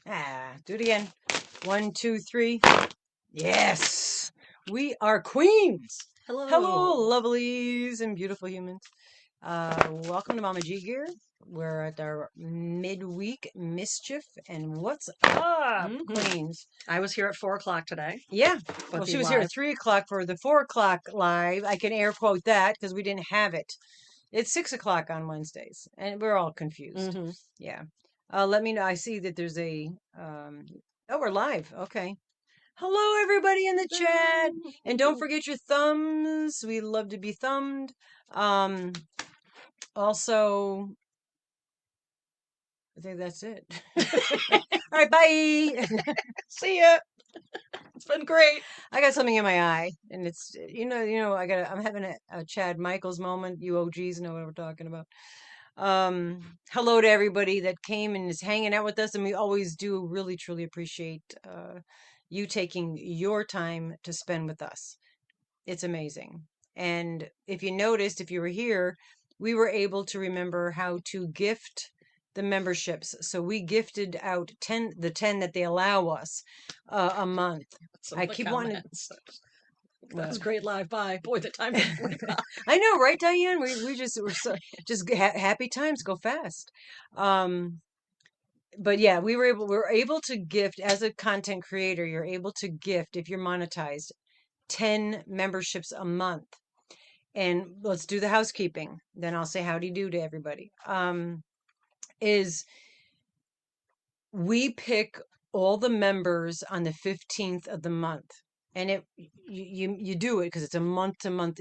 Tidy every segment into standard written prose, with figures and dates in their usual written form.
Do it again. 1, 2, 3. Yes. We are queens. Hello. Hello, lovelies and beautiful humans. Welcome to Mama G Gear. We're at our midweek mischief and what's up, queens? I was here at 4 o'clock today. Yeah. But Well, the she was here live- at 3 o'clock for the 4 o'clock live. I can air quote that because we didn't have it. It's 6 o'clock on Wednesdays, and we're all confused. Yeah. Let me know. I see that there's a. Oh, we're live. Okay. Hello, everybody in the chat, and don't forget your thumbs. We love to be thumbed. Also, I think that's it. All right, bye. See ya. It's been great. I got something in my eye, and it's I'm having a Chad Michaels moment. You OGs know what we're talking about. Hello to everybody that came and is hanging out with us, and we always do really truly appreciate you taking your time to spend with us. It's amazing. And if you noticed, if you were here, we were able to remember how to gift the memberships. So we gifted out 10, the 10 that they allow us a month. I keep wanting to. That's great live. Bye. Boy, the time went by. I know, right, Diane? We just were so just happy times go fast. But yeah, we were able to gift as a content creator. You're able to gift if you're monetized 10 memberships a month. And let's do the housekeeping. Then I'll say howdy do to everybody. Is we pick all the members on the 15th of the month. And you do it because it's a month to month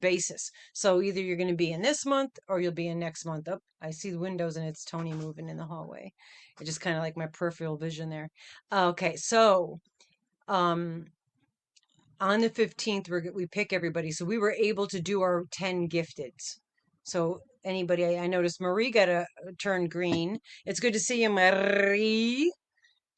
basis. So either you're going to be in this month or you'll be in next month. Oh, I see the windows and it's Tony moving in the hallway. It's just kind of like my peripheral vision there. Okay, so on the 15th we pick everybody. So we were able to do our 10 gifteds. So anybody, I noticed Marie got a turn green. It's good to see you, Marie.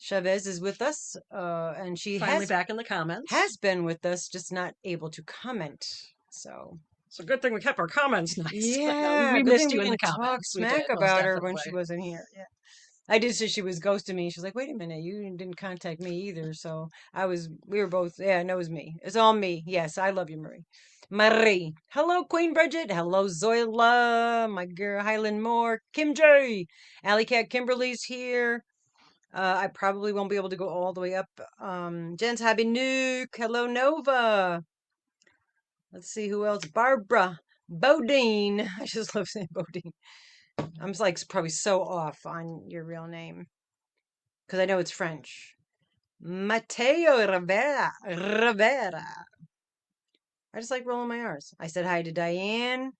Chavez is with us, and she Finally back in the comments. has been with us, just not able to comment. So it's a good thing we kept our comments nice. Yeah, we good missed thing you we in the didn't talk comments. smack about her when she wasn't here. Yeah. I did say she was ghosting me. She was like, "Wait a minute, you didn't contact me either." So we were both. Yeah, no, it was me. It's all me. Yes, I love you, Marie. Marie, hello, Queen Bridget. Hello, Zoila, my girl Highland Moore, Kim J, Alley Cat Kimberly's here. I probably won't be able to go all the way up. Jen's Happy Nuke. Hello, Nova. Let's see who else. Barbara. Bodine. I just love saying Bodine. I'm like probably so off on your real name because I know it's French. Mateo Rivera. Rivera. I just like rolling my R's. I said hi to Diane.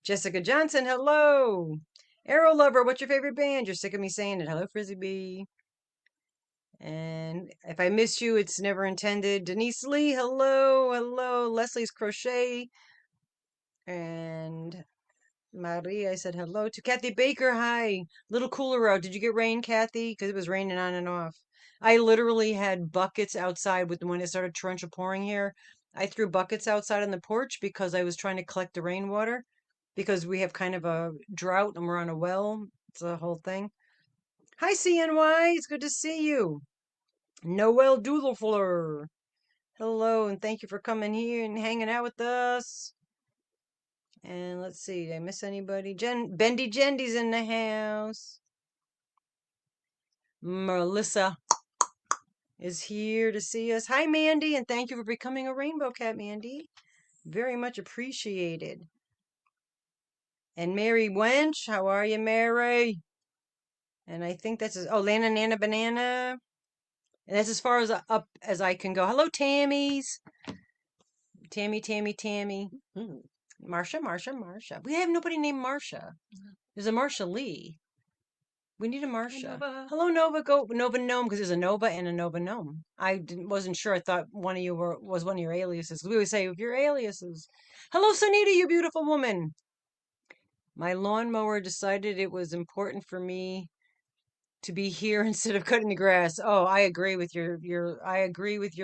Jessica Johnson. Hello. Arrow Lover. What's your favorite band? You're sick of me saying it. Hello, Frizzy B. And if I miss you, it's never intended. Denise Lee, hello, hello. Leslie's Crochet. And Marie, I said hello to Kathy Baker. Hi. Little cooler out. Did you get rain, Kathy? Because it was raining on and off. I literally had buckets outside when it started torrential pouring here. I threw buckets outside on the porch because I was trying to collect the rainwater because we have kind of a drought and we're on a well. It's a whole thing. Hi, CNY. It's good to see you. Noel Doodlefleur. Hello, and thank you for coming here and hanging out with us. And let's see, did I miss anybody? Bendy Jendy's in the house. Melissa is here to see us. Hi, Mandy, and thank you for becoming a Rainbow Cat, Mandy. Very much appreciated. And Mary Wench, how are you, Mary? And I think that's Lana Nana Banana. And that's as far as up as I can go. Hello, Tammy's. Tammy. Marsha. We have nobody named Marsha. There's a Marsha Lee. We need a Marsha. Hello, Nova. Go Nova Gnome because there's a Nova and a Nova Gnome. Wasn't sure. I thought one of you was one of your aliases. We always say if your aliases. Hello, Sunita, you beautiful woman. My lawnmower decided it was important for me to be here instead of cutting the grass. Oh, I agree with your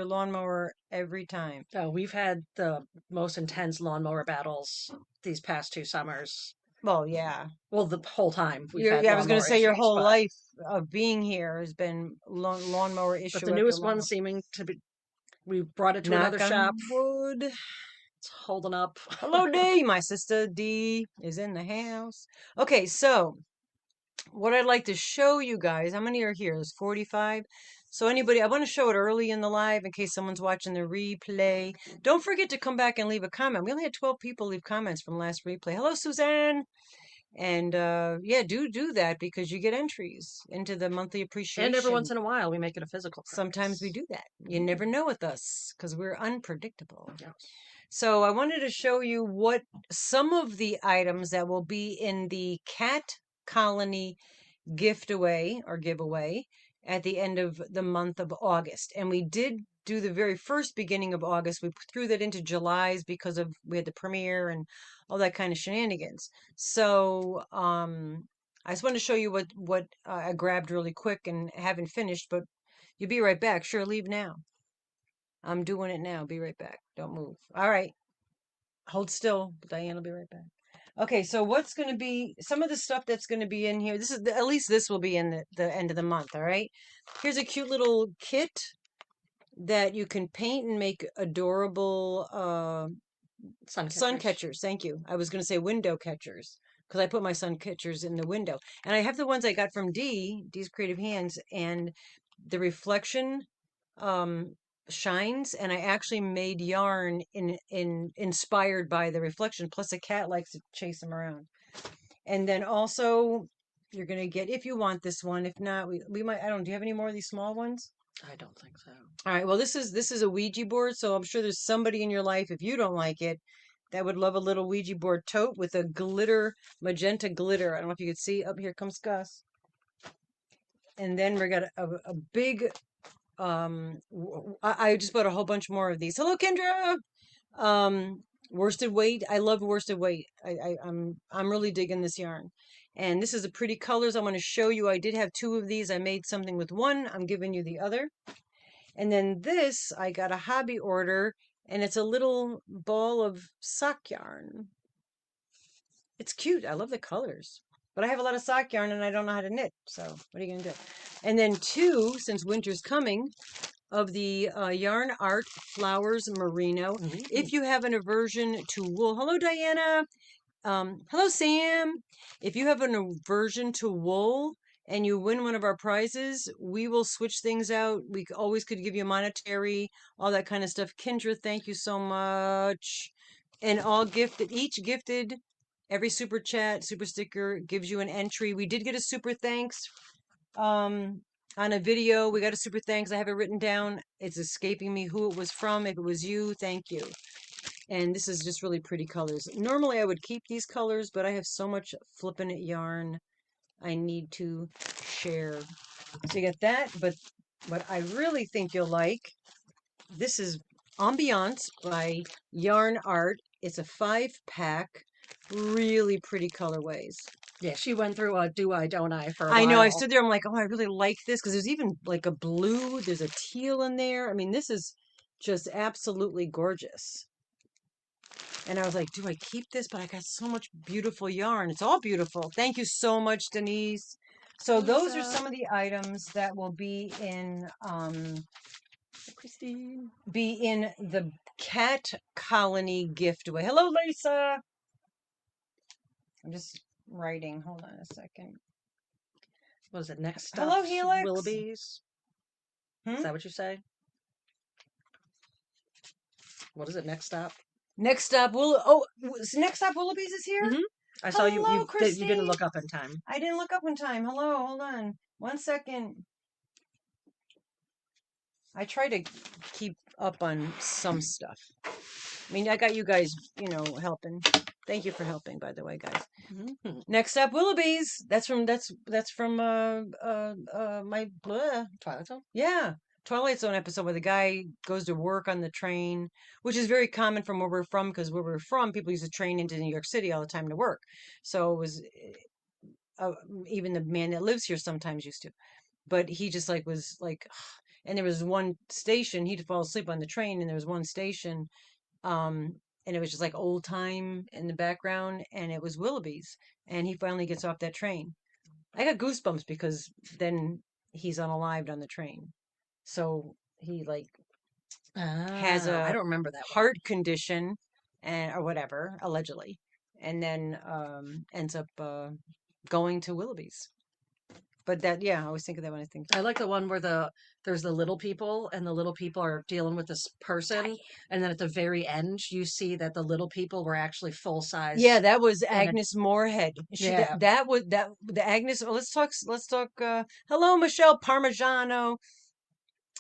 lawnmower every time. We've had the most intense lawnmower battles these past 2 summers. Well, yeah. Well, the whole time we've Your had yeah, I was going to lawnmower say your issues, whole but life of being here has been lawnmower but the issue after newest one lawnmower. seeming to be. We brought it to another Knock shop. on wood. It's holding up. Hello, D. My sister D is in the house. Okay, so what I'd like to show you guys, how many are here? There's 45. So anybody, I want to show it early in the live in case someone's watching the replay. Don't forget to come back and leave a comment. We only had 12 people leave comments from last replay. Hello, Suzanne. And yeah, do that because you get entries into the monthly And every appreciation. once in a while, we make it a physical Sometimes we prize. do that. You never know with us because we're unpredictable. Yes. So I wanted to show you what some of the items that will be in the cat colony gift away or giveaway at the end of the month of August. And we did do the very first beginning of August. We threw that into July's because of we had the premiere and all that kind of shenanigans. So I just wanted to show you what I grabbed really quick and haven't finished, but you'll be right back. Sure, leave now. I'm doing it now. Be right back. Don't move. All right. Hold still. Diane will be right back. Okay, so what's going to be some of the stuff that's going to be in here? This is at least this will be in the end of the month, all right? Here's a cute little kit that you can paint and make adorable sun catchers. Thank you. I was going to say window catchers because I put my sun catchers in the window. And I have the ones I got from D's Creative Hands, and the reflection um shines, and I actually made yarn in inspired by the reflection, plus a cat likes to chase them around. And then also you're gonna get, if you want this one, if not, we might, I don't, do you have any more of these small ones? I don't think so. All right, well, this is a Ouija board, so I'm sure there's somebody in your life, if you don't like it, that would love a little Ouija board tote with a glitter, magenta glitter. I don't know if you could see. Up here comes Gus. And then we got a big I just bought a whole bunch more of these. Hello, Kendra. Worsted weight. I love worsted weight. I'm really digging this yarn. And this is the pretty colors I want to show you. I did have two of these. I made something with one. I'm giving you the other. And then this, I got a hobby order, and it's a little ball of sock yarn. It's cute. I love the colors. But I have a lot of sock yarn and I don't know how to knit. So what are you going to do? And then two, since winter's coming, of the Yarn Art Flowers Merino. If you have an aversion to wool, hello Diana, hello Sam. If you have an aversion to wool and you win one of our prizes, we will switch things out. We always could give you monetary, all that kind of stuff. Kendra, thank you so much. And all gifted, each gifted, every super chat, super sticker gives you an entry. We did get a super thanks um on a video. We got a super thanks. I have it written down. It's escaping me who it was from. If it was you, thank you. And this is just really pretty colors. Normally I would keep these colors, but I have so much flippin' yarn I need to share. So you get that, but what I really think you'll like, this is Ambiance by Yarn Art. It's a 5-pack, really pretty colorways. Yeah, she went through a do I, don't I for a I know. I while. stood there. I'm like, oh, I really like this because there's even like a blue. There's a teal in there. I mean, this is just absolutely gorgeous. And I was like, do I keep this? But I got so much beautiful yarn. It's all beautiful. Thank you so much, Denise. So those are some of the items that will Christine. be in the cat colony gift away. Hello, Lisa. I'm just writing. Hold on a second. What is it? Next stop? Hello, Helix. Willoughby's. Is that what you say? What is it? Next stop? Next stop, next stop, Willoughby's is here. I saw you. Hello, You didn't Christine. look up in time. I didn't look up in time. Hello, hold on 1 second. I try to keep up on some stuff. I mean, I got you guys, helping. Thank you for helping, by the way, guys. Next up, Willoughby's. That's from my Twilight Zone. Yeah, Twilight Zone episode where the guy goes to work on the train, which is very common from where we're from, because where we're from, people used to train into New York City all the time to work. So it was even the man that lives here sometimes used to, but he just like was like, and there was one station he'd fall asleep on the train, and there was one station, um, and it was just like old time in the background, and it was Willoughby's, and he finally gets off that train. I got goosebumps because then he's unalived on the train. So he like has I a don't remember that one. heart condition and or whatever, allegedly, and then ends up going to Willoughby's. But that, yeah, I always think of that when I think. I like the one where there's the little people and the little people are dealing with this person, and then at the very end you see that the little people were actually full Yeah, size that was in a Agnes Moorehead. She yeah. that was that the Agnes. Oh, let's talk. Hello, Michelle Parmigiano.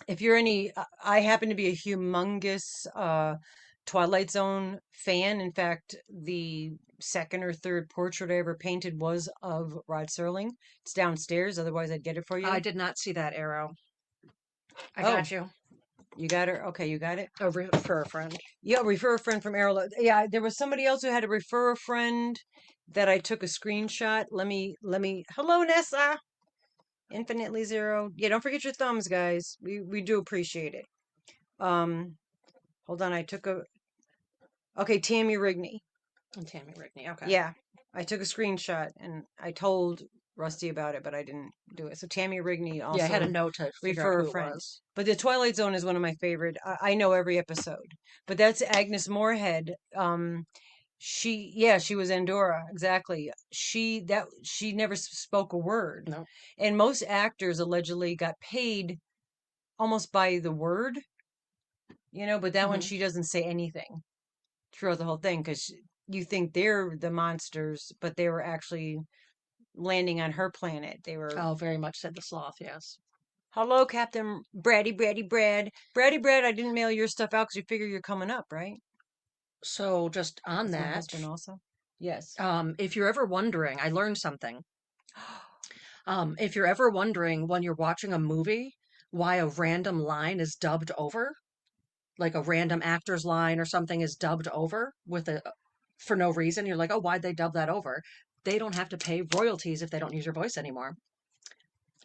If you're any, I happen to be a humongous Twilight Zone fan. In fact, the second or third portrait I ever painted was of Rod Serling. It's downstairs. Otherwise, I'd get it for I you. did not see that arrow. I Oh, got you. you got her. Okay, you got it. Over for a friend. Yeah, refer a friend from Arrow. Yeah, there was somebody else who had to refer a friend that I took a screenshot. Let me. Hello, Nessa. Infinitely zero. Yeah, don't forget your thumbs, guys. We do appreciate it. Um, hold on. I took a. Okay, Tammy Rigney. And Tammy Rigney. Okay. Yeah, I took a screenshot and I told Rusty about it, but I didn't do it. So Tammy Rigney Yeah, I had a also note to figure out refer a who it friend. was. But the Twilight Zone is one of my favorite. I know every episode. But that's Agnes Moorehead. She was Andorra, exactly. She never spoke a word. No. And most actors allegedly got paid almost by the word, but that one Hmm. she doesn't say anything throughout the whole thing because you think they're the monsters, but they were actually landing on her planet. They were, Oh, very much said the sloth. Yes. hello, Captain Braddy Brad. Braddy Brad, I didn't mail your stuff out because you figure you're coming up, right? So just on That's my that, husband also. Yes. if you're ever wondering, I learned something. If you're ever wondering when you're watching a movie why a random line is dubbed over, like a random actor's line or something is dubbed over with a for no reason, you're like, oh, why'd they dub that over? They don't have to pay royalties if they don't use your voice anymore.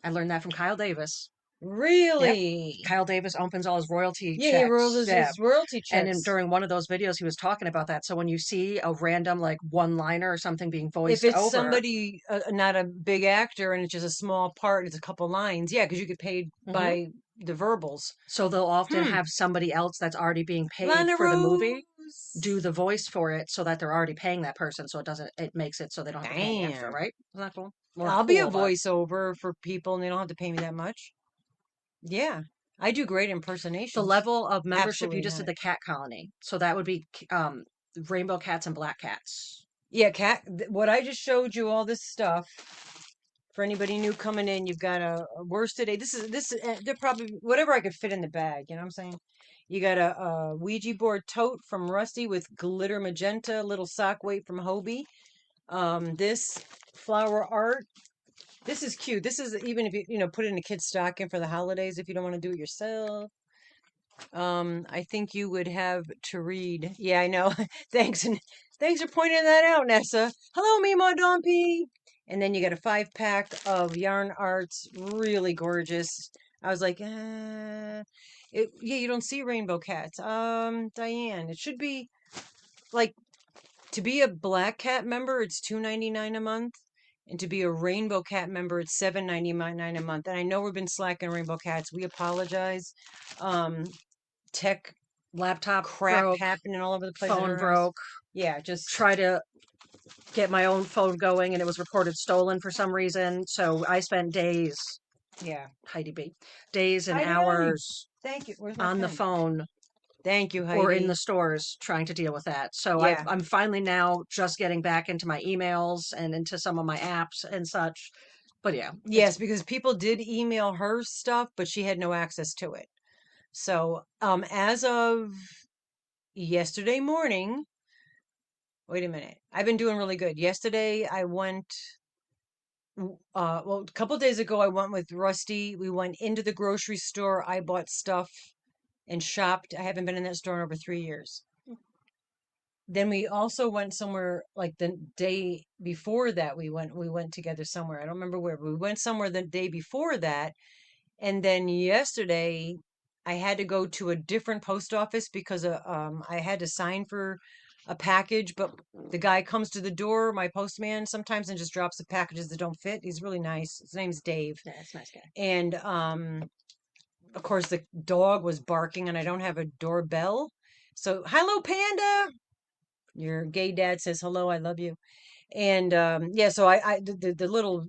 I learned that from Kyle Davis. Yep. Really? Kyle Davis opens all his royalty Yeah, he rolled checks. Yeah. his royalty checks. During one of those videos, he was talking about that. So when you see a random like one liner or something being If voiced it's over, somebody not a big actor and it's just a small part, it's a couple lines. Yeah, because you get paid mhm. by the verbals. So they'll often Hmm. have somebody else that's already being paid Lana for the movie do Rose. the voice for it so that they're already paying that person. So it makes it so they don't have to pay any extra, Damn. right? Isn't that cool? Well, not I'll be a cool, but voiceover for people and they don't have to pay me that much. Yeah. I do great the impersonations. level of membership you Absolutely just did not. the cat colony. So that would be rainbow cats and black cats. Yeah, what I just showed you, all this stuff. For anybody new coming in, you've got a worsted. They're probably whatever I could fit in the bag. You know what I'm saying? You got a Ouija board tote from Rusty with glitter magenta, little sock weight from Hobie. This flower art. This is cute. This is even if you put it in a kid's stocking for the holidays if you don't want to do it yourself. I think you would have to read. Yeah, I know. Thanks, and thanks for pointing that out, Nessa. Hello, Mimo Dompy. And then you got a 5-pack of yarn arts, really gorgeous. I was like, yeah, you don't see rainbow cats. Diane, it should be like to be a black cat member, it's $2.99 a month. And to be a rainbow cat member, it's $7.99 a month. And I know we've been slacking rainbow cats. We apologize. Tech Laptop crap broke, happening all over the place at phone her house. broke. Yeah, just Try to get my own phone going, and it was reported stolen for some reason. So I spent days, yeah. Heidi B, days and Heidi, Heidi. hours Thank you. Where's my on the pen? phone Thank you, or in the Heidi. stores trying to deal with that. So Yeah. I'm finally now just getting back into my emails and into some of my apps and such. But yeah, it's Yes, because people did email her stuff, but she had no access to it. So, as of yesterday morning, wait a minute. I've been doing really good. Yesterday I went well, a couple days ago I went with Rusty. We went into the grocery store. I bought stuff and shopped. I haven't been in that store in over 3 years. Then we also went somewhere like the day before that we went together somewhere. I don't remember where, but we went somewhere the day before that. And then yesterday I had to go to a different post office because I had to sign for a package, but the guy comes to the door, my postman sometimes, and just drops the packages that don't fit. He's really nice. His name's Dave. Yeah, it's a nice guy. And of course the dog was barking and I don't have a doorbell. So, hello Panda. Your gay dad says hello, I love you. And yeah, so uh the little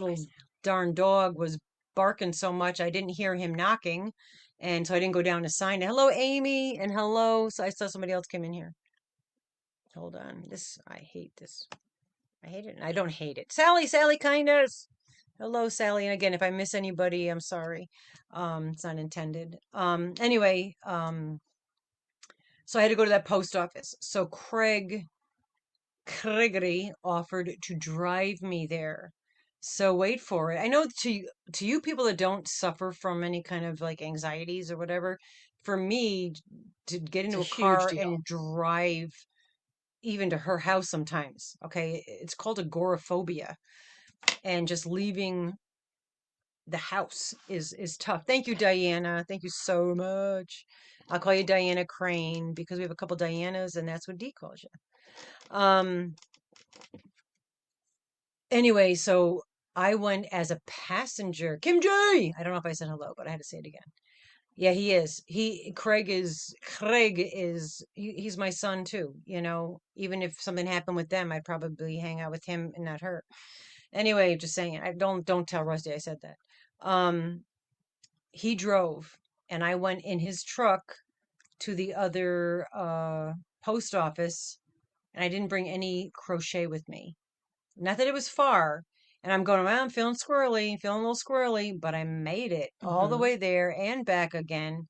Bye, Sal. darn dog was barking so much I didn't hear him knocking. And so I didn't go down to sign it. Hello, Amy, and hello. So I saw somebody else came in here. Hold on. This I hate this. I hate it. I don't hate it. Sally, Sally kindness. Hello, Sally. And again, if I miss anybody, I'm sorry. It's not intended. Anyway, so I had to go to that post office. So Craigery offered to drive me there. So wait for it. I know to you people that don't suffer from any kind of like anxieties or whatever, for me to get It's a into a huge car deal. and drive even to her house sometimes, okay, it's called agoraphobia, and just leaving the house is tough. Thank you, Diana. Thank you so much. I'll call you Diana Crane because we have a couple Dianas, and that's what Dee calls you. Anyway, so I went as a passenger. Kim J. I don't know if I said hello, but I had to say it again. Yeah, he is. He's my son too, you know. Even if something happened with them, I'd probably hang out with him and not her. Anyway, just saying it. I don't tell Rusty I said that. Um, he drove and I went in his truck to the other post office, and I didn't bring any crochet with me. Not that it was far. And I'm going around feeling squirrely, feeling a little squirrely, but I made it all the Hmm. way there and back again.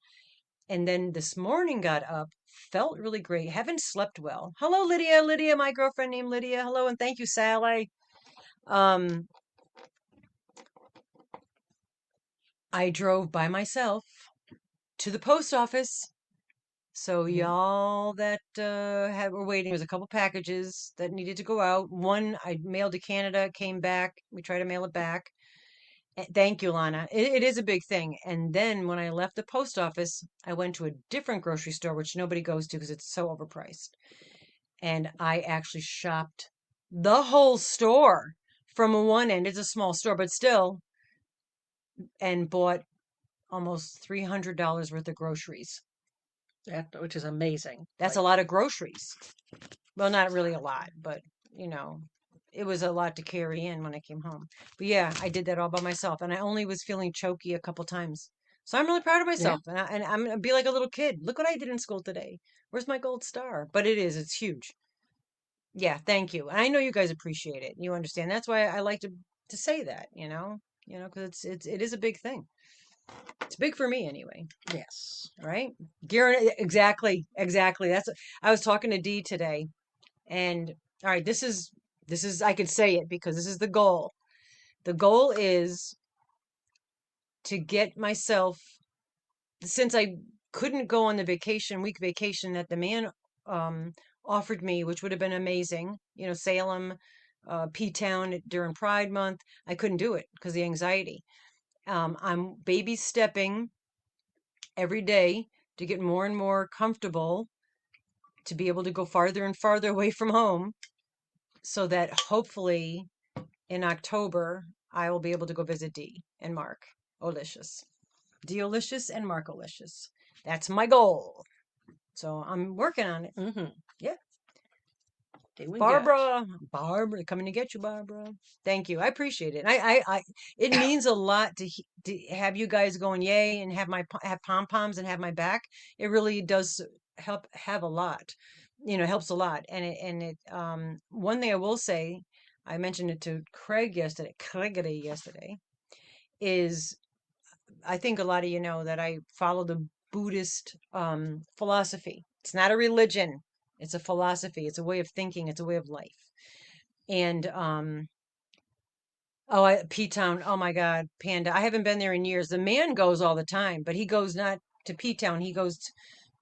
And then this morning got up, felt really great. Haven't slept well. Hello, Lydia. Lydia, my girlfriend named Lydia. Hello, and thank you, Sally. Um, I drove by myself to the post office. So Hmm. y'all that were waiting, there was a couple packages that needed to go out. One I mailed to Canada, came back. We tried to mail it back. Thank you, Lana. It is a big thing. And then when I left the post office, I went to a different grocery store, which nobody goes to because it's so overpriced. And I actually shopped the whole store from one end. It's a small store, but still, and bought almost $300 worth of groceries. Which is amazing. That's a Like, lot of groceries. Well, not really a lot, but you know, it was a lot to carry in when I came home. But yeah, I did that all by myself, and I only was feeling choky a couple times. So I'm really proud of yeah, myself, and I'm gonna be like a little kid. Look what I did in school today. Where's my gold star? But it's huge. Yeah, thank you. And I know you guys appreciate it. You understand. That's why I like to say that, because it is a big thing. It's big for me anyway, yes. right? Exactly, exactly. I was talking to Dee today, and all right, this is I could say it because this is the goal. The goal is to get myself, since I couldn't go on the week vacation that the man um offered me, which would have been amazing, Salem, P-Town during Pride Month. I couldn't do it because the anxiety. I'm baby stepping every day to get more and more comfortable to be able to go farther and farther away from home so that hopefully in October, I will be able to go visit Dee and Mark Olicious. Dee Olicious and Mark Olicious. That's my goal. So I'm working on it. Hmm. Yeah. Doing good. Barbara, coming to get you, Barbara. Thank you. I appreciate it. It means a lot to have you guys going yay and have pom poms and have my back. It really does have a lot, helps a lot. One thing I will say, I mentioned it to Craigery yesterday, is I think a lot of you know that I follow the Buddhist philosophy. It's not a religion. It's a philosophy. It's a way of thinking. It's a way of life. And P-Town. Oh my God, Panda. I haven't been there in years. The man goes all the time, but he goes not to P-Town.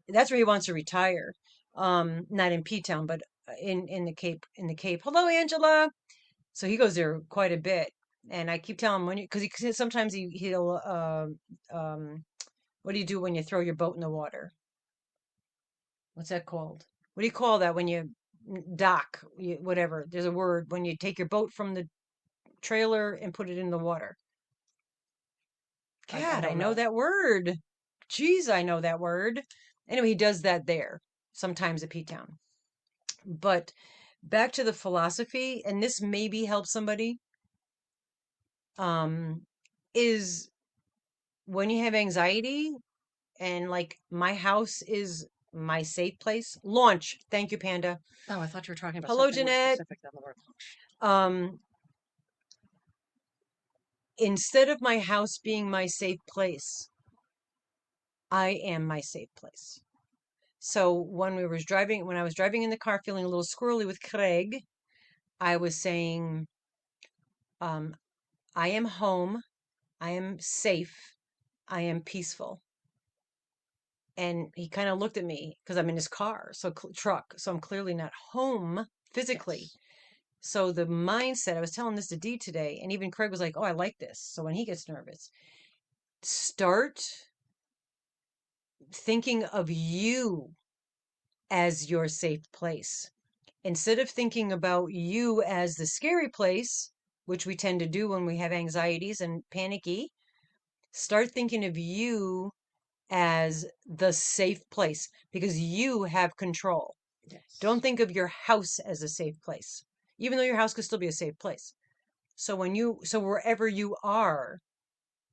That's where he wants to retire. Not in P-Town, but in the Cape. In the Cape. Hello, Angela. So he goes there quite a bit, and I keep telling him because sometimes he'll what do you do when you throw your boat in the water? What's that called? what do you call that when you dock, whatever? There's a word when you take your boat from the trailer and put it in the water. I God, I don't know know. that word. Jeez, I know that word. Anyway, he does that there sometimes at P-Town. But back to the philosophy, and this maybe helps somebody, um, is when you have anxiety and like my house is my safe place. Launch. Thank you, Panda. Oh, I thought you were talking about Hello, something more Jeanette. specific than the word launch. Um, Instead of my house being my safe place, I am my safe place. So when I was driving in the car feeling a little squirrely with Craig, I was saying, um, I am home, I am safe, I am peaceful. And he kind of looked at me because I'm in his car, so truck, so I'm clearly not home physically. Yes. So the mindset, I was telling this to Dee today, and even Craig was like, "Oh, I like this." So when he gets nervous, start thinking of you as your safe place. Instead of thinking about you as the scary place, which we tend to do when we have anxieties and panicky, start thinking of you as the safe place because you have control. Don't Yes. think of your house as a safe place, even though your house could still be a safe place. So wherever you are,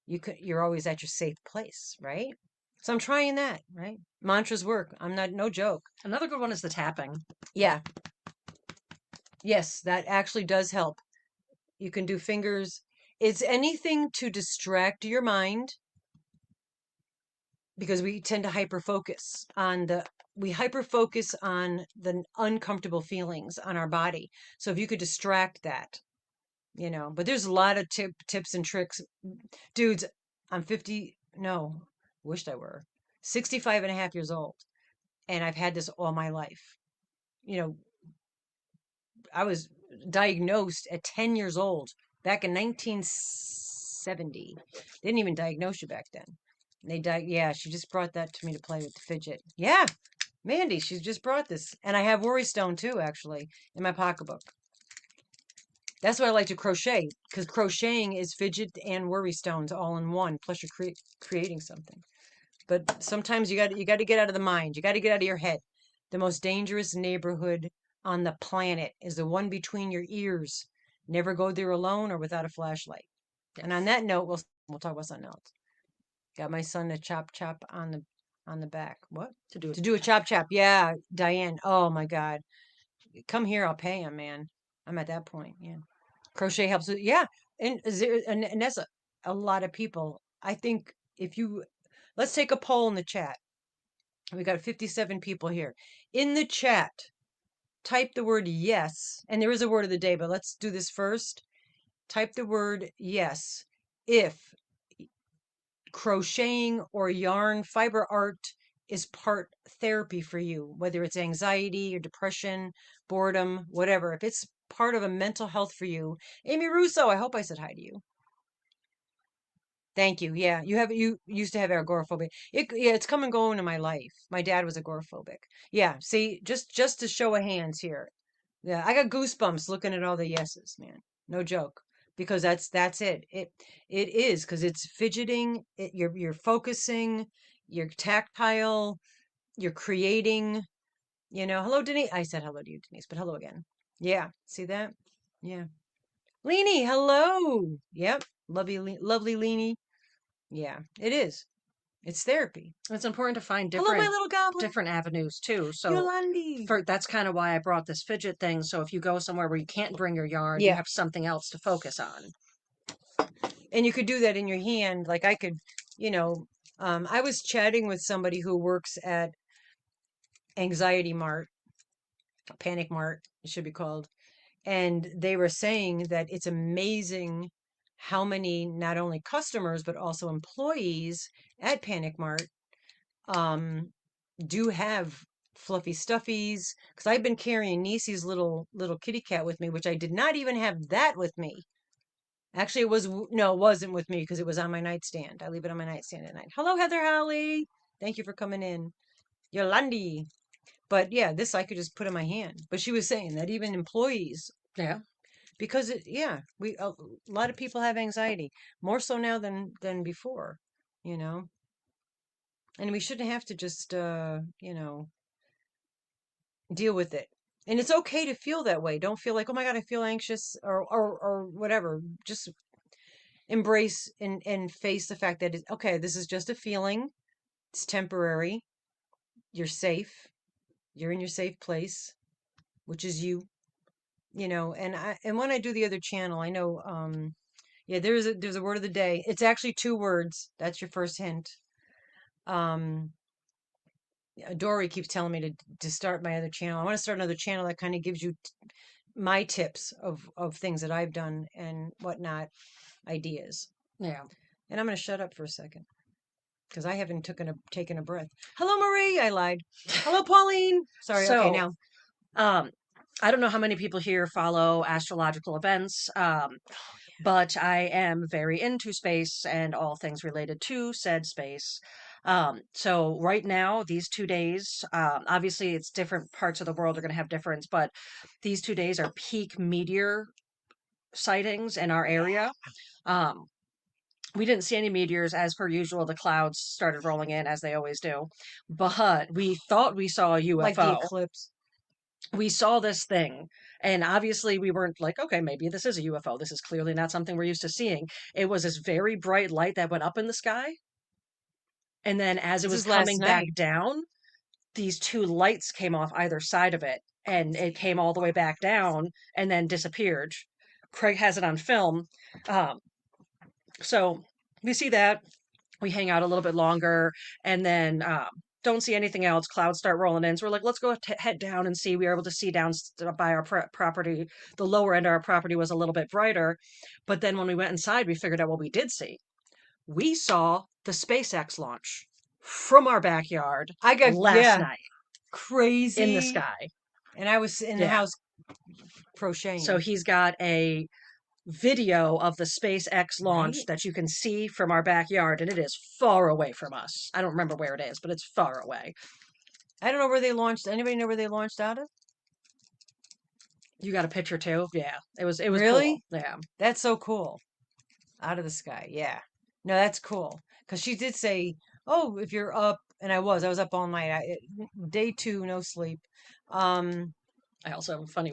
you're always at your safe place, right? So I'm trying that, right? Mantras work. I'm not no joke. Another good one is the tapping. Yeah. Yes, that actually does help. You can do fingers. It's anything to distract your mind because we tend to hyper focus on the uncomfortable feelings on our body. So if you could distract that, but there's a lot of tips and tricks. Dudes, I'm 50, no, wished I were 65 and a half years old. And I've had this all my life. You know, I was diagnosed at 10 years old back in 1970. They didn't even diagnose you back then. Yeah, she just brought that to me to play with the fidget. Yeah, Mandy, she just brought this. And I have Worry Stone too, actually, in my pocketbook. That's why I like to crochet, because crocheting is fidget and worry stones all in one. Plus, you're creating something. But sometimes you got to get out of the mind. You got to get out of your head. The most dangerous neighborhood on the planet is the one between your ears. Never go there alone or without a flashlight. And on Yes. that note, we'll talk about something else. Got my son to chop on the back. What? To do To it. do a chop chop. Yeah, Diane. Oh my God. Come here, I'll pay him, man. I'm at that point. Yeah. Crochet helps with, yeah. And that's a lot of people. I think if you let's take a poll in the chat. We got 57 people here. In the chat, type the word yes. And there is a word of the day, but let's do this first. Type the word yes if crocheting or yarn fiber art is part therapy for you, whether it's anxiety or depression, boredom, whatever. If it's part of a mental health for you, Amy Russo, I hope I said hi to you. Thank you. Yeah, you used to have agoraphobia. Yeah, it's come and going in my life. My dad was agoraphobic. Yeah, see, just to show of hands here. Yeah, I got goosebumps looking at all the yeses, man. No joke. Because that's it. It is because it's fidgeting, you're focusing, you're tactile, you're creating, Hello, Denise. I said hello to you, Denise, but hello again. Yeah, see that? Yeah. Leanie, hello. Yep. Lovely Leanie. Yeah, it is. It's therapy. It's important to find Hello, my little goblin. different avenues too. So Yolandi. that's kind of why I brought this fidget thing. So if you go somewhere where you can't bring your yarn, you Yeah. have something else to focus on. And you could do that in your hand. Like I could, you know, I was chatting with somebody who works at Anxiety Mart, Panic Mart, it should be called. And they were saying that it's amazing how many not only customers but also employees at Panic Mart um, do have fluffy stuffies. Because I've been carrying Niecy's little kitty cat with me, which I did not even have that with me. Actually, no, it wasn't with me because it was on my nightstand. I leave it on my nightstand at night. Hello, Heather Holly. Thank you for coming in. Yolandi. But yeah, this I could just put in my hand. But she was saying that even employees, Yeah. because yeah, a lot of people have anxiety more so now than before, you know, and we shouldn't have to just deal with it. And it's okay to feel that way. Don't feel like, oh my God, I feel anxious or whatever. Just embrace and face the fact that okay, this is just a feeling. It's temporary. You're safe. You're in your safe place, which is you. And when I do the other channel, I know yeah, there's a word of the day. It's actually two words. That's your first hint. Um Dory keeps telling me to start my other channel. I want to start another channel that kind of gives you my tips of things that I've done and whatnot, ideas. Yeah. And I'm going to shut up for a second because I haven't taken a breath. Hello, Marie. I lied. Hello, Pauline. Sorry. Okay, So, now. um, I don't know how many people here follow astrological events, but I am very into space and all things related to said space. So right now, these 2 days, obviously it's different parts of the world are going to have difference, but these 2 days are peak meteor sightings in our Yeah, area. Um, we didn't see any meteors as per usual. The clouds started rolling in as they always do, but we thought we saw a like the UFO. eclipse. We saw this thing, and obviously we weren't like, okay, maybe this is a UFO. This is clearly not something we're used to seeing. It was this very bright light that went up in the sky, and then as it This was is last coming back night. down, these two lights came off either side of it, and it came all the way back down and then disappeared. Craig has it on film. Um, so we see that. We hang out a little bit longer, and then don't see anything else. Clouds start rolling in, so we're like, let's go head down and see. We were able to see down by our property. The lower end of our property was a little bit brighter, but then when we went inside, we figured out what we did see. We saw the SpaceX launch from our backyard I got, last yeah, night in the crazy. sky. And I was in the Yeah. house So crocheting, he's got a video of the SpaceX launch right? that you can see from our backyard, and it is far away from us. I don't remember where it is, but it's far away. I don't know where they launched. Anybody know where they launched out of? You got a picture too? Yeah. It was cool. Really? Yeah. That's so cool. Out of the sky. Yeah. No, that's cool. Because she did say, "Oh, if you're up," and I was up all night. Day two, no sleep. Um, I also have a funny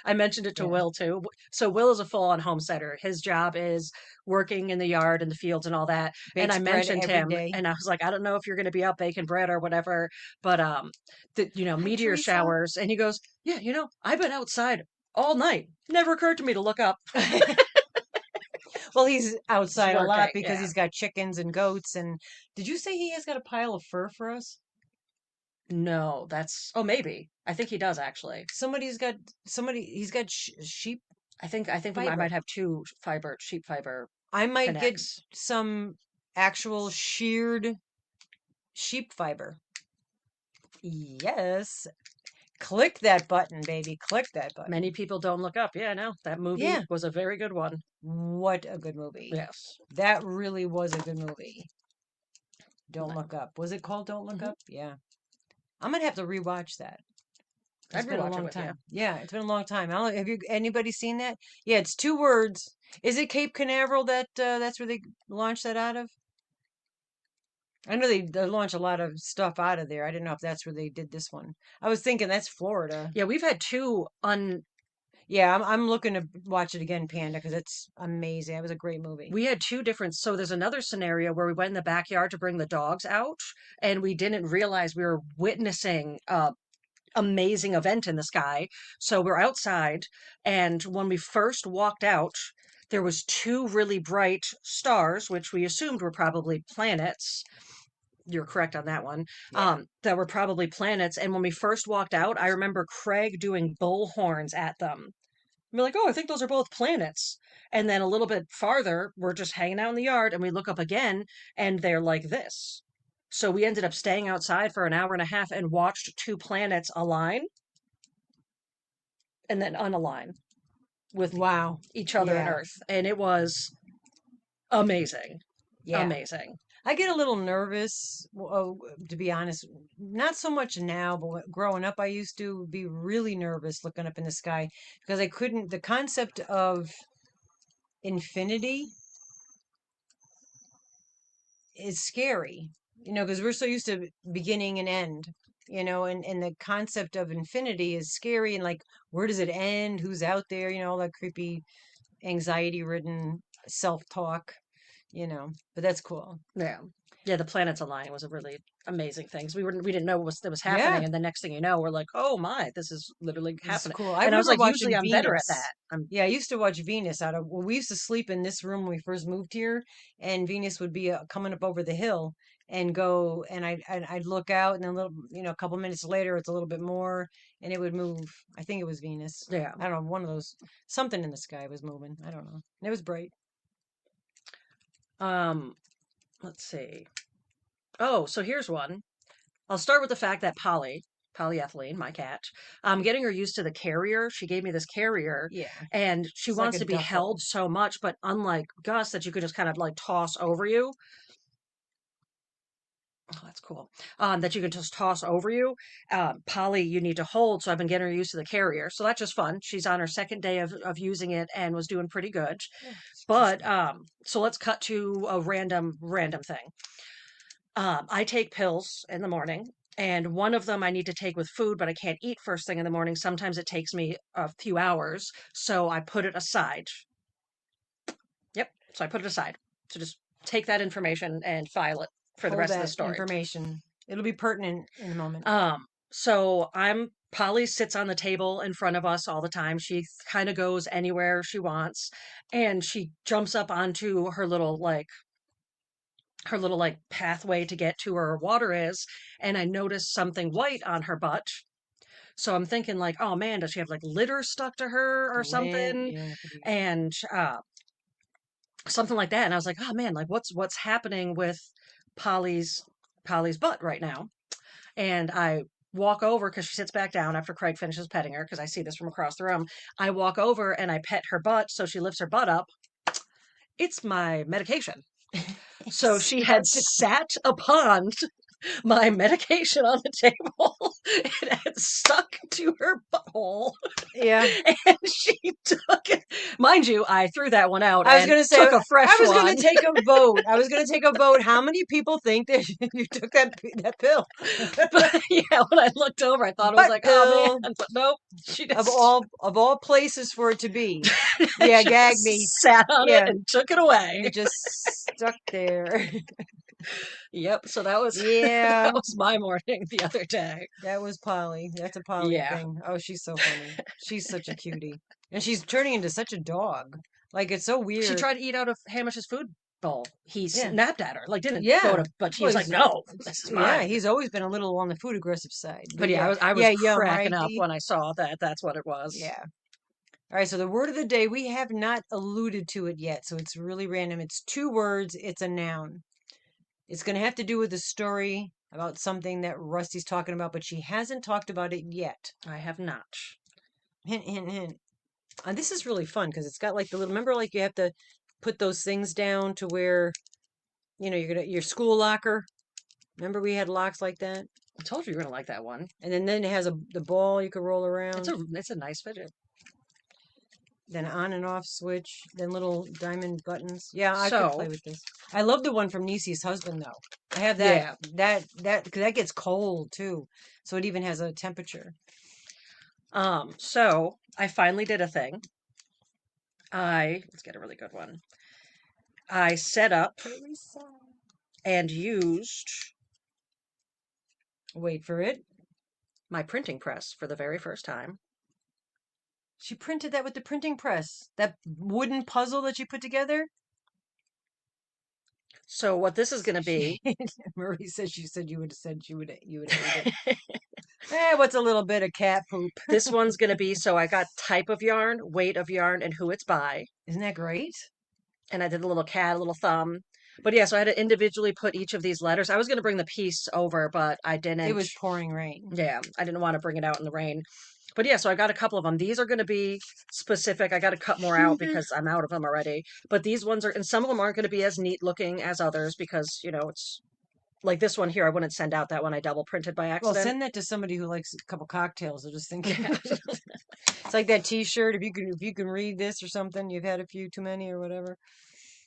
I mentioned it to yeah, Will too. So Will is a full-on homesteader. His job is working in the yard and the fields and all that. And I bakes bread mentioned every him, day. and I was like, I don't know if you're going to be up baking bread or whatever, but Hi, meteor Teresa. showers. And he goes, yeah, I've been outside all night. Never occurred to me to look up. Well, he's It's outside a lot working. because Yeah. he's got chickens and goats. And did you say he has got a pile of fur for us? No, oh, maybe. I think he does actually. Somebody's got He's got sheep I think I might fiber. have two sheep fiber I might get connects. some actual sheared sheep fiber. Yes. Click that button, baby. Click that Many button. people don't look up. Yeah, no, that movie Yeah. was a very good one. What a good movie. Yes. That really was a good movie. Don't No. Look Up. Was it called Don't Look Hmm. Up? Yeah. I'm gonna have to rewatch that. It's I'd been a rewatch it long with you. time. Yeah, it's been a long time. I don't know, have you anybody seen that? Yeah, it's two words. Is it Cape Canaveral that's where they launched that out of? I know they launch a lot of stuff out of there. I didn't know if that's where they did this one. I was thinking that's Florida. Yeah, we've had two un. Yeah, I'm looking to watch it again, Panda, because it's amazing. It was a great movie. We had two different. So there's another scenario where we went in the backyard to bring the dogs out, and we didn't realize we were witnessing a amazing event in the sky. So we're outside, and when we first walked out, there was two really bright stars, which we assumed were probably planets. You're correct on that one. Yeah. That were probably planets. And when we first walked out, I remember Craig doing bull horns at them. We're like, oh, I think those are both planets. And then a little bit farther, we're just hanging out in the yard and we look up again and they're like this. So we ended up staying outside for an hour and a half and watched two planets align and then unalign with Wow. each other and Yeah. Earth. And it was amazing. Yeah. Amazing. I get a little nervous, to be honest, not so much now, but growing up, I used to be really nervous looking up in the sky because I couldn't, the concept of infinity is scary, because we're so used to beginning and end, and the concept of infinity is scary and like, where does it end? Who's out there? All that creepy, anxiety ridden self talk, but that's cool. Yeah. Yeah, the planets aligning was a really amazing thing. 'Cause we didn't know what was Yeah, happening, and the next thing you know, we're like, oh my, this is literally this is happening. cool. I And I was remember like, usually watching I'm better at Venus. that. I'm Yeah, I used to watch Venus well, we used to sleep in this room when we first moved here, and Venus would be coming up over the hill and go, and I'd look out, and then a couple minutes later, it's a little bit more, and it would move. I think it was Venus. yeah. I don't know, one of those, something in the sky was moving. I don't know. And it was bright. Um, let's see. Oh, so here's one. I'll start with the fact that polyethylene, my cat, I'm getting her used to the carrier. She gave me this carrier Yeah, and she it's like wants a to be held duffel. so much, but unlike Gus that you could just kind of like toss over you. Oh, that's cool. That you can just toss over you. Polly, you need to hold. So I've been getting her used to the carrier. So that's just fun. She's on her second day of using it and was doing pretty good. Oh, excuse But me. so let's cut to a random thing. I take pills in the morning, and one of them I need to take with food, but I can't eat first thing in the morning. Sometimes it takes me a few hours, so I put it aside. Yep. So I put it aside. So just take that information and file it for the Hold rest of the that story. information. It'll be pertinent in a moment. So I'm Polly sits on the table in front of us all the time. She kind of goes anywhere she wants, and she jumps up onto her little pathway to get to where her water is, and I noticed something white on her butt. So I'm thinking like, oh man, does she have like litter stuck to her or Lint, something? yeah, it could be. And something like that. And I was like, oh man, like what's happening with Polly's Polly's butt right now? And I walk over because she sits back down after Craig finishes petting her because I see this from across the room. I walk over and I pet her butt, so she lifts her butt up. It's my medication. So she had Stuck. sat upon my medication on the table. It had stuck to her butthole. Yeah. And she took it. Mind you, I threw that one out I was and gonna say took a fresh I was gonna one. take a vote. I was gonna take a vote. How many people think that you took that pill? But yeah, when I looked over, I thought it was Butt like, oh pill man, but nope. She of just all places for it to be. Yeah, she gag me. just sat on it Yeah, and took it and away. it just stuck there. Yep. So that was Yeah, that was my morning the other day. that was Polly. That's a Polly Yeah. thing. Oh, she's so funny. She's such a cutie, and she's turning into such a dog. Like it's so She weird. tried to eat out of Hamish's food bowl. He Yeah, snapped at her, like didn't go yeah. to, but he Well, was like, "No, this is yeah, mine." he's always been a little on the food aggressive side, But but yeah, yeah, I was yeah, yum, cracking right, up D? when I saw that. That's what it was. Yeah. All right, so the word of the day, we have not alluded to it yet, so it's really random. It's two words, it's a noun. It's going to have to do with a story about something that Rusty's talking about, but she hasn't talked about it yet. I have not. Hint, hint, hint. And this is really fun because it's got like the little, remember, like you have to put those things down to where, your school locker. Remember we had locks like that? I told you you were gonna like that one. And then it has the ball you could roll It's around. a nice fidget. Then on and off switch, then little diamond buttons. Yeah, I could play So with this. I love the one from Nisi's husband though. I have yeah. because that gets cold too. So it even has a temperature. So I finally did a thing. Let's get a really good one. I set up Teresa. and used Wait for it. my printing press for the very first time. She printed that with the printing press. That wooden puzzle that you put together. So what this is going to be, Marie said she said you would have said you would hate it. What's a little bit of cat poop? this one's going to be, so I got type of yarn, weight of yarn, and who it's by. Isn't that great? And I did a little cat, a little thumb. But yeah, so I had to individually put each of these letters. I was going to bring the piece over, but I It didn't. was pouring rain. Yeah, I didn't want to bring it out in the rain. But yeah, so I got a couple of them. These are going to be specific. I got to cut more out because I'm out of them already. But these ones are, and some of them aren't going to be as neat looking as others because, it's like this one here. I wouldn't send out that one I double printed by Well, accident. send that to somebody who likes a couple cocktails. They'll just think Yeah. it's like that T-shirt. If you can read this or something, you've had a few too many or whatever.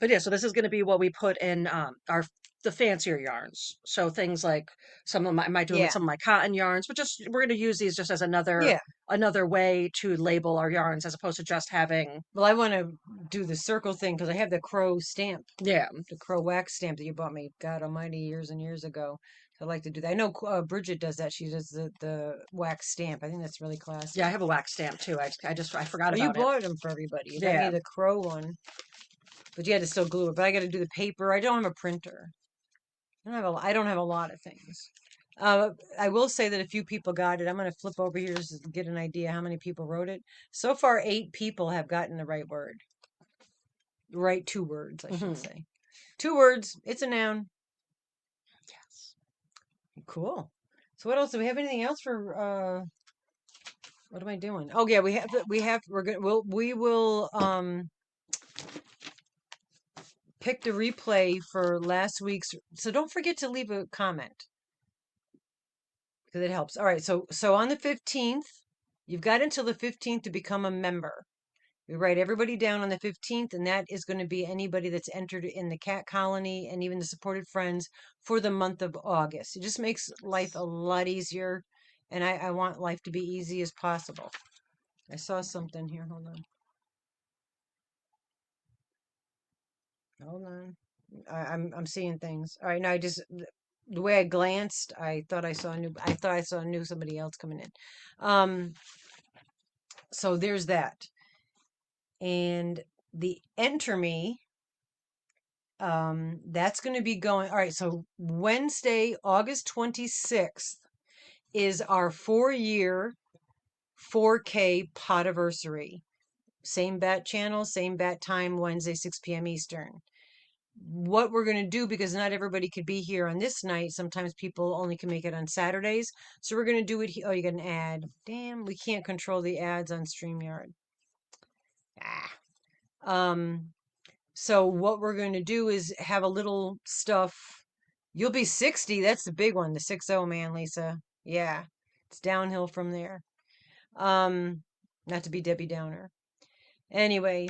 But yeah, so this is going to be what we put in our the fancier yarns. So things like some of my I might do them with Yeah, some of my cotton yarns, but just we're going to use these just as yeah. another way to label our yarns as opposed to just having. Well, I want to do the circle thing because I have the crow stamp, Yeah. the crow wax stamp that you bought me, God Almighty, years and years ago. So I like to do that. I know Bridget does that. She does the wax stamp. I think that's really Yeah, I classy. have a wax stamp too. I forgot Oh, you about it. bought them for everybody. You got me Yeah. the crow one, but you had to still glue it. But I got to do the paper. I don't have a printer. I don't have a lot of things. Uh, I will say that a few people got it. I'm going to flip over here just to get an idea how many people wrote it. So far, 8 people have gotten the right word. Right, 2 words, I should Hmm. say. 2 words. It's a noun. Yes. Cool. So what else? Do we have anything else for what am I doing? Oh yeah, we will pick the replay for last week's. So don't forget to leave a comment because it helps. All right, so on the 15th, you've got until the 15th to become a member. We write everybody down on the 15th, and that is going to be anybody that's entered in the cat colony and even the supported friends for the month of August. It just makes life a lot easier, and I want life to be easy as possible. I saw something here. Hold on. Hold on. I'm seeing things. All right, now the way I glanced, I thought I saw knew somebody else coming in. So there's that. And the enter me, that's going to be going. All right, so Wednesday, August 26th is our 4-year 4K podiversary. Same bat channel, same bat time, Wednesday, 6 p.m. Eastern. What we're going to do, because not everybody could be here on this night, sometimes people only can make it on Saturdays. So we're going to do it. Oh, you got an ad. Damn, we can't control the ads on StreamYard. Ah. So what we're going to do is have a little stuff. You'll be 60. That's the big one, the 60 man, Lisa. Yeah. It's downhill from there. Um, Not to be Debbie Downer. Anyway,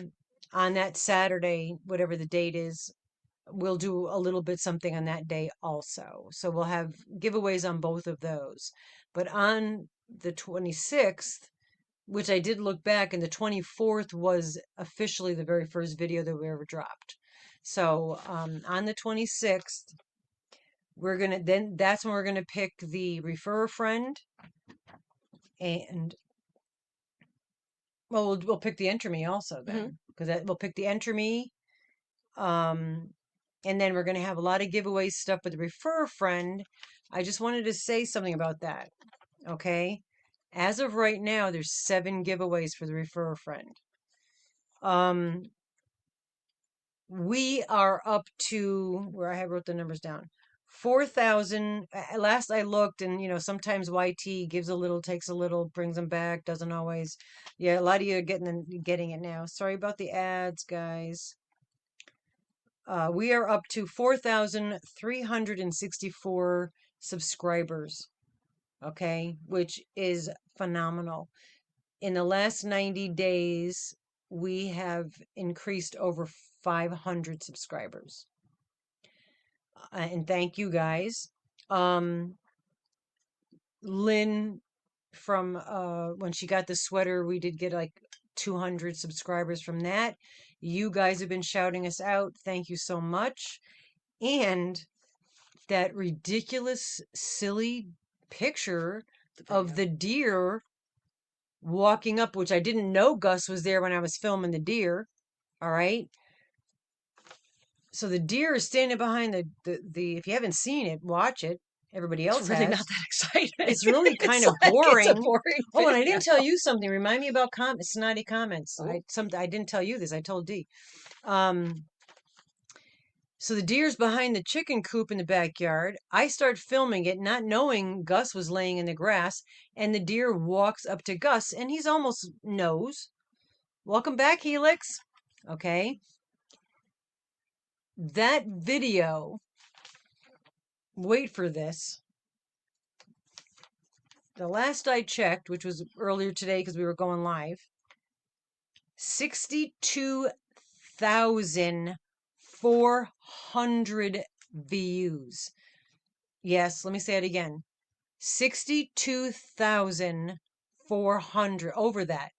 on that Saturday, whatever the date is, we'll do a little bit something on that day also. So we'll have giveaways on both of those. But on the 26th, which I did look back, and the 24th was officially the very first video that we ever dropped. So on the 26th, that's when we're gonna pick the refer a friend, and well, we'll pick the enter me also Hmm. then, because we'll pick the enter me. Um, and then we're going to have a lot of giveaway stuff with the refer a friend. I just wanted to say something about that. Okay. As of right now, there's 7 giveaways for the refer a friend. Um, we are up to where I wrote the numbers down. 4,000. Last I looked, and sometimes YT gives a little, takes a little, brings them back, doesn't always. Yeah, a lot of you are getting it now. Sorry about the ads, guys. We are up to 4,364 subscribers, okay, which is phenomenal. In the last 90 days, we have increased over 500 subscribers. And thank you guys. Lynn, from when she got the sweater, we did get like 200 subscribers from that. You guys have been shouting us out. Thank you so much. And that ridiculous, silly picture The of video. the deer walking up, which I didn't know Gus was there when I was filming the deer. All right. So the deer is standing behind the if you haven't seen it, watch it. Everybody It's else really not has. that exciting. It's really kind It's of like it's a boring. boring Oh, and I video. didn't tell you something. Remind me about snotty comments. Oh, I didn't tell you this. I told D. Um, So the deer's behind the chicken coop in the backyard. I start filming it, not knowing Gus was laying in the grass, and the deer walks up to Gus, and he's almost nose. Welcome back, Helix. Okay. That video, wait for this. The last I checked, which was earlier today because we were going live, 62,400 views. Yes, let me say it again. 62,400 over that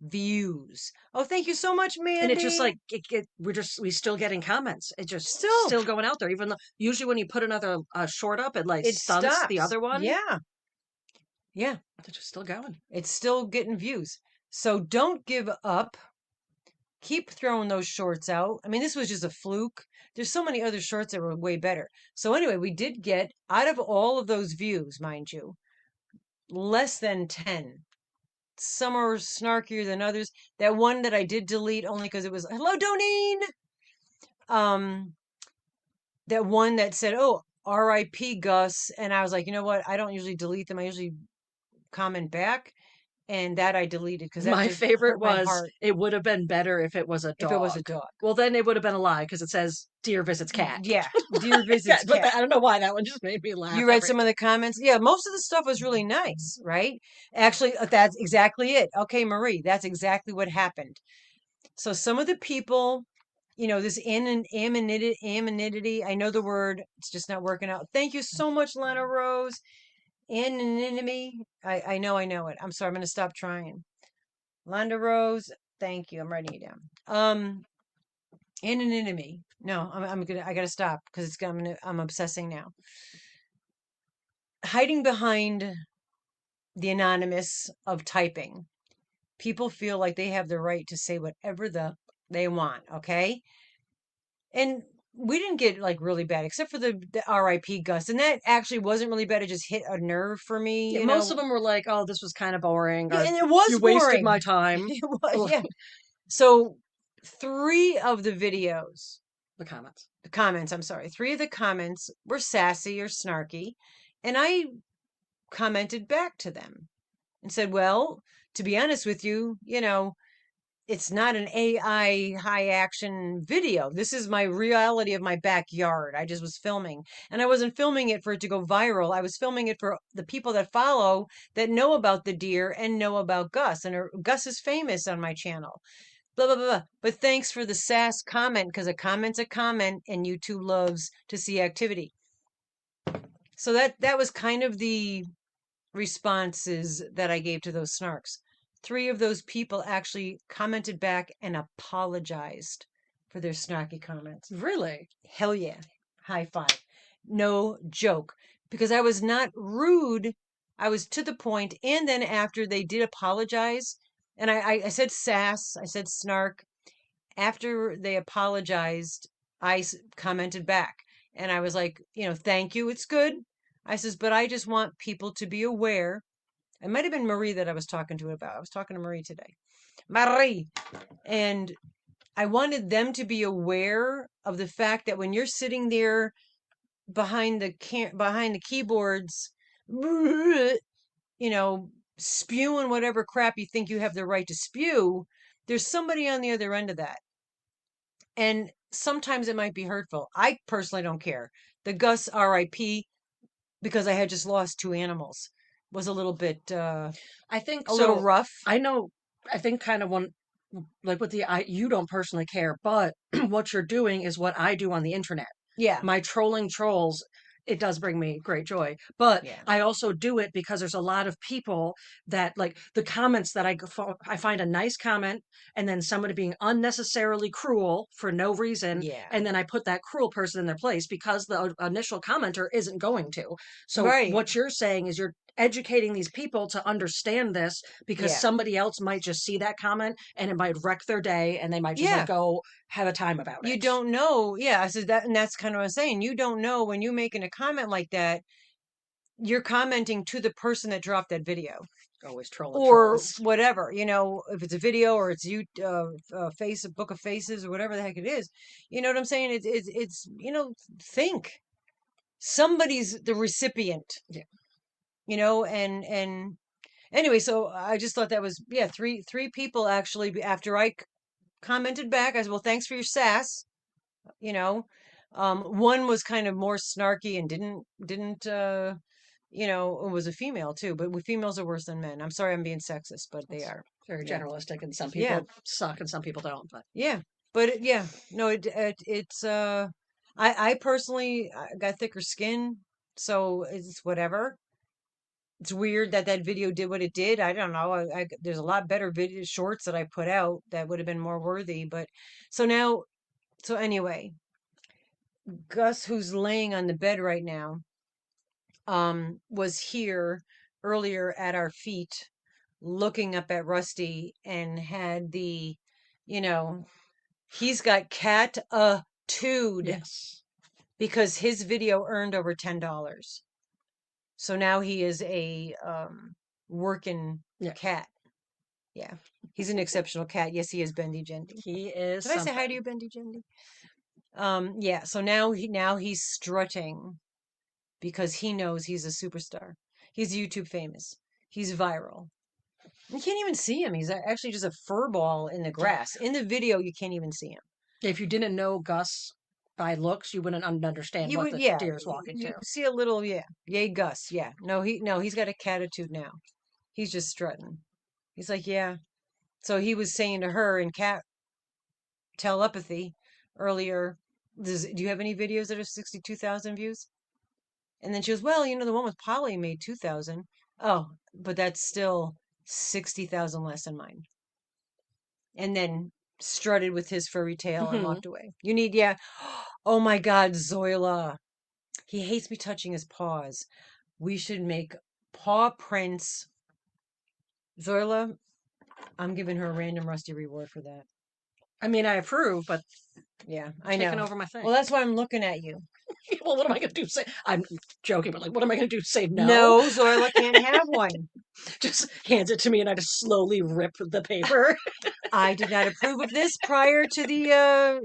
views. Oh, thank you so much, And it's just Mandy. like we still getting comments. It just Still, still going out there. Even though usually when you put another short up, it like it stunts the stops. other one. Yeah. Yeah. They're just still going. It's still getting views. So don't give up. Keep throwing those shorts out. I mean, this was just a fluke. There's so many other shorts that were way better. So anyway, we did get out of all of those views, mind you, less than 10. Some are snarkier than others. That one that I did delete only because it was hello, Doneen. Um, that one that said, "Oh, R.I.P. Gus," and I was like, you know what? I don't usually delete them. I usually comment back, and that I deleted because that My just favorite hurt my was heart. it would have been better if it was a If it was a dog. dog, Well, then it would have been a lie because it says deer visits cat. yeah, deer visits But cat. I don't know why that one just made me laugh You read every some of the comments. Yeah, most of the stuff was really nice, right? Actually, that's exactly it. Okay, Marie, that's exactly what happened. So some of the people, this anonymity, I know the word, it's just not working out. Thank you so much, Lana Rose. Anonymity. I know it. I'm sorry, I'm gonna stop trying. Lana Rose, thank you. I'm writing it down. Anonymity. No, I gotta stop because I'm obsessing now. Hiding behind the anonymous of typing. People feel like they have the right to say whatever they want, okay? And we didn't get like really bad, except for the RIP Gus. And that actually wasn't really bad. It just hit a nerve for me, Yeah, most of them were like, "Oh, this was kind of boring," Yeah, or and it was "You wasted boring. my time." It was, yeah. So three of The comments. the comments, I'm sorry, three of the comments were sassy or snarky. And I commented back to them and said, well, to be honest with you, it's not an AI high action video. This is my reality of my backyard. I just was filming. And I wasn't filming it for it to go viral. I was filming it for the people that follow that know about the deer and know about Gus. And Gus is famous on my channel. Blah, blah, blah, blah. But thanks for the sass comment because a comment's a comment and YouTube loves to see activity. So that was kind of the responses that I gave to those snarks. Three of those people actually commented back and apologized for their snarky comments. Really? Hell yeah. High five. No joke. Because I was not rude. I was to the point. And then after they did apologize, and I said sass, I said snark. After they apologized, I commented back. And I was like, thank you. It's good. I says, but I just want people to be aware. It might have been Marie that I was talking to about. I was talking to Marie today. Marie. And I wanted them to be aware of the fact that when you're sitting there behind the keyboards, spewing whatever crap you think you have the right to spew, there's somebody on the other end of that. And sometimes it might be hurtful. I personally don't care. The Gus RIP, because I had just lost two animals, was a little bit I think a little so. rough. I know. I think kind of one like with you don't personally care, but what you're doing is what I do on the internet. Yeah. My trolling trolls, it does bring me great joy. But Yeah. I also do it because there's a lot of people that like the comments that I find a nice comment and then somebody being unnecessarily cruel for no reason. Yeah. And then I put that cruel person in their place because the initial commenter isn't going to. So Right. what you're saying is you're educating these people to understand this because Yeah. somebody else might just see that comment and it might wreck their day and they might just like Yeah. go have a time about You it. don't know. Yeah. I said that, and that's kind of what I'm saying. You don't know when you're making a comment like that. you're commenting to the person that dropped that video Always trolling or trolls. whatever, if it's a video or it's you, face, a book of faces or whatever the heck it is. You know what I'm saying? It's, think somebody's the recipient, Yeah. and anyway, so I just thought that was, yeah, three people actually, after I commented back, I said, well, thanks for your sass, you know. One was kind of more snarky and didn't it was a female too, but females are worse than men. I'm sorry I'm being sexist, but they It's are. very Yeah. generalistic, and some Yeah. people suck and some people don't. But Yeah. But yeah, no, it's I personally, got thicker skin, so it's whatever. It's weird that that video did what it did. I don't know. There's a lot better video shorts that I put out that would have been more worthy, but so now, so anyway, Gus, who's laying on the bed right now, was here earlier at our feet looking up at Rusty and had you know, he's got cat a tude yes, because his video earned over $10. So now he is a working yeah, cat. Yeah. He's an exceptional cat. Yes, he is Bendy Jendy. he is Did I say hi to something. you, Bendy Jendy? Yeah, so now he's strutting because he knows he's a superstar. He's YouTube famous. He's viral. You can't even see him. He's actually just a fur ball in the grass. In the video, you can't even see him. If you didn't know Gus by looks, you wouldn't understand You what would, the yeah. deer's walking You to. see a little, yeah. Yay, Gus. Yeah. No, he's got a catitude now. He's just strutting. He's like, yeah. So he was saying to her in cat telepathy earlier, do you have any videos that are 62,000 views? And then she goes, well, the one with Polly made 2,000. Oh, but that's still 60,000 less than mine. And then strutted with his furry tail and Hmm. walked away. You need, yeah. Oh my God, Zoila. He hates me touching his paws. We should make paw prints. Zoila, I'm giving her a random Rusty reward for that. I mean, I approve, but Yeah, you're I taking know. over my thing. Well, that's why I'm looking at you. Well, what am I going to do? Say I'm joking, but like, what am I going to do? Say no? No, Zoila can't have one. Just hands it to me, and I just slowly rip the paper. I did not approve of this prior to the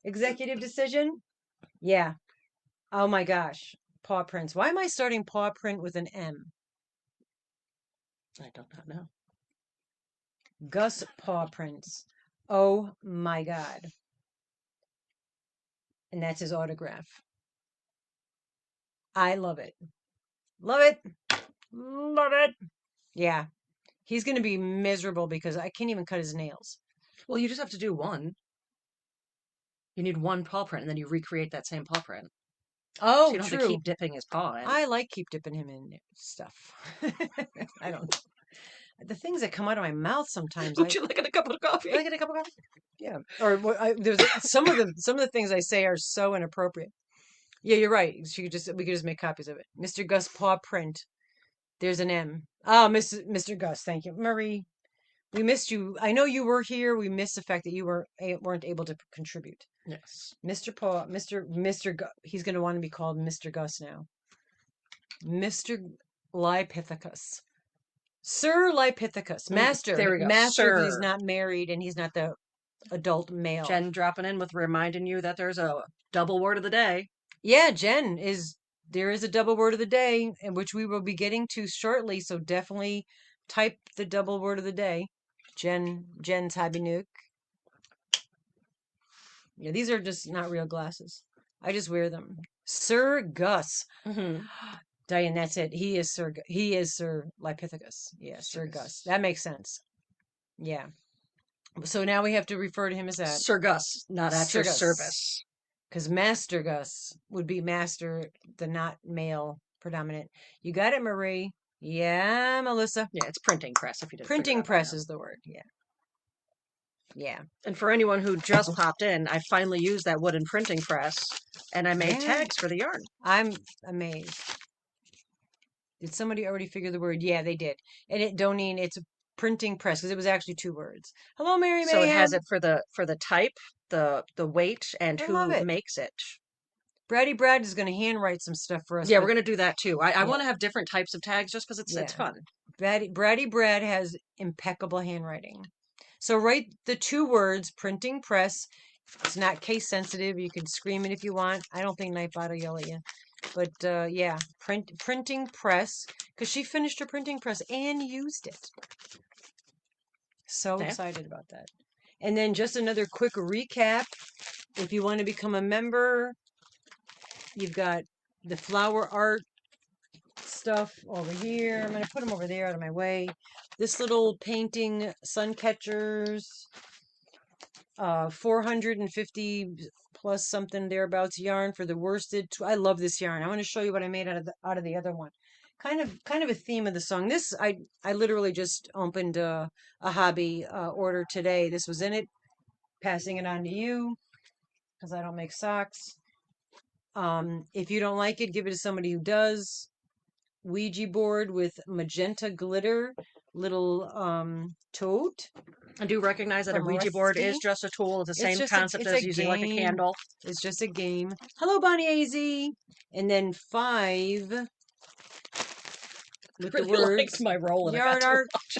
executive decision. Yeah. Oh my gosh. Paw prints. Why am I starting paw print with an M? I do not know. Gus paw prints. Oh my God. And that's his autograph. I love it. Love it. Love it. Yeah. He's going to be miserable because I can't even cut his nails. Well, you just have to do one. You need one paw print, and then you recreate that same paw print. So Oh, you don't have to true. keep dipping his paw in. I like keep dipping him in stuff. I don't. The things that come out of my mouth sometimes. Would you like a cup of coffee? I get a cup of coffee. Yeah. Or there's some of the things I say are so inappropriate. Yeah, you're right. We could just make copies of it. Mr. Gus paw print. There's an M. Oh, Mr. Gus, thank you. Marie, we missed you. I know you were here. We missed the fact that you weren't able to contribute. Yes. Mr. Paul, Mr. He's going to want to be called Mr. Gus now. Mr. Lipithecus. Sir Lipithecus. Master. There we go. Master, because he's Sir. not married and he's not the adult male. Jen dropping in with reminding you that there's a double word of the day. Yeah, there is a double word of the day, in which we will be getting to shortly. So definitely type the double word of the day. Jen's Habinuk. Yeah, these are just not real glasses. I just wear them. Sir Gus. Mm-hmm. Diane, that's it. He is Sir Lipithecus. Yeah, Sir Gus. That makes sense. Yeah. So now we have to refer to him as that. Sir Gus, not at Sir your Gus. service. Because Master Gus would be master, the not male predominant. You got it, Marie. Yeah, Melissa. Yeah, it's printing press if you didn't figure it Printing out by press now. is the word. Yeah. Yeah. And for anyone who just popped in, I finally used that wooden printing press and I made Yeah. tags for the yarn. I'm amazed. Did somebody already figure the word? Yeah, they did. And Donine, it's a printing press because it was actually two words. Hello, Mary Mayhem. So it has it for the type, the weight, and I love who it. makes it. Brad is going to handwrite some stuff for us, Yeah, we're but gonna do that too. I yeah, want to have different types of tags just because it's yeah. fun. Brad has impeccable handwriting. So write the two words printing press. It's not case sensitive. You can scream it if you want. I don't think Nightbot will yell at you. But yeah, printing press because she finished her printing press and used it. So Yeah. excited about that. And then just another quick recap. If you want to become a member, you've got the flower art stuff over here. I'm going to put them over there out of my way. This little painting, sun catchers, 450 plus something thereabouts yarn for the worsted. I love this yarn. I want to show you what I made out of the other one. Kind of a theme of the song. This I literally just opened a hobby order today. This was in it. Passing it on to you because I don't make socks. If you don't like it, give it to somebody who does. Ouija board with magenta glitter, little tote I do recognize that a from Ouija board Rusty. is just a tool. It's the It's same just a concept it's a as using like a game. candle. It's just a game. Hello, Bonnie AZ. And then 5 with the Really liked words my roll and I got yard to art. watch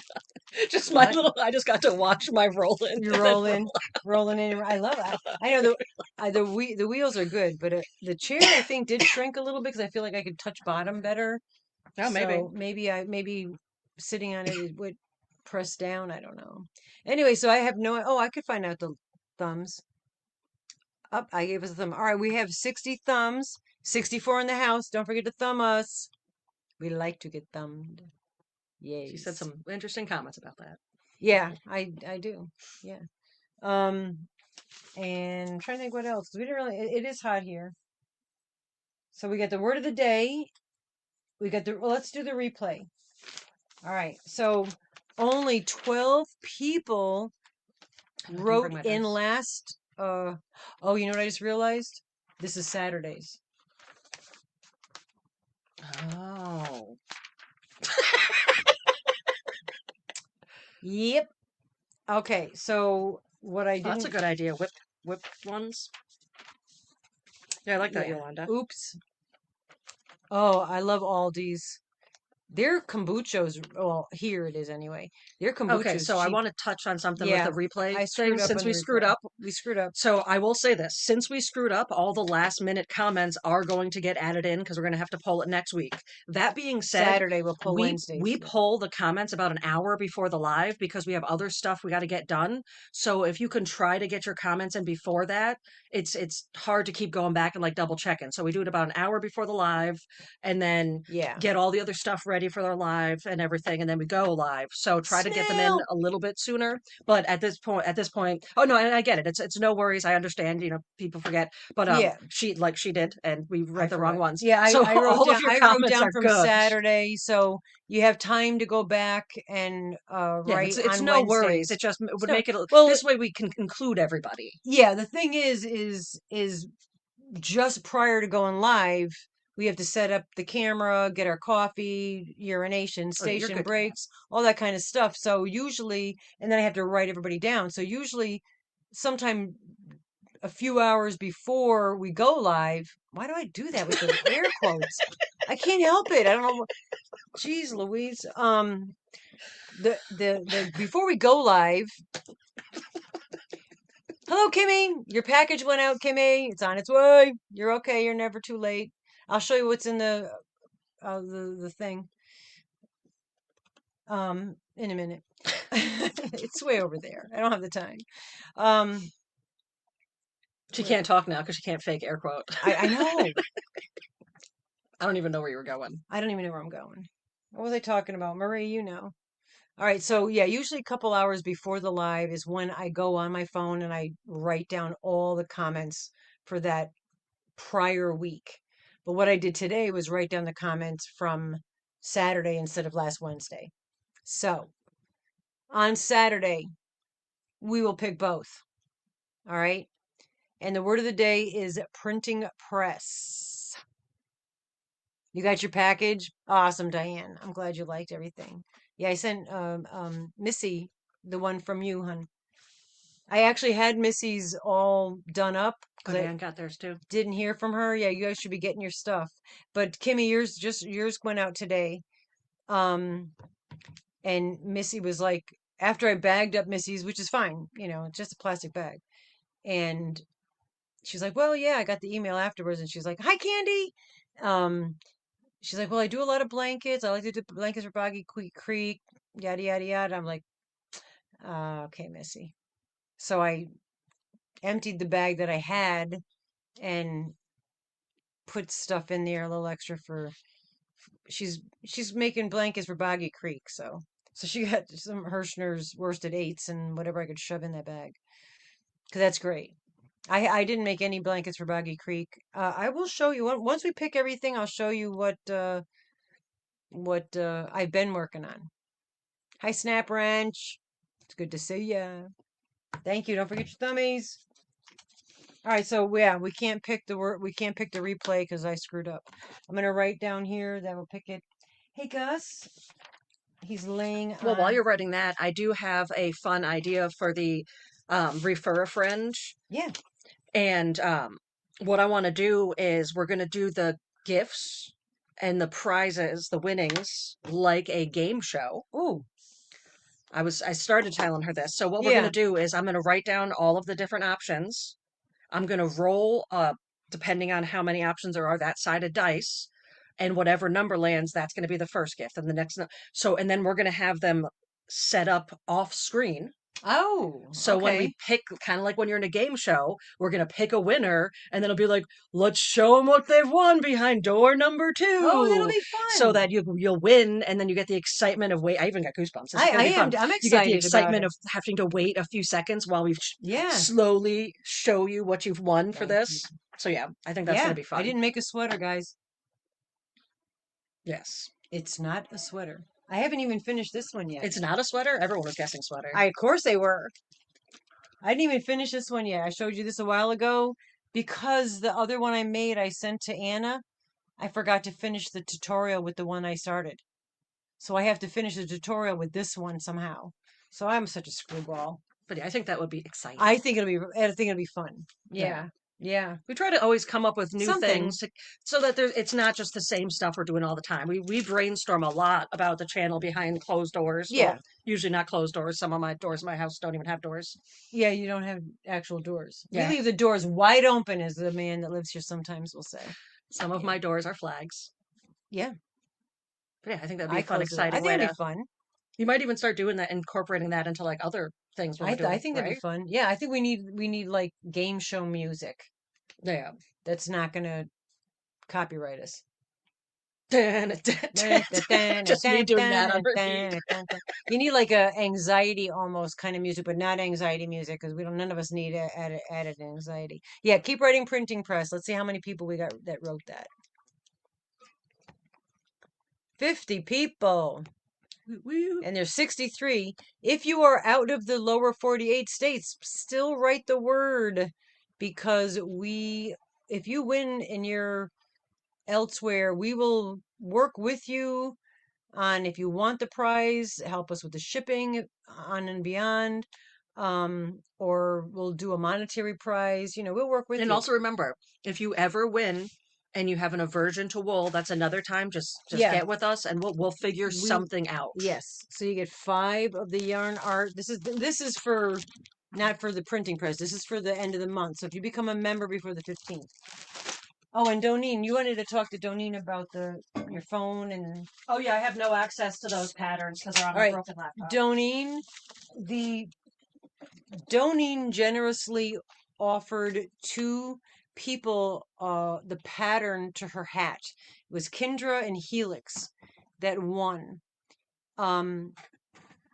just my What? little. I just got to watch my roll in You and then roll in, rolling in. I love it. I know the wheels are good, but the chair I think did shrink a little bit because I feel like I could touch bottom better. oh maybe So maybe sitting on it would press down. I don't know. Anyway, so I have no. Oh, I could find out the thumbs. Up, I gave us a thumb. All right, we have 60 thumbs. 64 in the house. Don't forget to thumb us. We like to get thumbed. she said Yes. some interesting comments about that. Yeah, I do. Yeah. Um, and I'm trying to think what else. 'Cause we didn't really. It is hot here. So we got the word of the day. We got the. Well, let's do the replay. All right. So only 12 people Oh, I didn't bring wrote my in dice. last. Oh, you know what I just realized? This is Saturdays. Oh, Yep. Okay. So what I oh, that's a didn't. good idea. Whip ones. Yeah, I like that, Yeah. Yolanda. Oops. Oh, I love Aldi's. Their kombucha's. Well, here it is anyway. Their Okay, kombucha's so I cheap. want to touch on something with the Yeah. replay I thing screwed up since on the we screwed replay. up. We screwed up. So I will say this, since we screwed up, all the last minute comments are going to get added in because we're going to have to poll it next week. That being said, Saturday we'll pull we Wednesdays. Yeah. poll the comments about an hour before the live because we have other stuff we got to get done. So if you can try to get your comments in before that, it's hard to keep going back and like double checking. So we do it about an hour before the live and then Yeah. get all the other stuff ready for their live and everything and then we go live. So try to get them in Snail. a little bit sooner, but at this point, oh no, and I get it. It's no worries. I understand, people forget, but Yeah. she did and we I read the wrong forgot. ones. Yeah, So I wrote all down of your I wrote comments down are from good. Saturday, so you have time to go back and Yeah, write it's on no worries. It Wednesdays. just would So make it well, this way we can include everybody. yeah, the thing is just prior to going live, we have to set up the camera, get our coffee, urination, Oh, yeah, you're station good to go. breaks, all that kind of stuff. So usually, and then I have to write everybody down. So usually, sometime a few hours before we go live, why do I do that with the air quotes? I can't help it. I don't know. Jeez, Louise. The before we go live. Hello, Kimmy. Your package went out, Kimmy. It's on its way. You're okay. You're never too late. I'll show you what's in the thing in a minute. It's way over there. I don't have the time. Um, She where can't talk now because she can't fake air quote. I know. I don't even know where you were going. I don't even know where I'm going. What was I talking about, Marie? You know. All right, so yeah, usually a couple hours before the live is when I go on my phone and I write down all the comments for that prior week. But what I did today was write down the comments from Saturday instead of last Wednesday. So on Saturday, we will pick both. All right. And the word of the day is printing press. You got your package? Awesome, Diane. I'm glad you liked everything. Yeah, I sent Missy the one from you, hun. I actually had Missy's all done up Oh, because I Dan got theirs too. didn't hear from her. Yeah, you guys should be getting your stuff. But Kimmy, yours went out today. Um, and Missy was like, after I bagged up Missy's, which is fine, it's just a plastic bag. And she's like, well, yeah, I got the email afterwards, and she's like, hi, Candy. Um, she's like, well, I do a lot of blankets. I like to do blankets for Boggy Creek, yada yada yada. I'm like, okay, Missy. So I emptied the bag that I had and put stuff in there, a little extra for she's making blankets for Boggy Creek, so she got some Hirschner's worsted eights and whatever I could shove in that bag. Because that's great. I didn't make any blankets for Boggy Creek. I will show you once we pick everything. I'll show you what I've been working on. Hi, Snap Ranch. It's good to see ya. Thank you. Don't forget your thummies. All right, so yeah, we can't pick the word. We can't pick the replay because I screwed up. I'm gonna write down here that we'll pick it. Hey, Gus. He's laying Well, while on. you're writing that, I do have a fun idea for the refer a friend. Yeah. And what I want to do is we're going to do the gifts and the prizes, the winnings, like a game show. Ooh. I started telling her this. So what we're going to Yeah. do is I'm going to write down all of the different options. I'm going to roll depending on how many options there are that side of dice, and whatever number lands, that's going to be the first gift, and the next. So and then we're going to have them set up off screen. Oh. So when we Okay. pick, kind of like when you're in a game show, we're gonna pick a winner, and then it'll be like, let's show them what they've won behind door number Oh, that'll two, be so fun. that you'll win, and then you get the excitement of wait. I even got goosebumps. This is I gonna I be am fun. I'm You get the excited about excitement it. of having to wait a few seconds while we Yeah. slowly show you what you've won for Thank you. this. So yeah, I think that's gonna Yeah. be I fun. didn't make a sweater, guys. Yes, It's not a sweater. I haven't even finished this one yet. it's not a sweater. Everyone was guessing sweater. Of course they were. I didn't even finish this one yet. I showed you this a while ago because the other one I made I sent to Anna. I forgot to finish the tutorial with the one I started. So I have to finish the tutorial with this one somehow. So I'm such a screwball. But yeah, I think that would be exciting. I think it'll be fun. Yeah. Yeah. Yeah. We try to always come up with new Something. things so that it's not just the same stuff we're doing all the time. We brainstorm a lot about the channel behind closed doors. Yeah. Well, usually not closed doors. Some of my doors in my house don't even have doors. Yeah, you don't have actual doors. We Yeah, leave the doors wide open, as the man that lives here sometimes will say. some of Yeah. my doors are flags. Yeah. But yeah, I think that'd be I a fun, close it. I exciting think way it'd be to. fun. You might even start doing that, incorporating that into like other things when we're I doing, think that'd be right? fun. Yeah, I think we need like game show music Yeah. that's not gonna copyright us. Just me doing that on repeat. You need like a anxiety almost kind of music, but not anxiety music because we don't. None of us need added anxiety. Yeah, keep writing printing press. Let's see how many people we got that wrote that. 50 people. And there's 63. If you are out of the lower 48 states, still write the word because if you win and you're elsewhere, we will work with you on if you want the prize, help us with the shipping on and beyond, or we'll do a monetary prize. We'll work with And you. also remember, if you ever win and you have an aversion to wool, that's another time. Just Yeah, get with us and we'll figure we something out. yes. So you get 5 of the yarn art. This is for not for the printing press. This is for the end of the month. So if you become a member before the 15th. Oh, and Doneen, you wanted to talk to Doneen about your phone and Oh yeah, I have no access to those patterns because they're on all my right, broken laptop. the Doneen generously offered 2 people the pattern to her hat. It was Kindra and Helix that won. Um,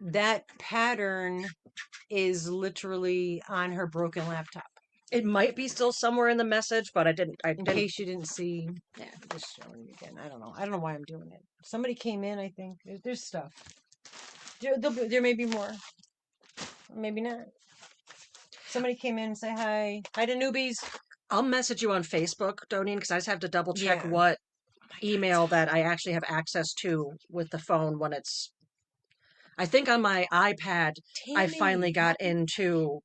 that pattern is literally on her broken laptop. It might be still somewhere in the message, but I didn't. In case you didn't see, yeah, just showing you again. I don't know. I don't know why I'm doing it. Somebody came in. I think there's stuff. There may be more. Maybe not. Somebody came in and say hi. Hi to newbies. I'll message you on Facebook, Donine, because I just have to double check Yeah. what email that I actually have access to with the phone when it's. I think on my iPad, I finally Tammy. got into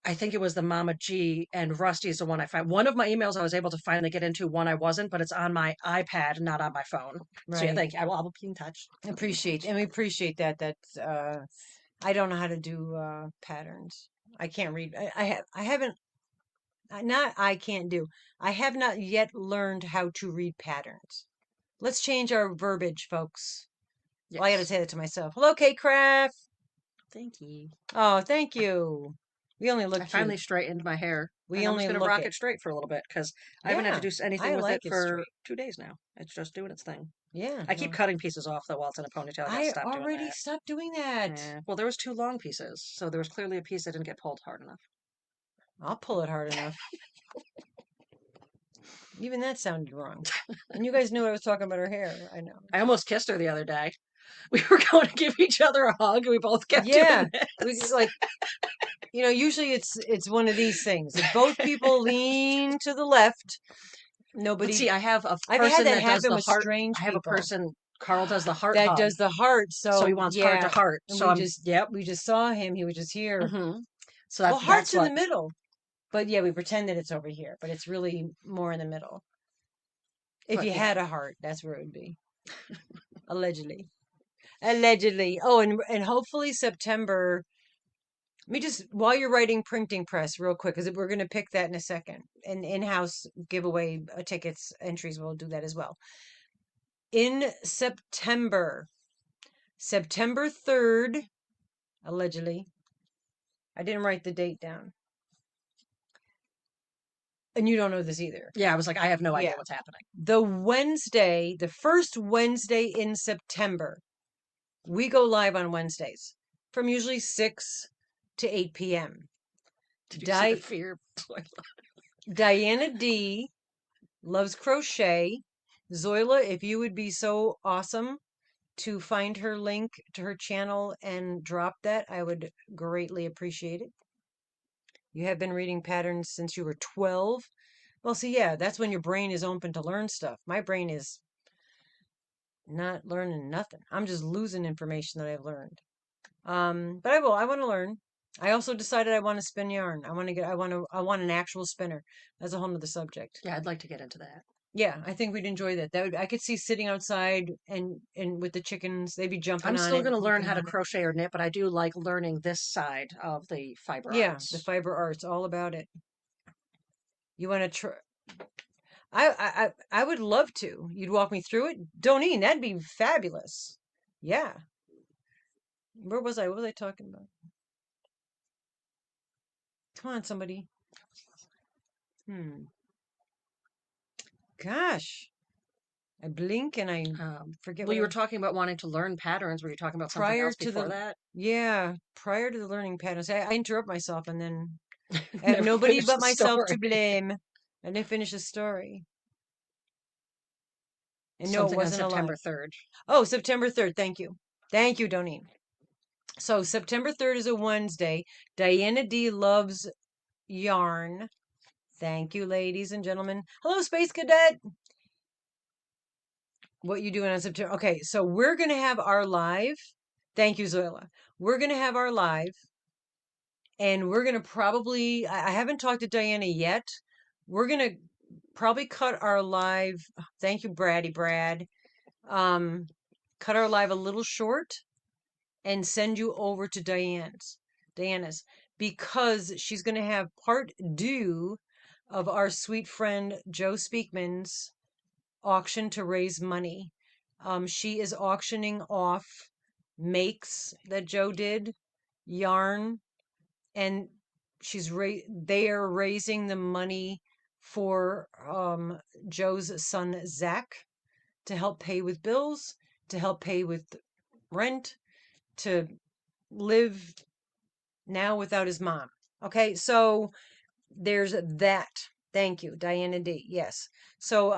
I think it was the Mama G, and Rusty is the one I find. One of my emails I was able to finally get into, one I wasn't, but it's on my iPad, not on my phone. So yeah, Right. thank you. I will be in touch. I'll be in Appreciate, touch. and we appreciate that. That's I don't know how to do patterns. I can't read. I haven't not I can't do. I have not yet learned how to read patterns. Let's change our verbiage, folks. Well, I got to Yes. say that to myself. Hello, K Craft. Thank you. Oh, thank you. We only I look cute. finally straightened my hair, We and I'm just only going to look rock it. it straight for a little bit because I haven't had to Yeah, do anything I with it like it for straight. 2 days now. It's just doing its thing. Yeah, I keep no. cutting pieces off though while it's in a ponytail. I got to I stop doing already that. stopped doing that. Yeah. Well, there was two long pieces, so there was clearly a piece that didn't get pulled hard enough. I'll pull it hard enough. Even that sounded wrong. And you guys knew I was talking about her hair. I know. I almost kissed her the other day. We were going to give each other a hug, and we both kept Yeah, doing we this. like usually it's one of these things. If both people lean to the left, But nobody. see, I have a I've had person that that does happen the with heart. strange I have a people person. Carl does the heart that hug, does the heart. so he So wants heart to yeah, heart. and So I'm. Yep. we just saw him. He was just here. Hmm. So Well, that's heart's in the what. middle, but yeah, we pretend that it's over here, but it's really more in the middle. If But you yeah, had a heart, that's where it would be. Allegedly. Allegedly. Oh, and hopefully September. Let me just while you're writing printing press real quick because we're going to pick that in a second. And in-house giveaway tickets entries, we'll do that as well. In September 3rd, allegedly. I didn't write the date down. And you don't know this either. yeah. I was like, I have no idea Yeah. what's happening. The first Wednesday in September, we go live on Wednesdays from usually 6 to 8 p.m. Did you see the Di- fear? Diana D loves crochet. Zoila, if you would be so awesome to find her link to her channel and drop that, I would greatly appreciate it. You have been reading patterns since you were 12. Well, see, yeah, that's when your brain is open to learn stuff. My brain is not learning nothing. I'm just losing information that I've learned. But I want to learn. I also decided I want to spin yarn. I want an actual spinner. That's a whole nother subject. Yeah, I'd like to get into that. Yeah, I think we'd enjoy that. I could see sitting outside and with the chickens, they'd be jumping I'm on still it, going to learn pooping how to on it. crochet or knit, but I do like learning this side of the fiber Yeah, the arts. fiber arts, all about it. You want to try? I would love to. You'd walk me through it, Doneen. That'd be fabulous. Yeah. Where was I? What was I talking about? Come on, somebody. Hmm. Gosh, I blink and I forget Well, what you were I talking about wanting to learn patterns. Were you talking about something prior else to before the that? yeah prior to the learning patterns. I interrupt myself and then I have Never nobody finished but the myself to story. blame. I didn't finish the story. And no, it Something on wasn't alive. September 3rd. Oh, September 3rd. Thank you. Thank you, Doneen. So September 3rd is a Wednesday. Diana D loves yarn. Thank you, ladies and gentlemen. Hello, Space Cadet. What you doing on September? Okay, so we're gonna have our live. Thank you, Zoila. We're gonna have our live, and we're gonna probably. I haven't talked to Diana yet. We're gonna probably cut our live. Thank you, Braddy Brad. Um, cut our live a little short and send you over to Diana's, because she's gonna have part due of our sweet friend Joe Speakman's auction to raise money. She is auctioning off makes that Joe did, yarn, and they are raising the money for Joe's son Zach to help pay with bills, to help pay with rent, to live now without his mom. Okay, so there's that. Thank you, Diana D. Yes. So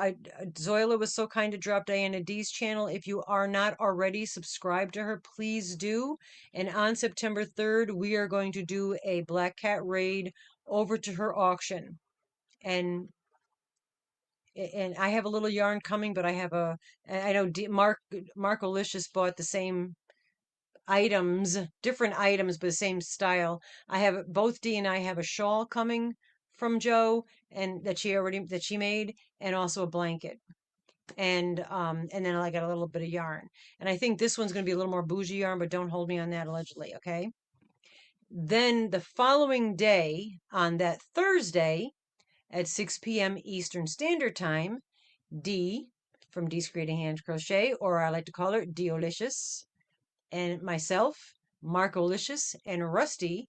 Zoila was so kind to drop Diana D's channel. If you are not already subscribed to her, please do. And on September 3rd, we are going to do a Black Cat raid over to her auction. And I have a little yarn coming, but I know Mark Alicious bought the same items, different items, but the same style. I have both Dee and I have a shawl coming from Joe and that she made, and also a blanket. And then I got a little bit of yarn. And I think this one's gonna be a little more bougie yarn, but don't hold me on that allegedly, okay? Then the following day, on that Thursday at 6 p.m. Eastern Standard Time, Dee from Dee's Creating Hand Crochet, or I like to call her Deolicious, and myself, Marcolicious, and Rusty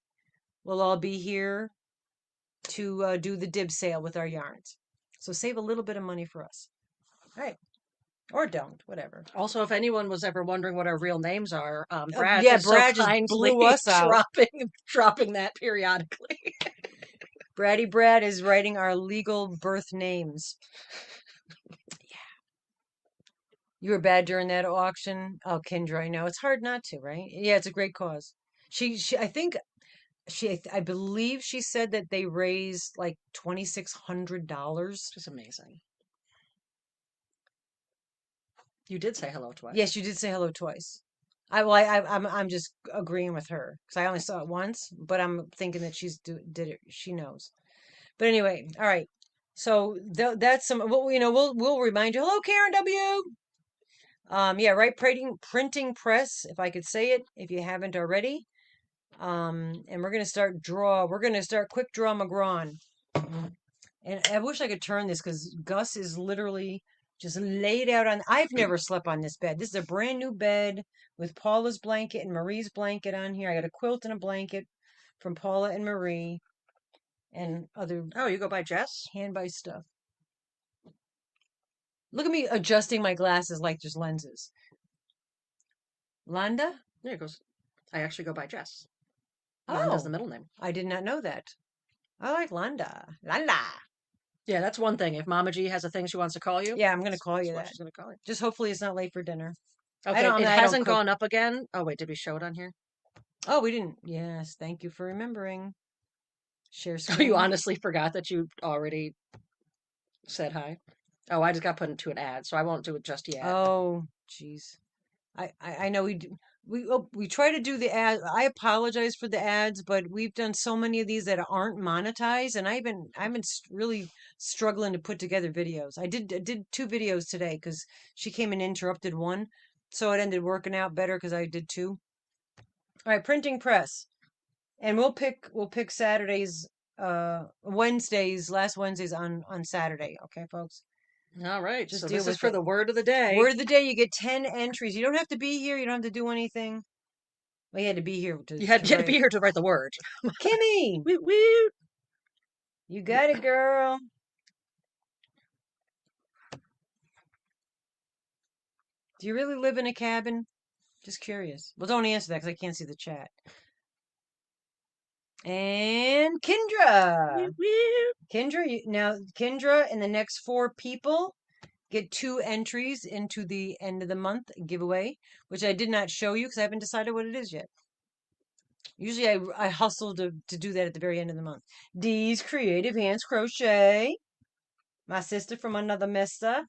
will all be here to do the dib sale with our yarns. So save a little bit of money for us. All right. Or don't, whatever. Also, if anyone was ever wondering what our real names are, Brad Yeah, is so Brad just kindly blew us out. dropping that periodically. Braddy Brad is writing our legal birth names. You were bad during that auction. Oh, Kendra, I know. It's hard not to, right? Yeah, it's a great cause. I think I believe she said that they raised like $2,600. Which is amazing. You did say hello twice. Yes, you did say hello twice. I'm just agreeing with her because I only saw it once, but I'm thinking that did it. She knows. But anyway, all right. So that's some. Well, we'll remind you. Hello, Karen W. Yeah, right. Printing press, if I could say it, if you haven't already. And we're gonna start quick draw McGraw. And I wish I could turn this because Gus is literally just laid out on. I've never slept on this bed. This is a brand new bed with Paula's blanket and Marie's blanket on here. I got a quilt and a blanket from Paula and Marie and other Oh, you go by Jess? hand by stuff. Look at me adjusting my glasses like just lenses. Landa? There it goes. I actually go by Jess. Landa's the Oh, middle name. I did not know that. I like Landa. Landa. Yeah, that's one thing. If Mama G has a thing she wants to call you, Yeah, I'm gonna call you that's what that. she's gonna call you. Just hopefully it's not late for dinner. Okay, it I don't hasn't cook. gone up again. Oh wait, did we show it on here? Oh, we didn't. Yes, thank you for remembering. Share Oh, you screen. honestly forgot that you already said hi. Oh, I just got put into an ad, so I won't do it just yet. Oh, jeez. I know we try to do the ad. I apologize for the ads, but we've done so many of these that aren't monetized, and I've been really struggling to put together videos. I did 2 videos today because she came and interrupted one, so it ended working out better because I did 2. All right, printing press, and we'll pick Saturdays, last Wednesdays on Saturday. Okay, folks. All right, Just so deal this is with for it. the word of the day. Word of the day, you get 10 entries. You don't have to be here. You don't have to do anything. We had to be here You to had to be write. here to write the word. Kimmy, Woot woot. you got it, girl. Do you really live in a cabin? Just curious. Well, don't answer that because I can't see the chat. And Kendra. Woot woot. Kendra and the next 4 people get 2 entries into the end of the month giveaway, which I did not show you because I haven't decided what it is yet. Usually I hustle to do that at the very end of the month. Dee's Creative Hands Crochet. My sister from another mister.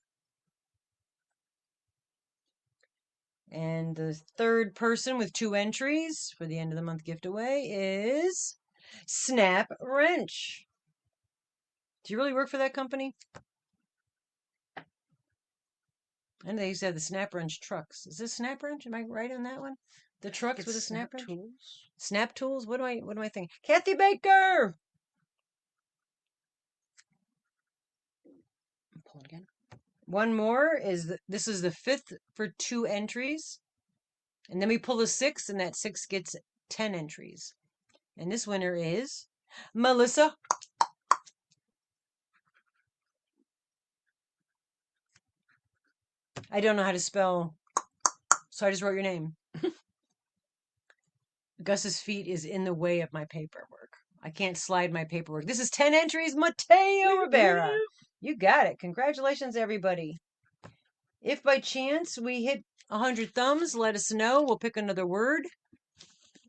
And the third person with 2 entries for the end of the month gift away is Snap Wrench. Do you really work for that company? And they used to have the Snap Wrench trucks. Is this Snap Wrench? Am I right on that one? The trucks with a Snap Wrench? Tools. Snap Tools? What do I think? Kathy Baker! Pull it again. One more this is the 5th for 2 entries. And then we pull a 6, and that 6 gets 10 entries. And this winner is Melissa. I don't know how to spell, so I just wrote your name. Gus's feet is in the way of my paperwork. I can't slide my paperwork. This is 10 entries, Mateo Rivera. You got it. Congratulations, everybody. If by chance we hit 100 thumbs, let us know. We'll pick another word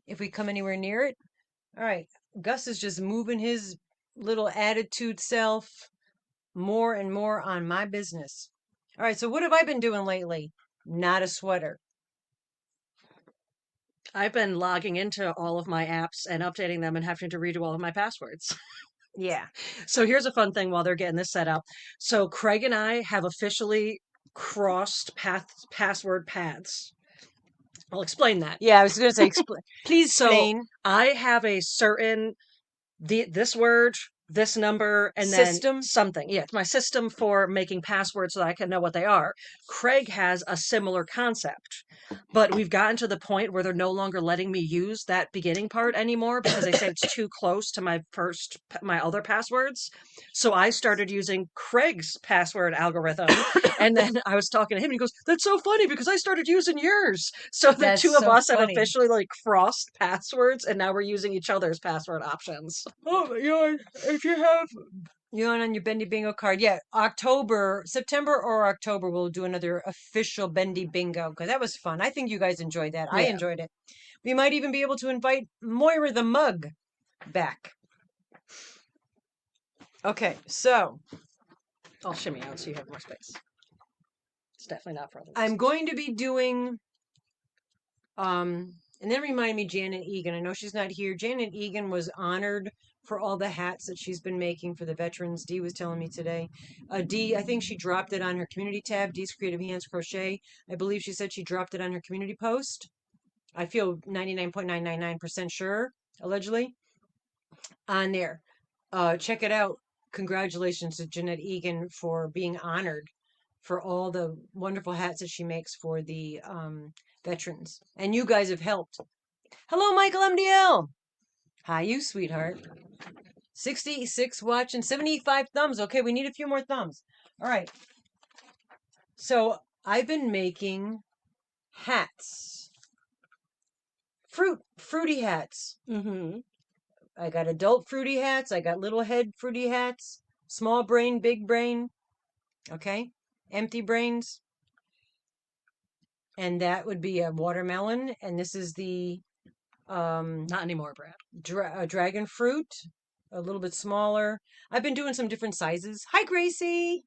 if we come anywhere near it. All right. Gus is just moving his little attitude self more and more on my business. All right. So what have I been doing lately? Not a sweater. I've been logging into all of my apps and updating them and having to redo all of my passwords. Yeah. So here's a fun thing while they're getting this set up. So Craig and I have officially crossed password paths. I'll explain that. Yeah, I was going to say, please So explain. I have a certain this word, this number, and then System. something. Yeah, it's my system for making passwords so that I can know what they are. Craig has a similar concept, but we've gotten to the point where they're no longer letting me use that beginning part anymore because they say it's too close to my other passwords. So I started using Craig's password algorithm, and then I was talking to him, and he goes, "That's so funny because I started using yours." So the That's two of so us have funny. officially like crossed passwords, and now we're using each other's password options. Oh, if you have on your Bendy Bingo card, yeah, September or October, we'll do another official Bendy Bingo because that was fun. I think you guys enjoyed that. I Yeah, enjoyed it. We might even be able to invite Moira the Mug back. Okay, so I'll shimmy out so you have more space. It's definitely not for other I'm reasons. going to be doing and then remind me Janet Egan. I know she's not here. Janet Egan was honored for all the hats that she's been making for the veterans. Dee was telling me today. Dee, I think she dropped it on her community tab, Dee's Creative Hands Crochet. I believe she said she dropped it on her community post. I feel 99.999% sure, allegedly, on there. Check it out. Congratulations to Jeanette Egan for being honored for all the wonderful hats that she makes for the veterans. And you guys have helped. Hello, Michael MDL. Hi, you sweetheart. 66 watching, 75 thumbs. Okay, we need a few more thumbs. All right. So I've been making hats. Fruity hats. Mm-hmm. I got adult fruity hats. I got little head fruity hats. Small brain, big brain. Okay. Empty brains. And that would be a watermelon. And this is the Not anymore, Brad. dragon fruit. A little bit smaller. I've been doing some different sizes. Hi, Gracie.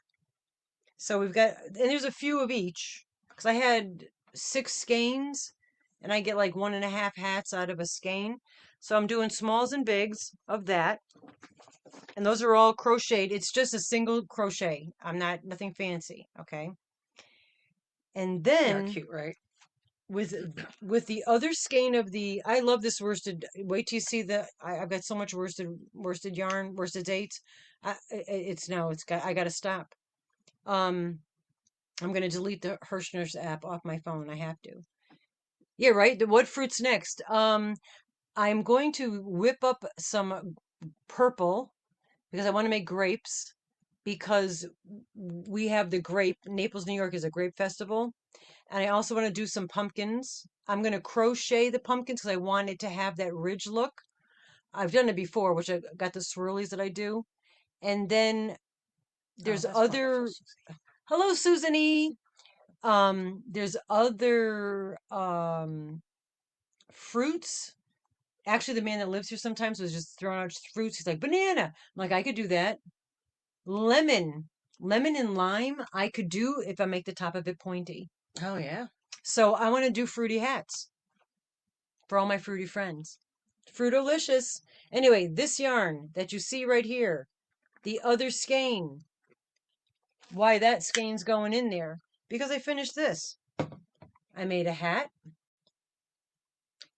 So we've got, and there's a few of each. Because I had 6 skeins. And I get like 1.5 hats out of a skein. So I'm doing smalls and bigs of that. And those are all crocheted. It's just a single crochet. I'm not nothing fancy, okay? And They are then cute, right? with the other skein of the I love this worsted. Wait till you see I've got so much worsted yarn, worsted dates. It's no, it's got I got to stop. Um I'm going to delete the Hirschner's app off my phone. I have to. Yeah, right. What fruit's next? I'm going to whip up some purple because I want to make grapes because we have the grape. Naples, New York is a grape festival. And I also want to do some pumpkins. I'm going to crochet the pumpkins because I want it to have that ridge look. I've done it before, which I got the swirlies that I do. And then Oh, there's that's wonderful, other, Susie. hello, Susan. There's other fruits. Actually, the man that lives here sometimes was just throwing out fruits. He's like, banana. I'm like, I could do that. Lemon. Lemon and lime, I could do if I make the top of it pointy. Oh yeah. So I want to do fruity hats for all my fruity friends. Fruitolicious. Anyway, this yarn that you see right here, the other skein. Why that skein's going in there? Because I finished this. I made a hat.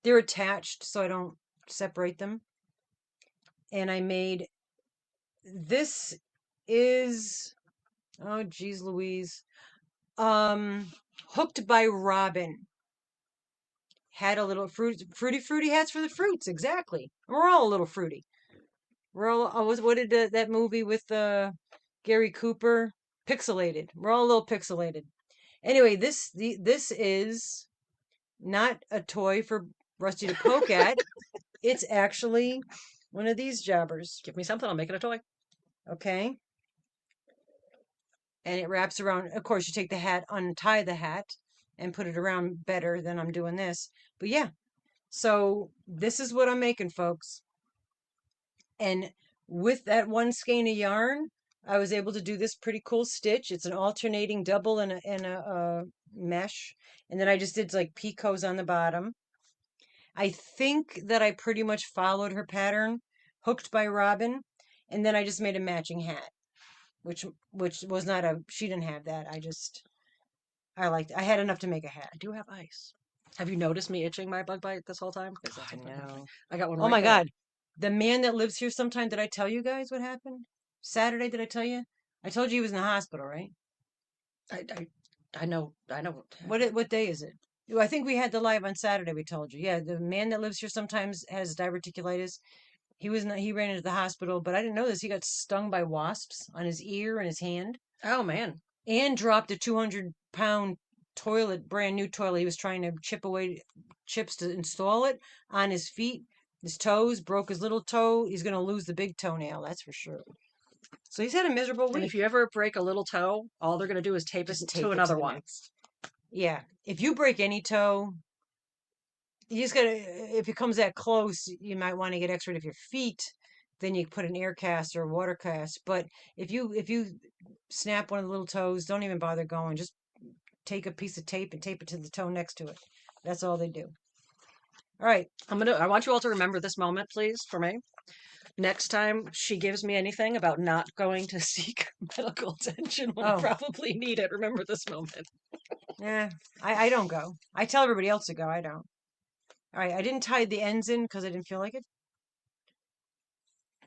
They're attached so I don't separate them. And I made this is oh geez Louise. Hooked by Robin. Had a little fruity hats for the fruits, exactly. We're all a little fruity. We're all what did that movie with Gary Cooper? Pixelated. We're all a little pixelated. Anyway, this is not a toy for Rusty to poke at. It's actually one of these jobbers. Give me something, I'll make it a toy. Okay. And it wraps around. Of course, you take the hat, untie the hat, and put it around better than I'm doing this. But yeah, so this is what I'm making, folks. And with that one skein of yarn, I was able to do this pretty cool stitch. It's an alternating double and a mesh. And then I just did like picots on the bottom. I think that I pretty much followed her pattern, hooked by Robin, and then I just made a matching hat, which which was not a she didn't have that. I had enough to make a hat. I do have ice. Have you noticed me itching my bug bite this whole time? Because that's I a bug bite. know. I got one Oh right my there. God. The man that lives here sometime, did I tell you guys what happened? Saturday, did I tell you? I told you he was in the hospital, right? I, I, I know. I know what happened. What day is it? I think we had the live on Saturday, we told you. Yeah, the man that lives here sometimes has diverticulitis. He ran into the hospital, but I didn't know this. He got stung by wasps on his ear and his hand Oh man. and dropped a 200-pound toilet, brand new toilet. He was trying to chip away chips to install it on his feet, his toes, broke his little toe. He's going to lose the big toenail, that's for sure. So he's had a miserable And if week. you ever break a little toe, all they're gonna do is tape it Just to tape it to another the one. next. Yeah. If you break any toe, you just gotta, if it comes that close, you might want to get x-rayed of your feet. Then you put an air cast or a water cast. But if you snap one of the little toes, don't even bother going. Just take a piece of tape and tape it to the toe next to it. That's all they do. All right. I want you all to remember this moment, please, for me. Next time she gives me anything about not going to seek medical attention when I Oh, probably need it, remember this moment. yeah. I don't go. I tell everybody else to go. I don't. All right. I didn't tie the ends in because I didn't feel like it.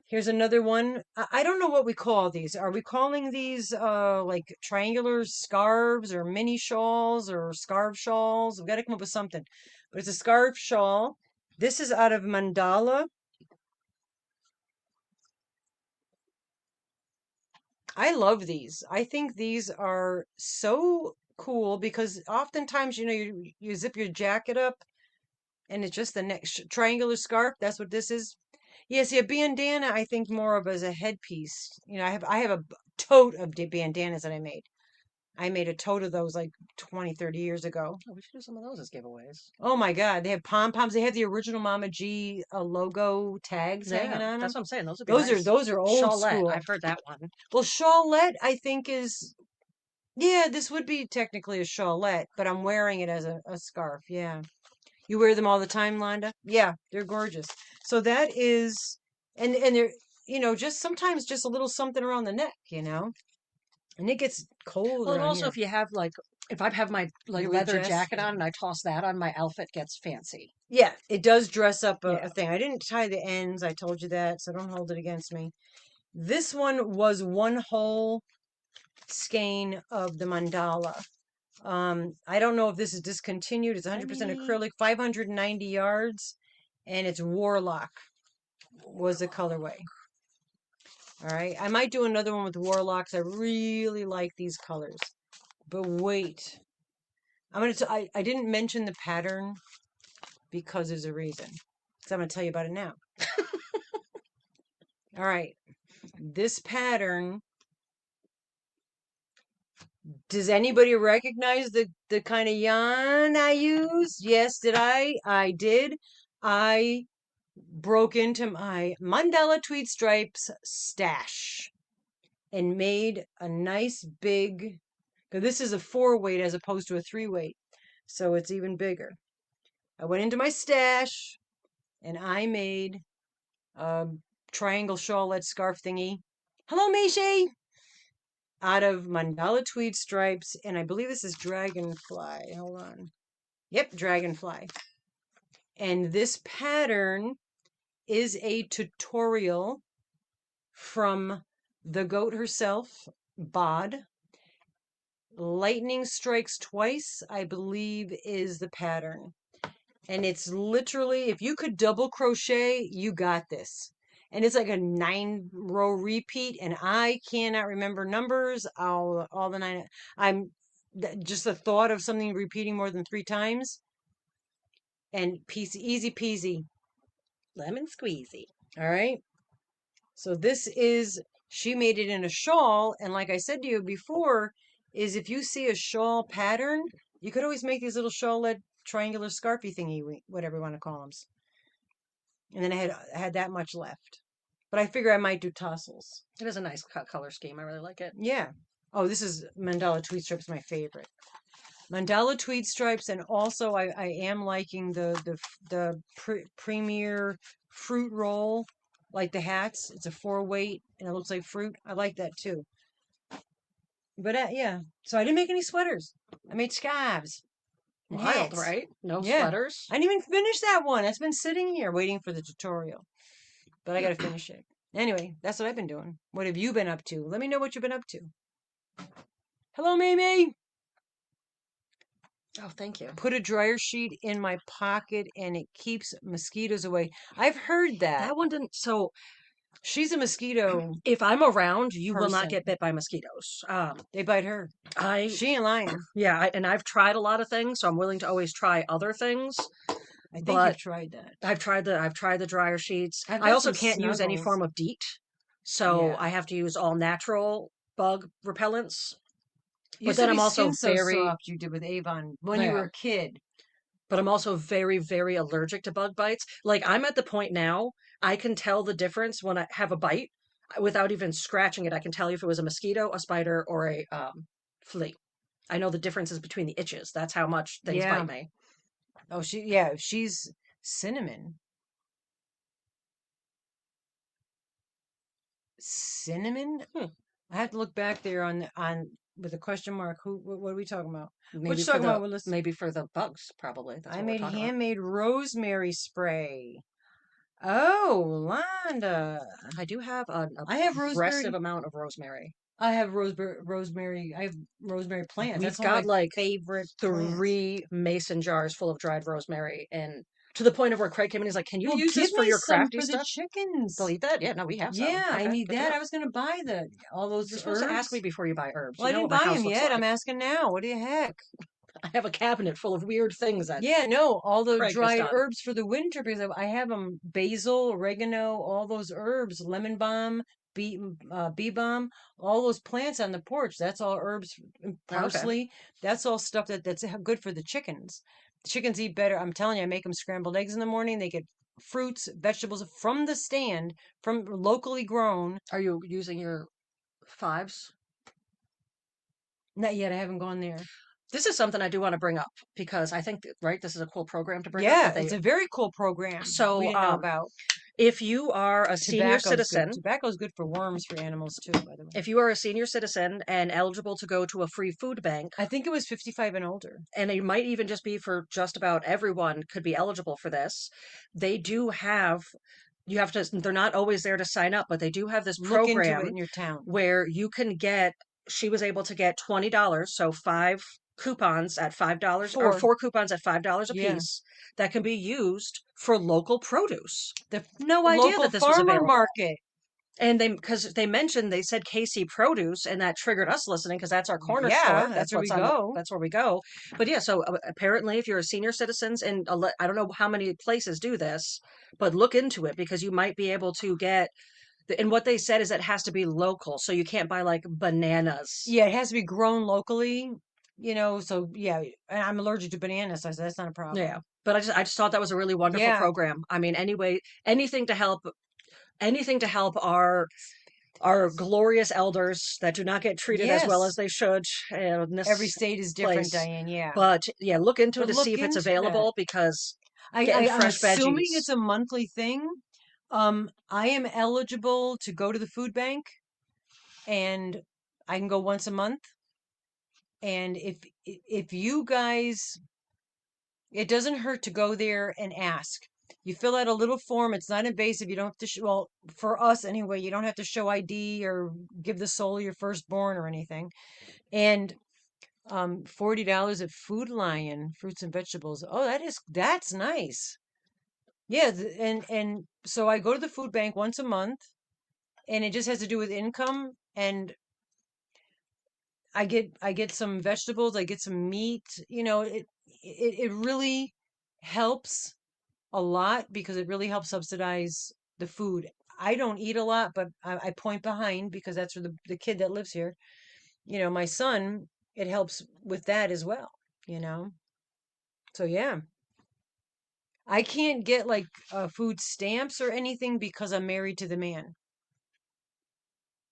Here's another one. I don't know what we call these. Are we calling these like triangular scarves or mini shawls or scarf shawls? We've got to come up with something. But it's a scarf shawl. This is out of mandala. I love these. I think these are so cool because oftentimes, you zip your jacket up and it's just the next triangular scarf. That's what this is. Yeah, see, a bandana I think more of as a headpiece. I have a tote of bandanas that I made. I made a tote of those like 20, 30 years ago. Oh, we should do some of those as giveaways. Oh my God, they have pom poms. They have the original Mama G logo tags hanging Yeah, on that's them. what I'm saying. Those would be Those are nice. those are old Shawlette, school. I've heard that one. Well, shawlette I think is yeah, this would be technically a shawlette, but I'm wearing it as a scarf. Yeah. You wear them all the time, Londa? Yeah, they're gorgeous. So that is, and they're, just sometimes just a little something around the neck. And it gets cold Well, and around also here. if I have my like You wear leather Jess? jacket on and I toss that on, my outfit gets fancy. Yeah, it does dress up a Yeah. thing. I didn't tie the ends. I told you that, so don't hold it against me. This one was one whole skein of the mandala. I don't know if this is discontinued. It's 100% Honey. acrylic, 590 yards, and it's Warlock was the colorway. All right. I might do another one with Warlocks. I really like these colors. But wait. I didn't mention the pattern because there's a reason. So I'm going to tell you about it now. All right. This pattern, does anybody recognize the kind of yarn I used? Yes, did I? I did. I broke into my mandala tweed stripes stash and made a nice big, because this is a 4-weight as opposed to a 3-weight, so it's even bigger. I went into my stash and I made a triangle shawlette scarf thingy. Hello, Mishi! Out of mandala tweed stripes, and I believe this is dragonfly. Hold on. Yep, dragonfly. And this pattern is a tutorial from the goat herself, Bod. Lightning strikes twice, I believe, is the pattern. And it's literally, if you could double crochet, you got this. And it's like a 9-row repeat, and I cannot remember numbers. All the nine. Just the thought of something repeating more than 3 times, and easy peasy. Lemon squeezy. All right. So she made it in a shawl. And like I said to you before, is if you see a shawl pattern, you could always make these little shawlette triangular scarfy thingy, whatever you want to call them. And then I had that much left. But I figure I might do tassels. It is a nice color scheme. I really like it. Yeah. Oh, this is mandala tweed strip's my favorite. Mandala tweed stripes, and also I am liking the premier fruit roll, like the hats. It's a 4 weight and it looks like fruit. I like that too. But yeah, so I didn't make any sweaters. I made scarves and Wild, hats. right? No Yeah, sweaters. I didn't even finish that one. That's been sitting here waiting for the tutorial, but I got to finish it. Anyway, that's what I've been doing. What have you been up to? Let me know what you've been up to. Hello, Mimi. Oh, thank you. Put a dryer sheet in my pocket and it keeps mosquitoes away. I've heard that. That one didn't. So She's a mosquito if I'm around, you will not person. get bit by mosquitoes. They bite her. I She ain't lying. Yeah, and I've tried a lot of things, so I'm willing to always try other things. I think But you've tried that. I've tried the dryer sheets. I've I got also some can't use any snuggles. form of DEET, so Yeah. I have to use all natural bug repellents. But Used to then be I'm also Skin So very Soft you did with Avon when you were yeah, a kid. but I'm also very, very allergic to bug bites. Like I'm at the point now, I can tell the difference when I have a bite without even scratching it. I can tell you if it was a mosquito, a spider, or a flea. I know the differences between the itches. That's how much things Yeah. bite me. Oh, yeah, she's cinnamon. Cinnamon? Hmm. I have to look back there on with a question mark. What are we talking about? What Maybe you for talking about, the Willis? maybe for the bugs, probably. That's I what we're made talking about. handmade rosemary spray. Oh, Londa. I do have an I have aggressive rosemary. amount of rosemary. I have rosemary. I have rosemary plants. We've That's one of got my like favorite plants. 3 mason jars full of dried rosemary, and to the point of where Craig came in, he's like, "Can you Well, use this give for me your some crafty for the stuff?" chickens. Delete that. Yeah, no, we have some. Yeah, I Okay, need good to that. know. I was gonna buy all those You're supposed to ask me herbs. before you buy herbs. Well, You I know didn't what my buy house them looks yet. I'm like. asking now. What the heck? I have a cabinet full of weird things that Yeah, no, all the Craig has dried done. herbs for the winter because I have them basil, oregano, all those herbs, lemon balm, bee balm, all those plants on the porch. That's all herbs, and Okay. parsley. That's all stuff that's good for the chickens. The chickens eat better. I'm telling you, I make them scrambled eggs in the morning. They get fruits, vegetables from the stand, from locally grown. Are you using your fives? Not yet. I haven't gone there. This is something I do want to bring up because I think, right, this is a cool program to bring up Yeah, that it's they. a very cool program we So, didn't know about. if you are a senior Tobacco's good. citizen, Tobacco's good for worms for animals too, by the way. if you are a senior citizen and eligible to go to a free food bank, I think it was 55 and older. and it might even just be for just about everyone could be eligible for this, they do have, you have to, they're not always there to sign up, but they do have this Look into it program in your town. where you can get, she was able to get $20, so five coupons at $5 or For, four coupons at $5 a yeah, piece that can be used for local produce. the No idea local that this was farmer available. market. And they, because they mentioned, they said KC Produce, and that triggered us listening because that's our corner Yeah, store. that's That's where we what's on the, go. that's where we go. But yeah, so apparently, if you're a senior citizens, and I don't know how many places do this, but look into it because you might be able to get. And what they said is it has to be local, so you can't buy like bananas. Yeah, it has to be grown locally, so yeah, and I'm allergic to bananas, so that's not a Yeah, problem. but I just thought that was a really wonderful Yeah, program. I mean, anyway, anything to help our glorious elders that do not get treated as well as yes. they should in Every this state is different, place. Diane. Yeah. But yeah, look into it But to see look if it's into that. available because I, getting I I'm fresh assuming veggies. it's a monthly thing. I am eligible to go to the food bank and I can go once a month. And if you guys, it doesn't hurt to go there and ask. You fill out a little form. It's not invasive. You don't have to show, well, for us anyway, you don't have to show ID or give the soul of your firstborn or anything. And $40 at Food Lion, fruits and vegetables. Oh, that's nice. Yeah, and so I go to the food bank once a month, and it just has to do with income, and I get some vegetables, I get some meat. It really helps a lot because it really helps subsidize the food. I don't eat a lot, but I point behind because that's where the kid that lives here, my son, it helps with that as well, you know? So yeah, I can't get like food stamps or anything because I'm married to the man,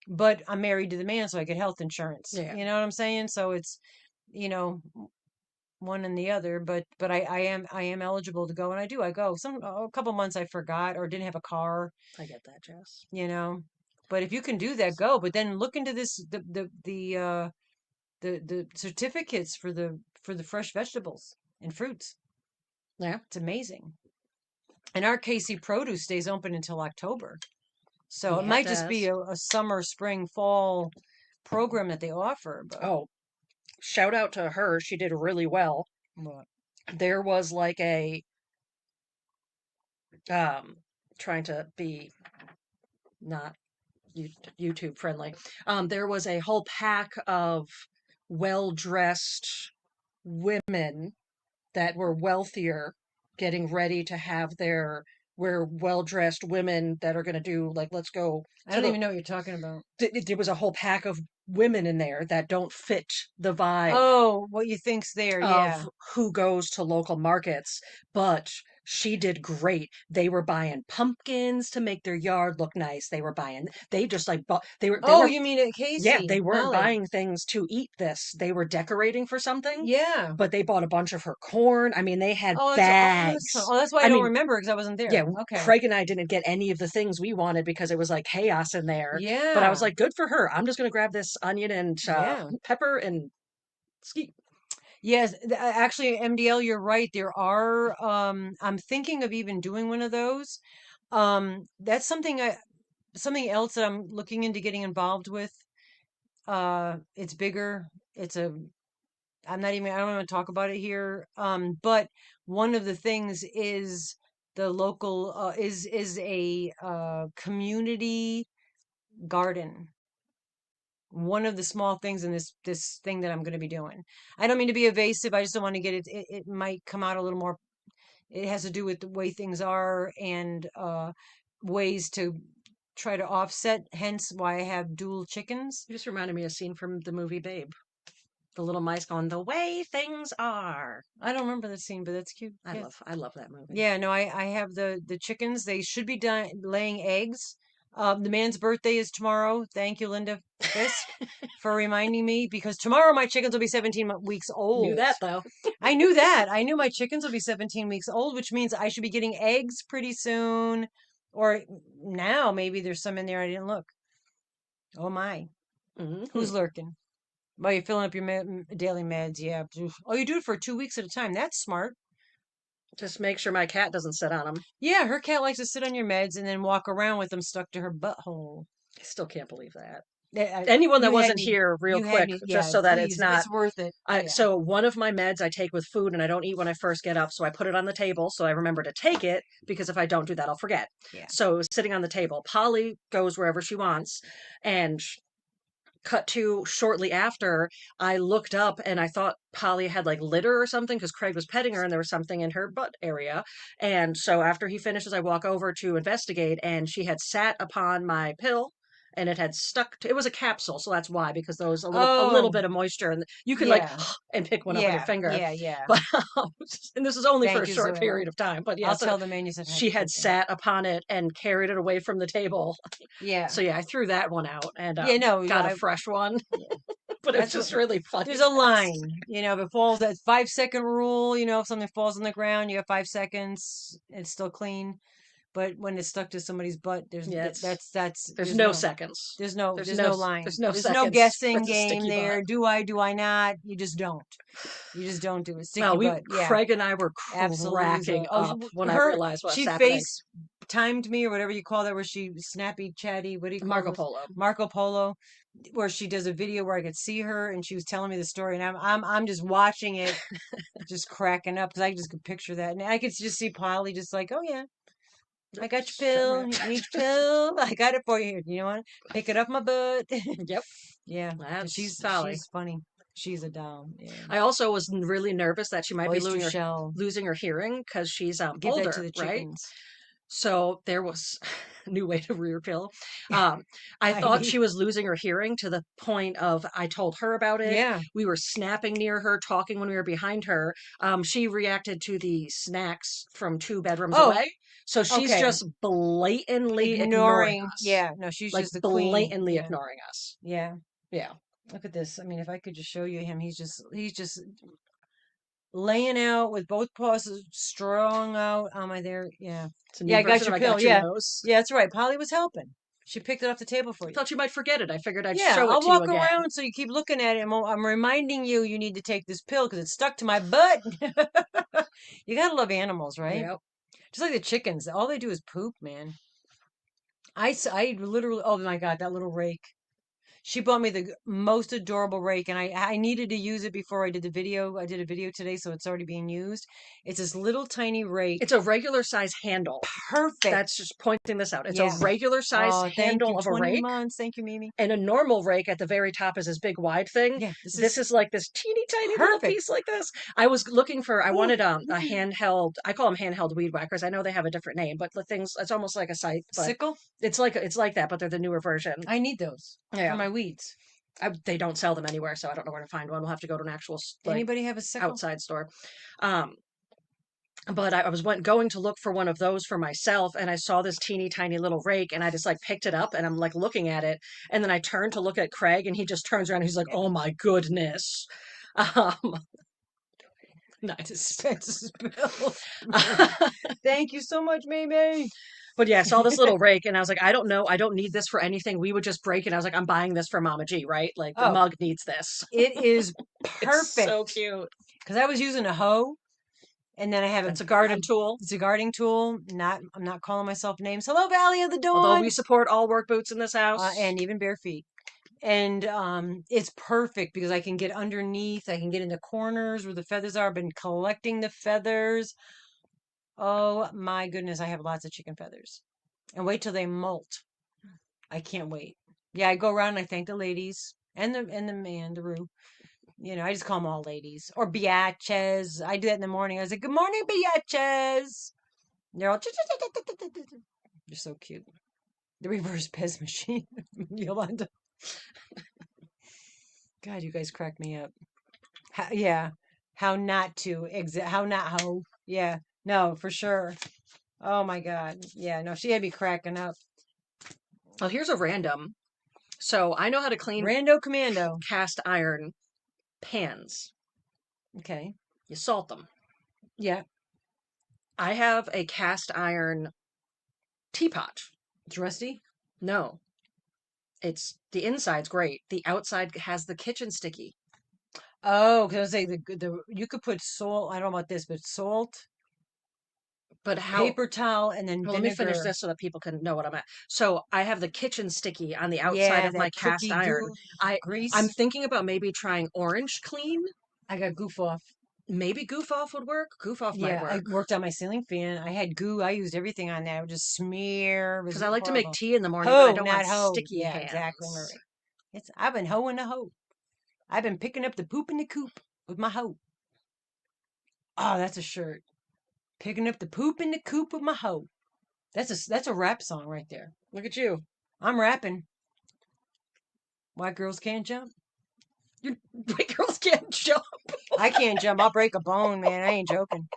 but I'm married to the man, so I get health insurance. Yeah. You know what I'm saying? So it's, you know, one and the other, but I am eligible to go, and I go. A couple months I forgot or didn't have a car, I get that, Jess. you know. But if you can do that, go. But then look into this the certificates for the fresh vegetables and fruits. Yeah, It's amazing. And our KC Produce stays open until October. So it yeah, it might just be does. a summer, spring, fall program that they offer, but Oh, shout out to her. She did really well. what? There was like a um trying to be not YouTube friendly. There was a whole pack of well-dressed women that were wealthier getting ready to have their we're well-dressed women that are going to do like let's go I to don't the even know what you're talking about. there was a whole pack of women in there that don't fit the vibe Oh, what you think's there? Yeah. of who goes to local markets, but she did great. They were buying pumpkins to make their yard look nice. They just like bought, they Oh, were, you mean at yeah, Casey, they weren't Molly? buying things to eat this. They were decorating for something, Yeah. but they bought a bunch of her corn. I mean, they had Oh, it's awesome. bags. Oh, that's why I I don't mean, remember because I wasn't yeah, there. Okay. Craig and I didn't get any of the things we wanted because it was like chaos in there. But I was Yeah. like, good for her. I'm just going to grab this onion and Yeah. pepper and ski. Yes, actually, MDL, you're right. There are, I'm thinking of even doing one of those. That's something else that I'm looking into getting involved with. It's bigger. It's a, I don't want to talk about it here. But one of the things is the local, is a, community garden. One of the small things in this thing that I'm going to be doing. I don't mean to be evasive. I just don't want to get it. It might come out a little more. It has to do with the way things are and ways to try to offset. Hence, why I have dual chickens. You just reminded me of a scene from the movie Babe. The little mice going, the way things are. I don't remember the scene, but that's cute. I Yeah, love I love that movie. yeah. No, I have the chickens. They should be done laying eggs. The man's birthday is tomorrow. Thank you, Linda Fisk, for reminding me because tomorrow my chickens will be 17 weeks Knew old. that though. I knew that. I knew my chickens will be 17 weeks old, which means I should be getting eggs pretty soon. Or now, maybe there's some in there I didn't look. Oh my. Hmm. Who's lurking? Well, you're filling up your daily meds. Yeah. Oof. Oh, you do it for 2 weeks at a time. That's smart. Just make sure my cat doesn't sit on them. Yeah, her cat likes to sit on your meds and then walk around with them stuck to her butthole. I still can't believe that. Yeah, Anyone that you had wasn't me. here, real You had quick, me. just Yeah, so that it's please. not. It's worth it. Yeah. So one of my meds I take with food, and I don't eat when I first get up, so I put it on the table so I remember to take it because if I don't do that, I'll forget. Yeah. So it was sitting on the table. Polly goes wherever she wants, and cut to shortly after, I looked up and I thought Polly had like litter or something because Craig was petting her and there was something in her butt area. And so after he finishes, I walk over to investigate and she had sat upon my pill and it had stuck to, it was a capsule, so that's why, because there was a little Oh, bit of moisture and you can like yeah. and pick one up with your Yeah. finger. Yeah. Yeah. But and this is only for a Thank you, short Zoila. period of time. But yeah, I'll so tell the man you said hi. she had Thank you. sat upon it and carried it away from the table. Yeah. So yeah, I threw that one out and Yeah, no, got a fresh one. yeah. But it was That's what just really there's funny. a line, if it falls that 5 second rule, if something falls on the ground, you have 5 seconds, it's still clean. But when it's stuck to somebody's butt, Yeah, it's that's there's no seconds. there's no There's line. no There's no seconds for guessing the game sticky butt. there. Do I not? You just don't. You just don't do it. Sticky Well, we butt. Yeah, Craig and I were absolutely. cracking So, oh, up when I her realized what's she happening. face timed me or whatever you call that, where she snappy chatty. What do you call Marco those? Polo. Marco Polo, where she does a video where I could see her and she was telling me the story, and I'm just watching it, just cracking up because I just could picture that, and I could just see Polly just like, oh yeah. I Yep, got your shut my. pill. You need your pill. I got it for you here. You know what? Pick it up my butt. Yep, Yeah, because that's she's Polly. funny. She's a doll. Yeah. I also was really nervous that she might be Oyster shell. losing her hearing because she's Give that to older, the right? chickens. So there was a new way to rear pill. Um, I thought Heidi. she was losing her hearing to the point of I told her about it. Yeah. We were snapping near her, talking when we were behind her. She reacted to the snacks from 2 bedrooms Oh, away. So she's okay. just blatantly ignoring Ignoring. us. Yeah. No, she's Like just the queen. blatantly Yeah. ignoring us. Yeah. Yeah. Look at this. I mean, if I could just show you him, he's just laying out with both paws strung out on my there. Yeah. It's a Yeah, new I got version your of I pill. got your Yeah. nose. Yeah, that's right. Polly was helping. She picked it off the table for I you. thought you might forget it. I figured I'd Yeah, show it I'll to you walk again. around so you keep looking at it. And I'm reminding you, you need to take this pill because it's stuck to my butt. You gotta love animals, right? Yep. Just like the chickens. All they do is poop, man. I literally, oh my God, that little rake. She bought me the most adorable rake, and I needed to use it before I did the video. I did a video today, so it's already being used. It's this little tiny It's rake. a regular size handle. Perfect. That's just pointing this out. It's a Yeah. regular size Oh, thank you. handle of a 20 rake. months. Thank you, Mimi. And a normal rake at the very top is this big wide thing. Yeah, this This is is like this teeny tiny little perfect. piece like this. I was looking for, I Ooh, wanted a ooh. handheld, I call them handheld weed whackers. I know they have a different name, but the things, it's almost like a scythe, but Sickle. it's like that, but they're the newer version. I need those for Yeah. my weeds. They don't sell them anywhere, so I don't know where to find one. We'll have to go to an actual like Anybody have a sickle? outside store. Um, but I was going to look for one of those for myself, and I saw this teeny tiny little rake, and I just like picked it up, and I'm like looking at it, and then I turned to look at Craig, and he just turns around, and he's like, "Oh my goodness." Um, nice. Dispense spill. Thank you so much, Mimi. But yeah, I saw this little rake, and I was like, I don't know, I don't need this for anything. We would just break it. I was like, I'm buying this for Mama G, right? Like the Oh, mug needs this. it is It's so perfect. cute. Because I was using a hoe, and then I have That's a a garden tool. it's a gardening tool. I'm not calling myself names. Hello, Valley of the Although Dawn, we support all work boots in this house. and even bare feet. And it's perfect because I can get underneath. I can get in the corners where the feathers are. I've been collecting the feathers. Oh my goodness, I have lots of chicken feathers. And wait till they molt. I can't wait. Yeah, I go around and I thank the ladies and the man, the roo. You know, I just call them all ladies or biatches. I do that in the morning. I was like, "Good morning, biatches." They're all they're so cute. The reverse Pez machine, Yolanda. God, you guys crack me up. Yeah, how not to how not how. Yeah, no, for sure. Oh my God. Yeah, no, she had me cracking up. Well, here's a random. So I know how to clean Rando Commando. cast iron pans. Okay. You salt them. Yeah, I have a cast iron teapot. it's rusty. No, it's the inside's great. The outside has the kitchen sticky. Oh, because I say the you could put salt. I don't know about this, but salt, But how? paper towel, and then Well, let me finish vinegar. this so that people can know what I'm at. So I have the kitchen sticky on the outside Yeah, of my that cast cookie iron. goo I'm grease. thinking about maybe trying orange clean. I got goof off. Maybe goof off would work. Goof off might Yeah, I work. worked on my ceiling fan. I had goo. I used everything on that. I would just smear. It Because was I like to make horrible. tea in the morning, but I Hoe, don't want not hoe. sticky Yeah, exactly, hands. Marie. I've been hoeing the hoe. I've been picking up the poop in the coop with my hoe. Oh, that's a shirt. Picking up the poop in the coop with my hoe. That's a rap song right there. Look at you. I'm rapping. White girls can't jump. You white girls can't jump. I can't jump. I'll break a bone, man. I ain't joking.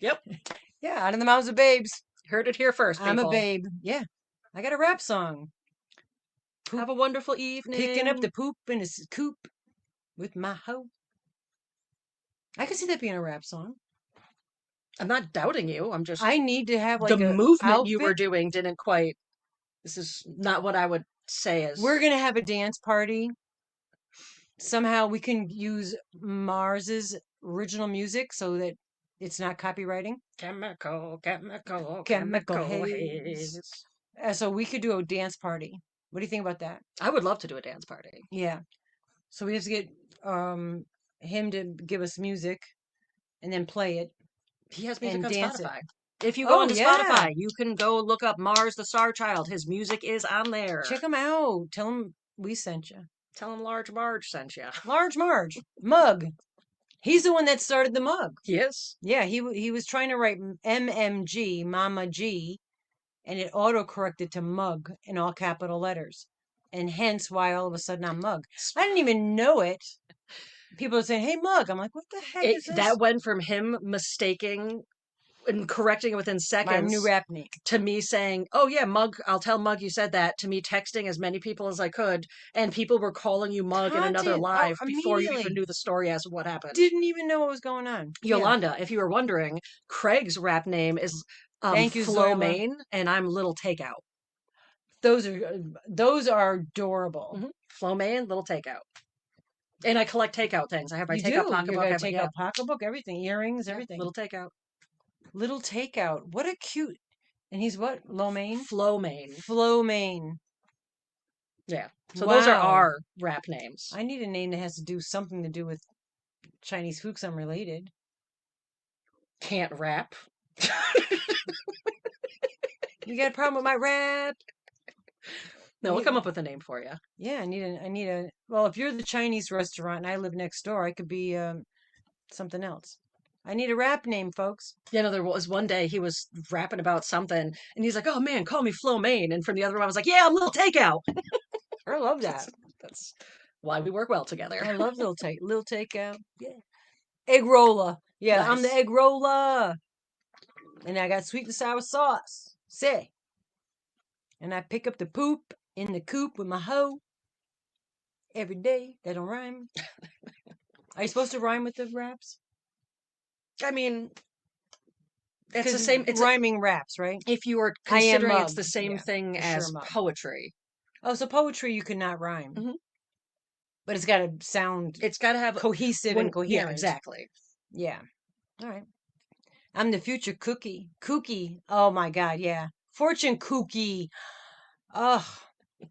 Yep. Yeah, out of the mouths of babes. Heard it here first, I'm a people. babe. Yeah, I got a rap song. Have Poop, a wonderful picking up evening. the poop in a coop with my hoe. I could see that being a rap song. I'm not doubting you. I'm just I need to have the like a movement you were outfit. doing didn't quite. This is not what I would say We're is gonna have a dance party. Somehow we can use Mars's original music so that it's not copywriting. Chemical chemical haze. haze. So we could do a dance party. What do you think about that? I would love to do a dance party. Yeah. So we have to get him to give us music and then play it He has music and on dance it. Spotify. If you go Oh onto yeah. Spotify, you can go look up Mars the Star Child. His music is on there. Check him out. Tell him we sent you. Tell him Large Marge sent you. Large Marge. Mug. He's the one that started the mug. He is. Yeah, he was trying to write MMG, Mama G, and it auto corrected to mug in all capital letters. And hence why all of a sudden I'm mug. I didn't even know it. People are saying, "Hey, mug." I'm like, "What the heck is That this?" went from him mistaking and correcting it within My new seconds, rap name. to me saying, "Oh yeah, Mug, I'll tell Mug you said that," to me texting as many people as I could, and people were calling you Mug in another Content. Oh, live before you even immediately. knew the story as to what happened. Didn't even know what was going on. Yeah. Yolanda, if you were wondering, Craig's rap name is Thank you, Flo Zoila. Main, and I'm Little Takeout. Those are adorable. Flo Main, Little Takeout. And I collect takeout things. I have my You takeout do. You got pocketbook. to I have, take yeah, out pocketbook, everything, earrings, yeah, everything. Little Takeout. Little takeout. What a cute. And he's what? Lo mein? Flo Main. Flo mein. Yeah. So those are Wow. our rap names. I need a name that has to do something to do with Chinese food 'cause I'm related. Can't rap. You got a problem with my rap? No, we'll come up with a name for you. Yeah, I need a well, if you're the Chinese restaurant and I live next door, I could be something else. I need a rap name, folks. You know, there was one day he was rapping about something, and he's like, "Oh man, call me Flo Main," and from the other one, I was like, "Yeah, I'm Little Takeout." I love that. That's why we work well together. I love little takeout. Yeah. Egg roller. Yeah, I'm the Nice. egg roller. And I got sweet and sour sauce. Say. And I pick up the poop in the coop with my hoe every day. That don't rhyme. Are you supposed to rhyme with the raps? I mean, it's the Because same. rhyming raps, right? If you are I am considering it's mug. the same Yeah, thing for sure as mug. poetry. Oh, so poetry you cannot rhyme, hmm but it's got to sound It's got to have cohesive and when, yeah, coherent. exactly. Yeah. All right. I'm the future cookie. Kooky. Oh my God. Yeah. Fortune cookie. Oh,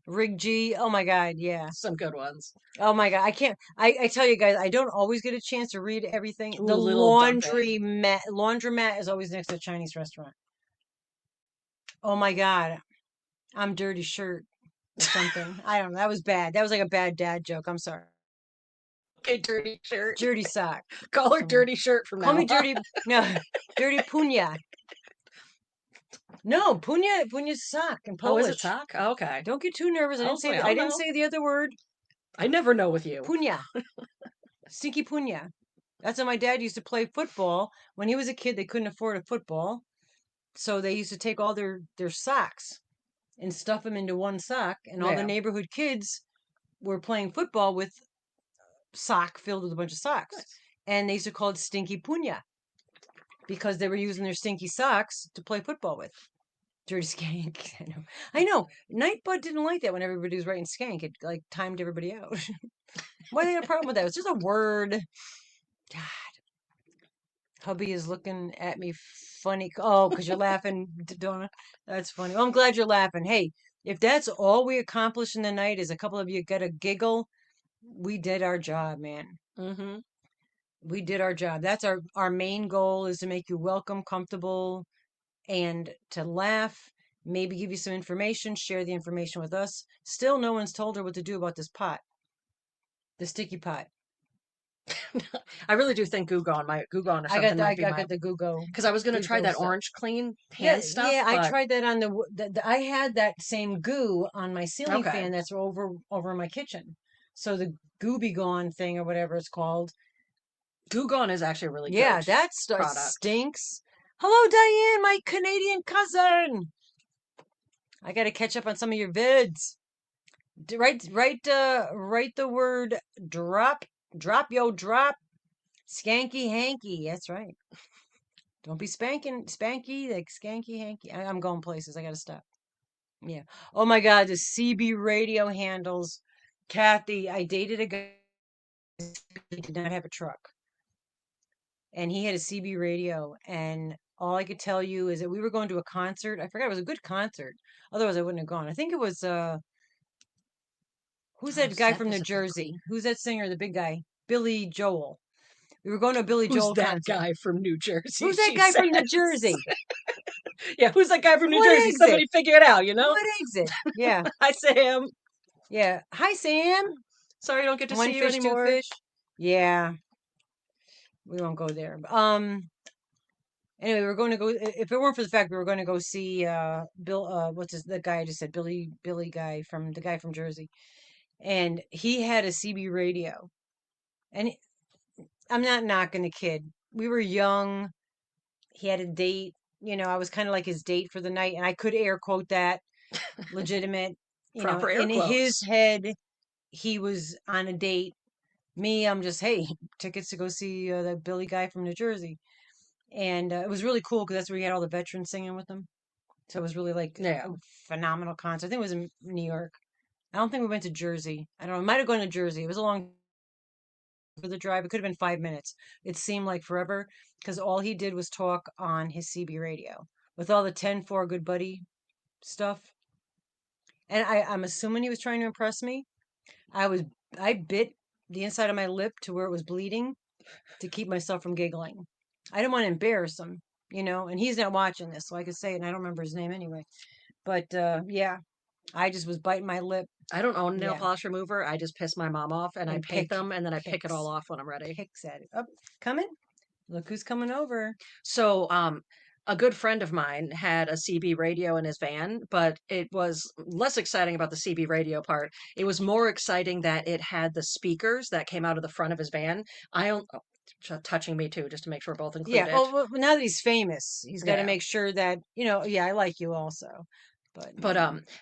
Rig G. Oh my God. Yeah. Some good ones. Oh my God. I can't. I tell you guys, I don't always get a chance to read everything. Ooh, The little dumping. laundromat is always next to a Chinese restaurant. Oh my God. I'm dirty shirt or something. I don't know. That was bad. That was like a bad dad joke. I'm sorry. Okay, dirty shirt. Dirty sock. Call her Something. dirty shirt from Call me now on. dirty. No, dirty punya. No, punya's sock in Oh, is it Polish. sock? Oh, okay. Don't get too nervous. I was like, I I don't didn't know. say the other word. I never know with you. Punya. Stinky punya. That's how my dad used to play football. When he was a kid, they couldn't afford a football. So they used to take all their socks and stuff them into one sock. And all the Yeah. neighborhood kids were playing football with sock filled with a bunch of socks. Nice. And they used to call it stinky punya because they were using their stinky socks to play football with. Dirty skank. I know. I know. Nightbud didn't like that when everybody was writing skank. It like timed everybody out. Why they got a problem with that? It's just a word. God. Hubby is looking at me funny. Oh, because you're laughing, Donna. That's funny. Well, I'm glad you're laughing. Hey, if that's all we accomplish in the night is a couple of you get a giggle, we did our job, man. Mm-hmm. We did our job. That's our main goal is to make you welcome, comfortable, and to laugh, maybe give you some information, share the information with us. Still, no one's told her what to do about this pot, the sticky pot. I really do think Goo Gone or something I might be got my, the because I was gonna Goo try Go that stuff. orange clean Yeah, hand stuff, yeah, I but tried that on I had that same goo on my ceiling okay. fan that's over in my kitchen. So the Goo Be Gone thing or whatever it's called. Goo Gone is actually a really Yeah, good that stuff product. stinks. Hello, Diane, my Canadian cousin. I got to catch up on some of your vids. Write the word drop, drop, skanky hanky. That's right. Don't be spanky like skanky hanky. I'm going places. I gotta stop. Yeah. Oh my God, the CB radio handles. Kathy, I dated a guy who did not have a truck, and he had a CB radio, and all I could tell you is that we were going to a concert. I forgot it was a good concert. Otherwise, I wouldn't have gone. I think it was who's Oh, that guy Seth from New is a good Jersey? cleaner. Who's that singer, the big guy? Billy Joel. We were going to a Billy Who's Joel that concert. guy from New Jersey? Who's that She guy says. from New Jersey? Yeah, who's that guy from New What Jersey? exit? Somebody figure it out, you know? What exit? Yeah. Hi, Sam. Yeah. Hi, Sam. Sorry I don't get to One see you fish, two anymore. fish. Yeah. We won't go there. Anyway, we're going to go. If it weren't for the fact we were going to go see Bill. What's his? The guy I just said, Billy guy from the guy from Jersey, and he had a CB radio. And I'm not knocking the kid. We were young, he had a date. I was kind of like his date for the night, and I could air quote that legitimate. Proper air In his quotes. head, he was on a date. Me, I'm just, hey, tickets to go see that Billy guy from New Jersey. And it was really cool because that's where he had all the veterans singing with him. So it was really like Yeah. a phenomenal concert. I think it was in New York. I don't think we went to Jersey. I don't know. We might have gone to Jersey. It was a long for the drive. It could have been 5 minutes. It seemed like forever because all he did was talk on his CB radio with all the 10-4 good buddy stuff. And I'm assuming he was trying to impress me. I was I bit the inside of my lip to where it was bleeding to keep myself from giggling. I didn't want to embarrass him, and he's not watching this, so I could say it, and I don't remember his name anyway. But yeah, I just was biting my lip. I don't own a nail Yeah, polish remover. I just piss my mom off and I and paint them and then I pick it all picks, off when I'm ready. picks at it. Up, coming. Look who's coming over. So, a good friend of mine had a CB radio in his van, but it was less exciting about the CB radio part. It was more exciting that it had the speakers that came out of the front of his van. Touching me too, just to make sure we're both Yeah. included. Well, now that he's famous, he's got to Yeah. make sure that Yeah, I like you also, but But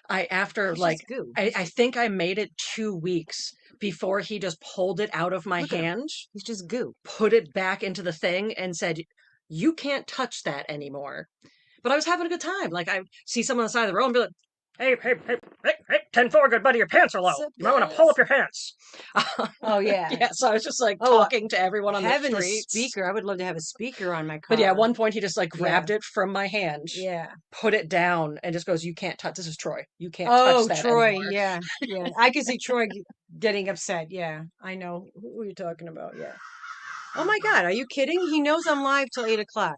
I after he's like just goo. I think I made it 2 weeks before he just pulled it out of my Look at him. hand, He's just goo. put it back into the thing, and said, "You can't touch that anymore." But I was having a good time. Like I see someone on the side of the road and be like, "Hey, hey, hey, hey, hey, 10-4, good buddy, your pants are low. Sup, You might want to pull up guys? your pants." Oh yeah. Yeah, so I was just like Oh, talking to everyone on the having a streets. speaker. I would love to have a speaker on my But yeah, at car. one point he just like Yeah. grabbed it from my hand, Yeah. put it down, and just goes, "You can't touch. This is Troy. You can't touch Oh, that Troy. anymore." Yeah. Yeah. I can see Troy getting upset. Yeah. I know who you're talking about. Yeah. Oh my God. Are you kidding? He knows I'm live till 8 o'clock.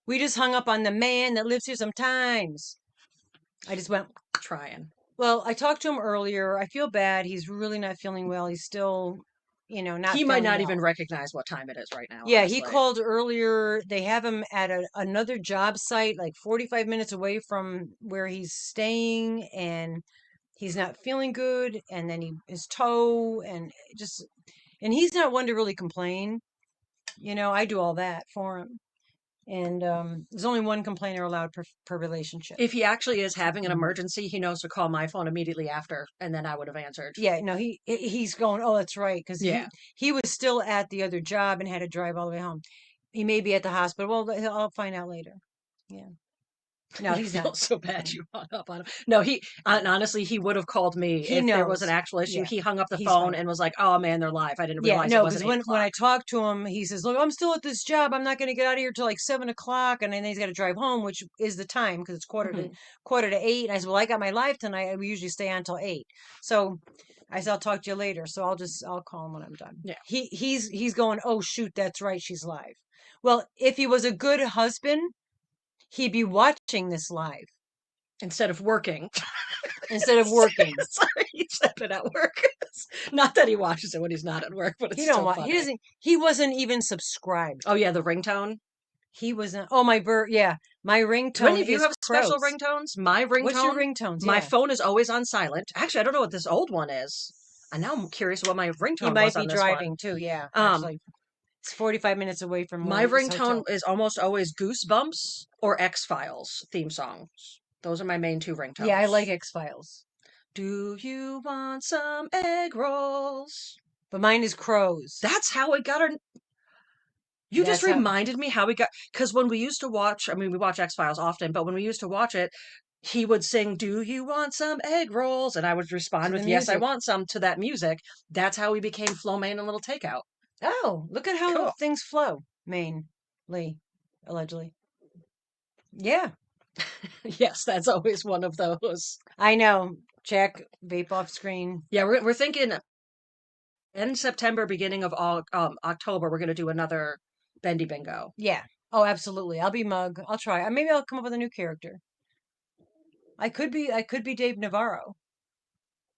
We just hung up on the man that lives here sometimes. I just went, Trying. well, I talked to him earlier. I feel bad. He's really not feeling well. He's still, not He might feeling not even well. recognize what time it is right now, Yeah, he honestly. called earlier. They have him at another job site, like 45 minutes away from where he's staying, and he's not feeling good. And then his toe, and and he's not one to really complain. I do all that for him. And there's only one complainer allowed per relationship. If he actually is having an emergency, he knows to call my phone immediately after, and then I would have answered. Yeah, no, he's going. Oh, that's right, because Yeah. he was still at the other job and had to drive all the way home. He may be at the hospital. Well, I'll find out later. Yeah. No, You he's not. feel so bad No. you hung up on him. No, and honestly, he would have called me He if there was an knows. actual issue. Yeah, He hung up the he's phone fine. and was like, "Oh man, they're live. I didn't Yeah, realize it no, wasn't because eight when I o'clock." talk to him, he says, "Look, I'm still at this job. I'm not going to get out of here till like 7 o'clock," and then he's got to drive home, which is the time because it's Hmm. quarter to 8. And I said, "Well, I got my live tonight. We usually stay on till 8." So I said, "I'll talk to you later." So I'll call him when I'm done. Yeah. He's going, "Oh shoot, that's right, she's live." Well, if he was a good husband, he'd be watching this live Instead of working. instead of working. Sorry, he said it at work. Not that he watches it when he's not at work, but it's He don't still want. He funny. doesn't. He wasn't even subscribed. Oh yeah, the ringtone. He wasn't. Oh, my bird. Yeah, my Do any ringtone of you is have special crows. ringtones? My What's your ringtone, ringtones? my Yeah, phone is always on silent. Actually, I don't know what this old one is. And now I'm curious what my he ringtone might was be on this one. driving too. Yeah, Um, actually, it's 45 minutes away from my his ringtone hotel. is almost always Goosebumps or X-Files theme songs. Those are my main two Yeah, I like ringtones. X Files, Do you want some egg rolls? but mine is crows. That's how it got our. You just That's how reminded me how we got. Because when we used to watch, I mean, we watch X-Files often, but when we used to watch it, he would sing, "Do you want some egg rolls?" And I would respond to the with, "Yes, I music. want some," to that music. That's how we became Flo Main and Little Takeout. Oh, look at how Cool. things flow. Mainly, allegedly. Yeah, Yes, that's always one of those. I know. Check vape off screen. Yeah, we're thinking end September, beginning of all October, we're gonna do another Bendy Bingo. Yeah. Oh, absolutely. I'll be Mug. I'll try. Maybe I'll come up with a new character. I could be Dave Navarro.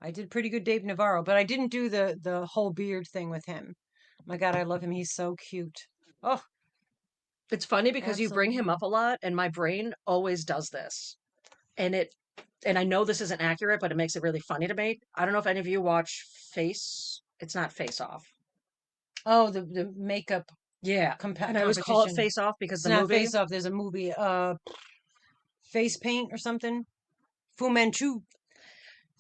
I did pretty good Dave Navarro, but I didn't do the whole beard thing with him. My God, I love him. He's so cute. Oh, It's funny because you bring him absolutely. up a lot, and my brain always does this. And I know this isn't accurate, but it makes it really funny to me. I don't know if any of you watch Face. It's not Face Off. Oh, the makeup. Yeah. And I always call it competition. Face Off because It's the not movie. Face Off. There's a movie, Face Paint or something. Fu Manchu.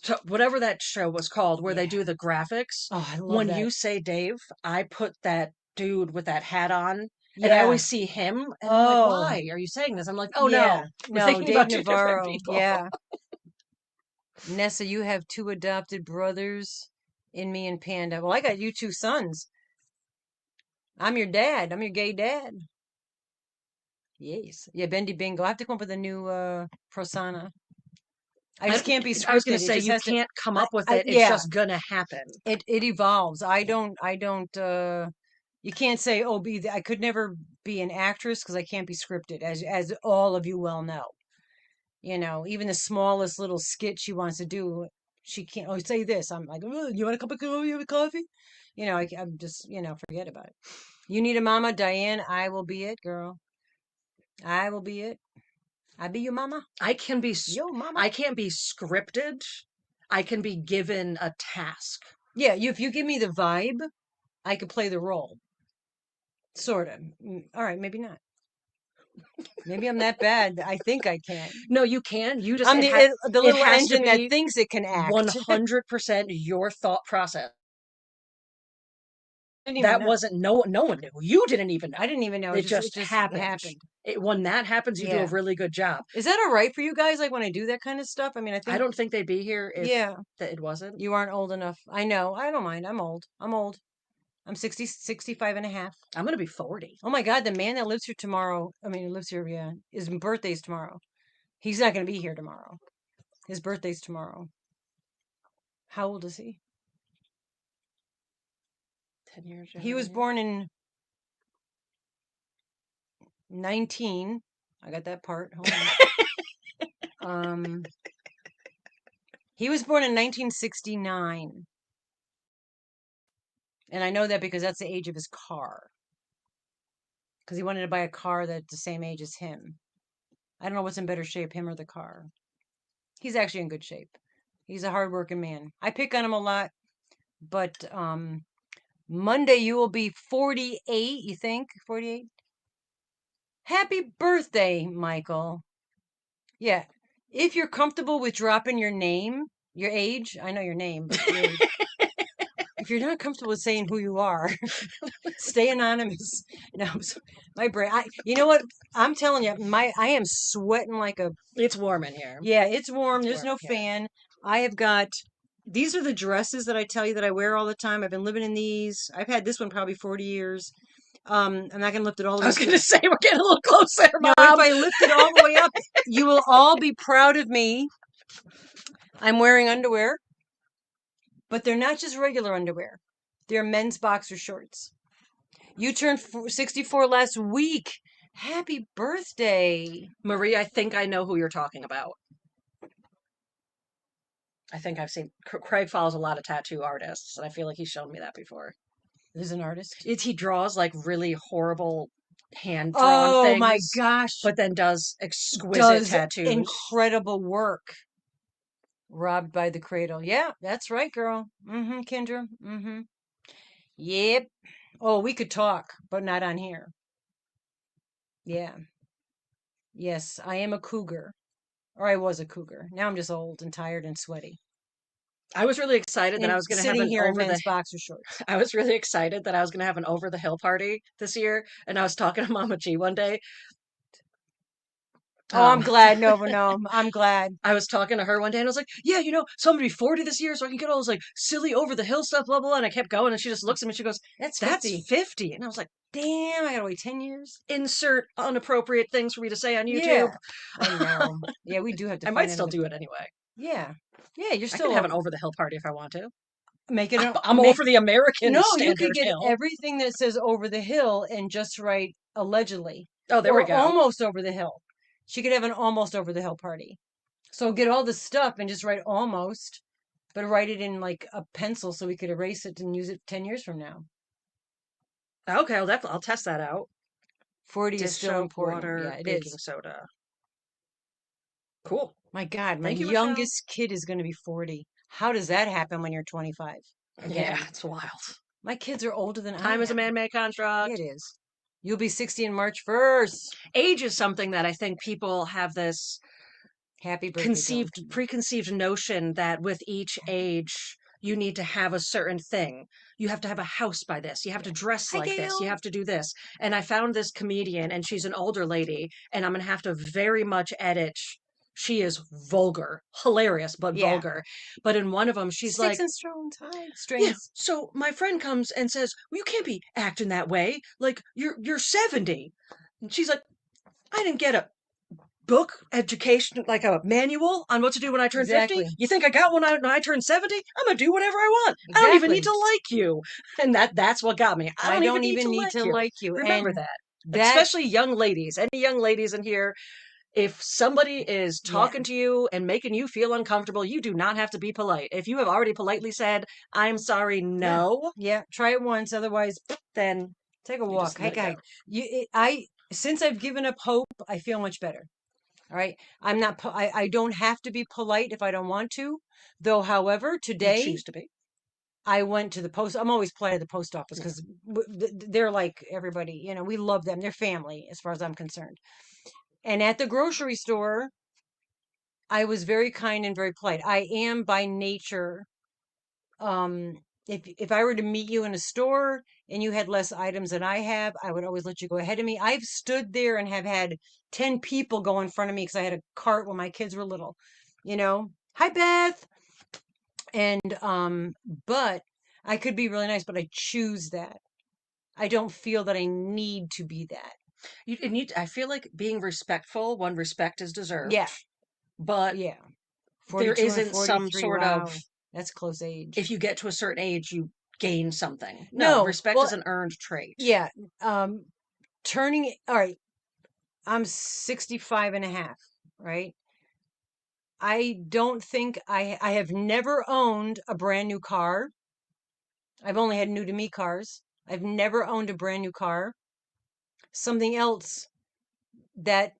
So whatever that show was called, where they Yeah. do the graphics, Oh, I love when that. you say Dave, I put that dude with that hat on, and I Yeah. always see him, and I'm like, Oh, why are you saying this? I'm like, oh yeah. no, we're No, thinking Dave about two different Navarro. people. Yeah. Nessa, you have two adopted brothers in me and Panda. Well, I got you two sons. I'm your dad. I'm your gay dad. Yes. Yeah, Bendy Bingo. I have to come up with a new persona. I just can't be I was gonna scripted. It say just you has to can't come up with it. It's yeah, just gonna happen. it evolves. I don't you can't say oh I could never be an actress because I can't be scripted as all of you well know. You know, even the smallest little skit she wants to do, she can't oh say this. I'm like, oh, you want a cup of coffee? You have a coffee? You know, I'm just, forget about it. You need a mama, Diane, I will be it, girl. I will be it. I be your mama. I can be, Yo, mama. I can't be scripted. I can be given a task. Yeah, if you give me the vibe, I could play the role. Sort of. All right, maybe not. Maybe I'm that bad. I think I can. No, you can. You just I'm the it little has to engine that be thinks it can act. 100% your thought process. I didn't even That know. wasn't no one knew. You didn't even I know. didn't even know. It It just just happened. happened. When that happens, you do a Yeah. really good job. Is that all right for you guys? Like when I do that kind of stuff? I mean, I I think, don't think they'd be here if yeah, that it wasn't. you aren't old enough. I know. I don't mind. I'm old. I'm old. I'm 60, 65 and a half. I'm gonna be 40. Oh my God, the man that lives here tomorrow, I mean, lives here, yeah, his birthday's tomorrow. He's not going to be here tomorrow. His birthday's tomorrow. How old is he? 10 years He younger was than you. born in 19. I got that part. Hold on. He was born in 1969. And I know that because that's the age of his car. Because he wanted to buy a car that's the same age as him. I don't know what's in better shape, him or the car. He's actually in good shape. He's a hardworking man. I pick on him a lot, but Monday you will be 48, you think? 48? Happy birthday, Michael. Yeah. If you're comfortable with dropping your age, I know your name, but your age. If you're not comfortable with saying who you are, stay anonymous. No, my brain. You know what? I'm telling you, I am sweating like a. It's warm in here. Yeah, it's warm. It's There's warm no in here. fan. I have got. These are the dresses that I tell you that I wear all the time. I've been living in these. I've had this one probably 40 years. I'm not gonna lift it all the I way was up. gonna say we're getting a little closer, No, if Mom. I lift it all the way up, you will all be proud of me. I'm wearing underwear, but they're not just regular underwear. They're men's boxer shorts. You turned 64 last week. Happy birthday. Marie, I think I know who you're talking about. I think I've seen Craig follows a lot of tattoo artists, and I feel like he's shown me that before. There's an artist. He draws like really horrible hand drawn Oh my things, gosh. but then does exquisite Does tattoos. incredible work. Robbed by the cradle. Yeah, that's right, girl. Mm-hmm, Kendra. Mm-hmm. Yep. Oh, we could talk, but not on here. Yeah. Yes, I am a cougar. Or I was a cougar. Now I'm just old and tired and sweaty. I was really excited that I And was going to have sitting an here in over the men's boxer shorts. I was really excited that I was going to have an over the hill party this year, and I was talking to Mama G one day. Oh, I'm Um, glad, Nova. No, I'm glad. I was talking to her one day, and I was like, "Yeah, so I'm gonna be 40 this year, so I can get all this like silly over the hill stuff, blah blah." blah. And I kept going, and she just looks at me, and she goes, That's "That's 50. 50," and I was like, Damn, I gotta wait 10 years. "Insert unappropriate things for me to say on YouTube." Yeah, I know. Yeah, we do have to I might find still another do it thing. anyway. Yeah. Yeah, you're I can still have an over. over the hill party if I want to. Make it I'm make over the American no, you could standard get hill. everything that says over the hill and just write allegedly Oh, there we or go. almost over the hill. She could have an almost over the hill party. So get all the stuff and just write almost, but write it in like a pencil so we could erase it and use it 10 years from now. Okay, I'll test that out. 40 is Dish still soap, important. water, Yeah, it baking is. soda. Cool. My God, my Thank you, Michelle. youngest kid is going to be 40. How does that happen when you're 25? Yeah, Again, it's wild. my kids are older than I Time is a am. man-made Yeah, it construct. is. You'll be 60 in March 1st. Age is something that I think people have this Happy birthday, Joan. preconceived notion that with each age you need to have a certain thing. You have to have a house by this. You have to Yeah. dress Hi, like this. You Gail. have to do this. And I found this comedian, and she's an older lady, and I'm going to have to very much edit. She is vulgar, hilarious, but Yeah. vulgar. But in one of them, she's Sticks like, and stones. Hi. yeah, Strings. so my friend comes and says, well, you can't be acting that way. Like you're 70. And she's like, I didn't get a book education, like a manual on what to do when I turn 50. Exactly. You think I got one when I turn 70? I'm gonna do whatever I want. I don't even need Exactly. to like you. And that's what got me. I I don't even don't need to even need like to you. like you. Remember And that. that, Especially young ladies. Any young ladies in here, if somebody is yeah. talking to you and making you feel uncomfortable, you do not have to be polite. If you have already politely said, I'm sorry, Yeah. no, Yeah. Try it once. Otherwise, then take a you just walk. let Hike it a go. hike. Since I've given up hope, I feel much better. All right. I'm not, I don't have to be polite if I don't want to. Though, however, You today choose to be. I went to the post. I'm always polite at the post office Yeah. because they're like everybody, we love them. They're family as far as I'm concerned. And at the grocery store, I was very kind and very polite. I am by nature, um, if I were to meet you in a store and you had less items than I have, I would always let you go ahead of me. I've stood there and have had 10 people go in front of me because I had a cart when my kids were little, Hi, Beth. And but I could be really nice, but I choose that. I don't feel that I need to be that. I feel like being respectful when respect is Yeah, deserved, but yeah. there 42 and isn't some 43. sort of, Wow. That's close age. if you get to a certain age, you gain something. No, No, respect is well, an earned trait. yeah. Um, all right, I'm 65 and a half, right? I don't think I have never owned a brand new car. I've only had new to me cars. I've never owned a brand new car. Something else that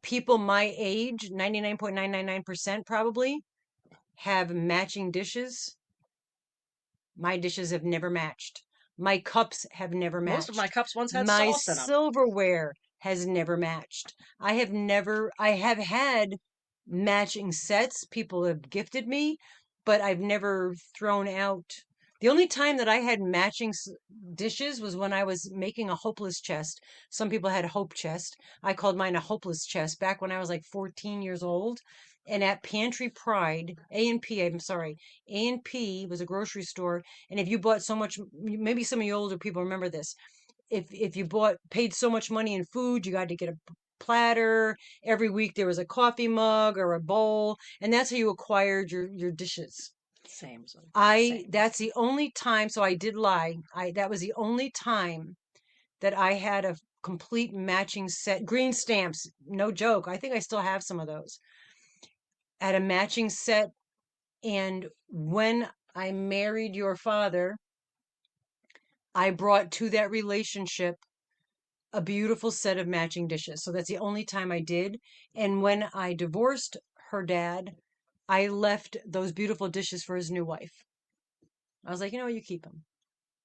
people my age, 99.999% probably, have matching dishes. My dishes have never matched. My cups have never Most of my matched. cups once had My sauce in them. silverware has never matched. I have had matching sets people have gifted me, but I've never thrown out. The only time that I had matching dishes was when I was making a hopeless chest. Some people had hope chest. I called mine a hopeless chest back when I was like 14 years old. And at Pantry Pride, A&P, I'm sorry, A&P was a grocery store. And if you bought so much, maybe some of you older people remember this. If you paid so much money in food, you got to get a platter. Every week there was a coffee mug or a bowl, and that's how you acquired your dishes. Same, I same. That's the only time, so I did lie. I That was the only time that I had a complete matching set. Green stamps, no joke. I think I still have some of those. Had a matching set, and when I married your father, I brought to that relationship a beautiful set of matching dishes. So that's the only time I did. And when I divorced her dad, I left those beautiful dishes for his new wife. I was like, you keep them.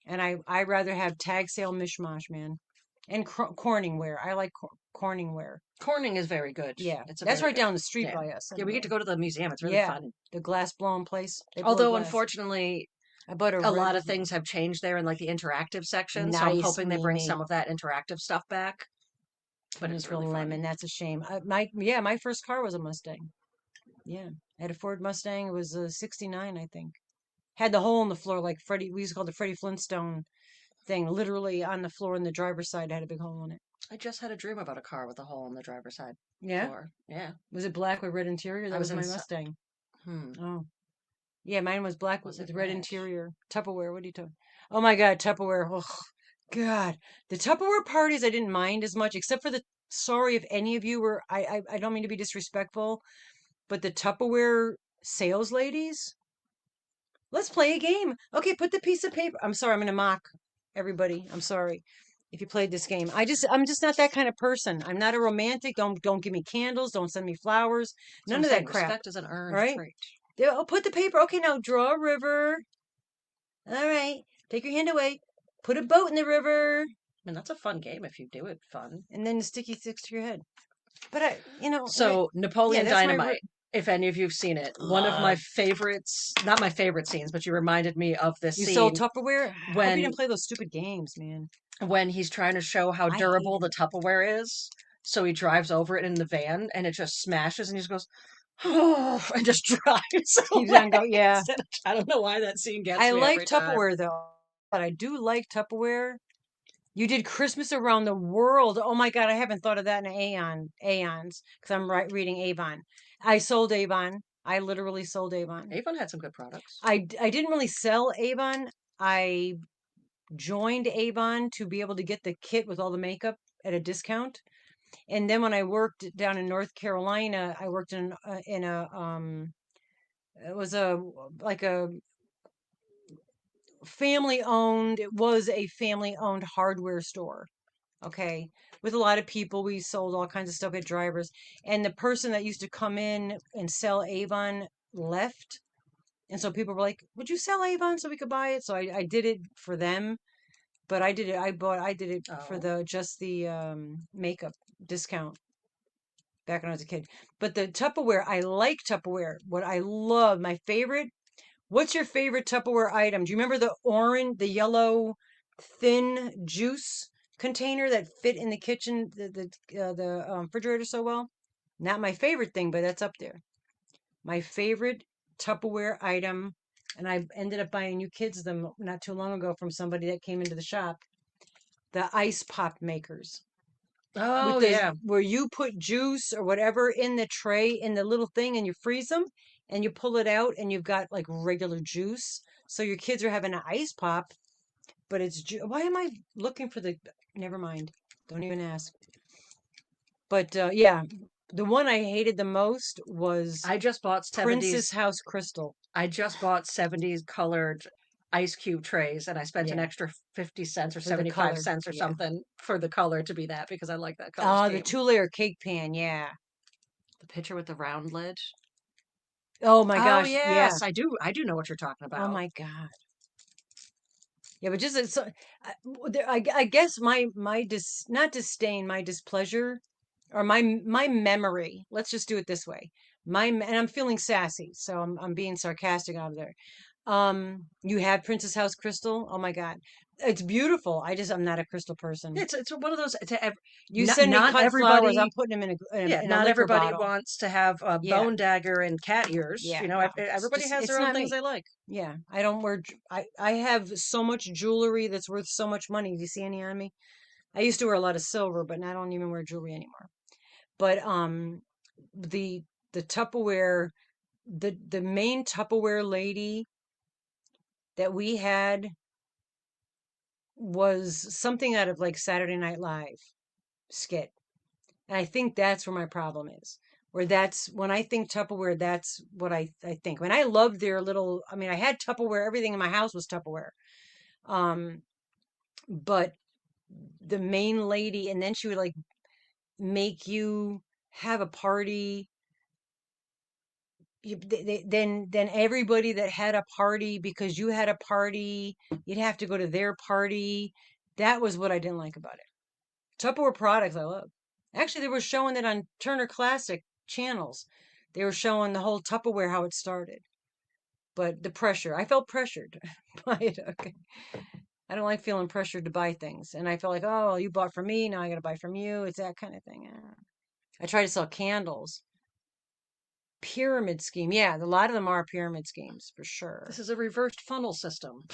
And I rather have tag sale mishmash, man. And Corningware. I like Corningware. Corning is very good. Yeah, It's a that's very right good. down the street Yeah. by us Yeah, we get to anyway. go to the museum. It's really Yeah, fun. the glass blowing place. They blow Although, glass. unfortunately, I bought a a red lot of things have changed there in like the interactive section. So I'm nice hoping they bring Mimi. some of that interactive stuff back. But it's Mr. really fun. Lemon. That's a shame. My first car was a Mustang. Yeah, I had a Ford Mustang. It was a '69, I think. Had the hole in the floor like Freddie. We used to call it the Freddie Flintstone thing. Literally on the floor in the driver's side had a big hole in it. I just had a dream about a car with a hole in the driver's side Yeah, floor. Yeah. was it black with red interior? I That was was in. my Mustang. Hmm. Oh, yeah, mine was black Was with it red red? interior. Tupperware. What are you talking? Oh my God, Tupperware. Oh God, the Tupperware parties I didn't mind as much, except for the. Sorry if any of you were. I don't mean to be disrespectful, but the Tupperware sales ladies. Let's play a game. Okay, put the piece of paper. I'm sorry, I'm gonna mock everybody. I'm sorry if you played this game. I'm just not that kind of person. I'm not a romantic. Don't give me candles. Don't send me flowers. So None I'm of that saying crap. respect is an All earned right. trait. Oh, put the paper. Okay, now draw a river. All right. Take your hand away. Put a boat in the river. I mean, that's a fun game if you do it fun. and then the sticky sticks to your head. But So, yeah, Napoleon that's my Dynamite, if any of you've seen it, one of my love. favorites, not my favorite scenes, but you reminded me of this You sold scene Tupperware? I hope you didn't when play those stupid games, man. he's trying to show how I durable hated the it. Tupperware is. So he drives over it in the van and it just smashes and he just goes, oh, and just drives Just keeps away. on going. Yeah. I don't know why that scene gets I me like every time. Tupperware though. But I do like Tupperware. You did Christmas around the world. Oh my God, I haven't thought of that in aeons because I'm reading Avon. I sold Avon. I literally sold Avon. Avon had some good products. I didn't really sell Avon. I joined Avon to be able to get the kit with all the makeup at a discount. And then when I worked down in North Carolina, I worked in a it was a like a family owned. It was a family owned hardware store. Okay, with a lot of people, we sold all kinds of stuff at drivers. And the person that used to come in and sell Avon left. And so people were like, "Would you sell Avon so we could buy it?" So I did it for them, but I did it for Oh. the just the makeup discount back when I was a kid. But the Tupperware, I like Tupperware. What I love, my favorite, what's your favorite Tupperware item? Do you remember the yellow, thin juice container that fit in the kitchen, the refrigerator so well? Not my favorite thing, but that's up there. My favorite Tupperware item, and I ended up buying you kids them not too long ago from somebody that came into the shop. The ice pop makers with Oh, the yeah. where you put juice or whatever in the tray in the little thing and you freeze them and you pull it out and you've got like regular juice. So your kids are having an ice pop, but why am I looking for the never mind. Don't even ask. But yeah, the one I hated the most was I just bought Princess 70s House Crystal. I just bought 70s colored ice cube trays and I spent an Yeah, extra 50 cents or for the 75 color. cents or Yeah. something for the color to be that because I like that color The scheme. two-layer cake pan. Yeah. The pitcher with the round lid. Oh my Oh gosh. Yeah. yes, I do know what you're talking Oh about. my God. Yeah, but just I guess my not disdain, my displeasure, or my memory. Let's just do it this way. And I'm feeling sassy, so I'm being sarcastic out of there. You have Princess House Crystal. Oh my God, it's beautiful. I'm not a crystal person. It's one of those You not send me not cut flowers, I'm everybody putting them yeah, in a not liquor everybody bottle. wants to have a Yeah, bone dagger and cat ears. yeah, You know, no, everybody has it's their own not things me. they like. Yeah, I don't wear. I have so much jewelry that's worth so much money. Do you see any on me? I used to wear a lot of silver, but now I don't even wear jewelry anymore. But the the Tupperware, the main Tupperware lady that we had was something out of like Saturday Night Live skit. And I think that's where my problem is. Where that's when I think Tupperware, that's what I think. When I loved their little, I mean, I had Tupperware, everything in my house was Tupperware. Um, but the main lady, and then she would like make you have a party. Then everybody that had a party because you had a party, you'd have to go to their party. That was what I didn't like about it. Tupperware products I love. Actually, they were showing it on Turner Classic channels. They were showing the whole Tupperware how it started. But the pressure, I felt pressured by it. Okay. I don't like feeling pressured to buy things. And I felt like, oh, you bought from me, now I got to buy from you. It's that kind of thing. I try to sell candles. Pyramid scheme. Yeah, a lot of them are pyramid schemes for This sure. is a reversed funnel system.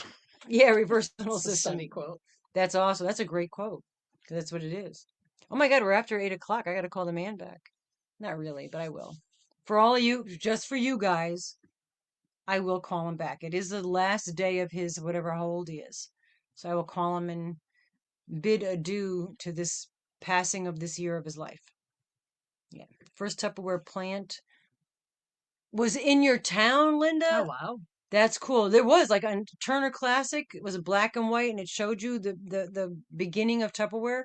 Yeah, reverse funnel It's a system. sunny quote. That's awesome. That's a great quote because that's what it is. Oh my God, we're after 8 o'clock. I got to call the man back. Not really, but I will. For all of you, just for you guys, I will call him back. It is the last day of his whatever how old he is. So I will call him and bid adieu to this passing of this year of his life. Yeah. First Tupperware plant was in your town, Oh Linda? wow. That's cool. There was like on Turner Classic, it was black and white and it showed you the beginning of Tupperware.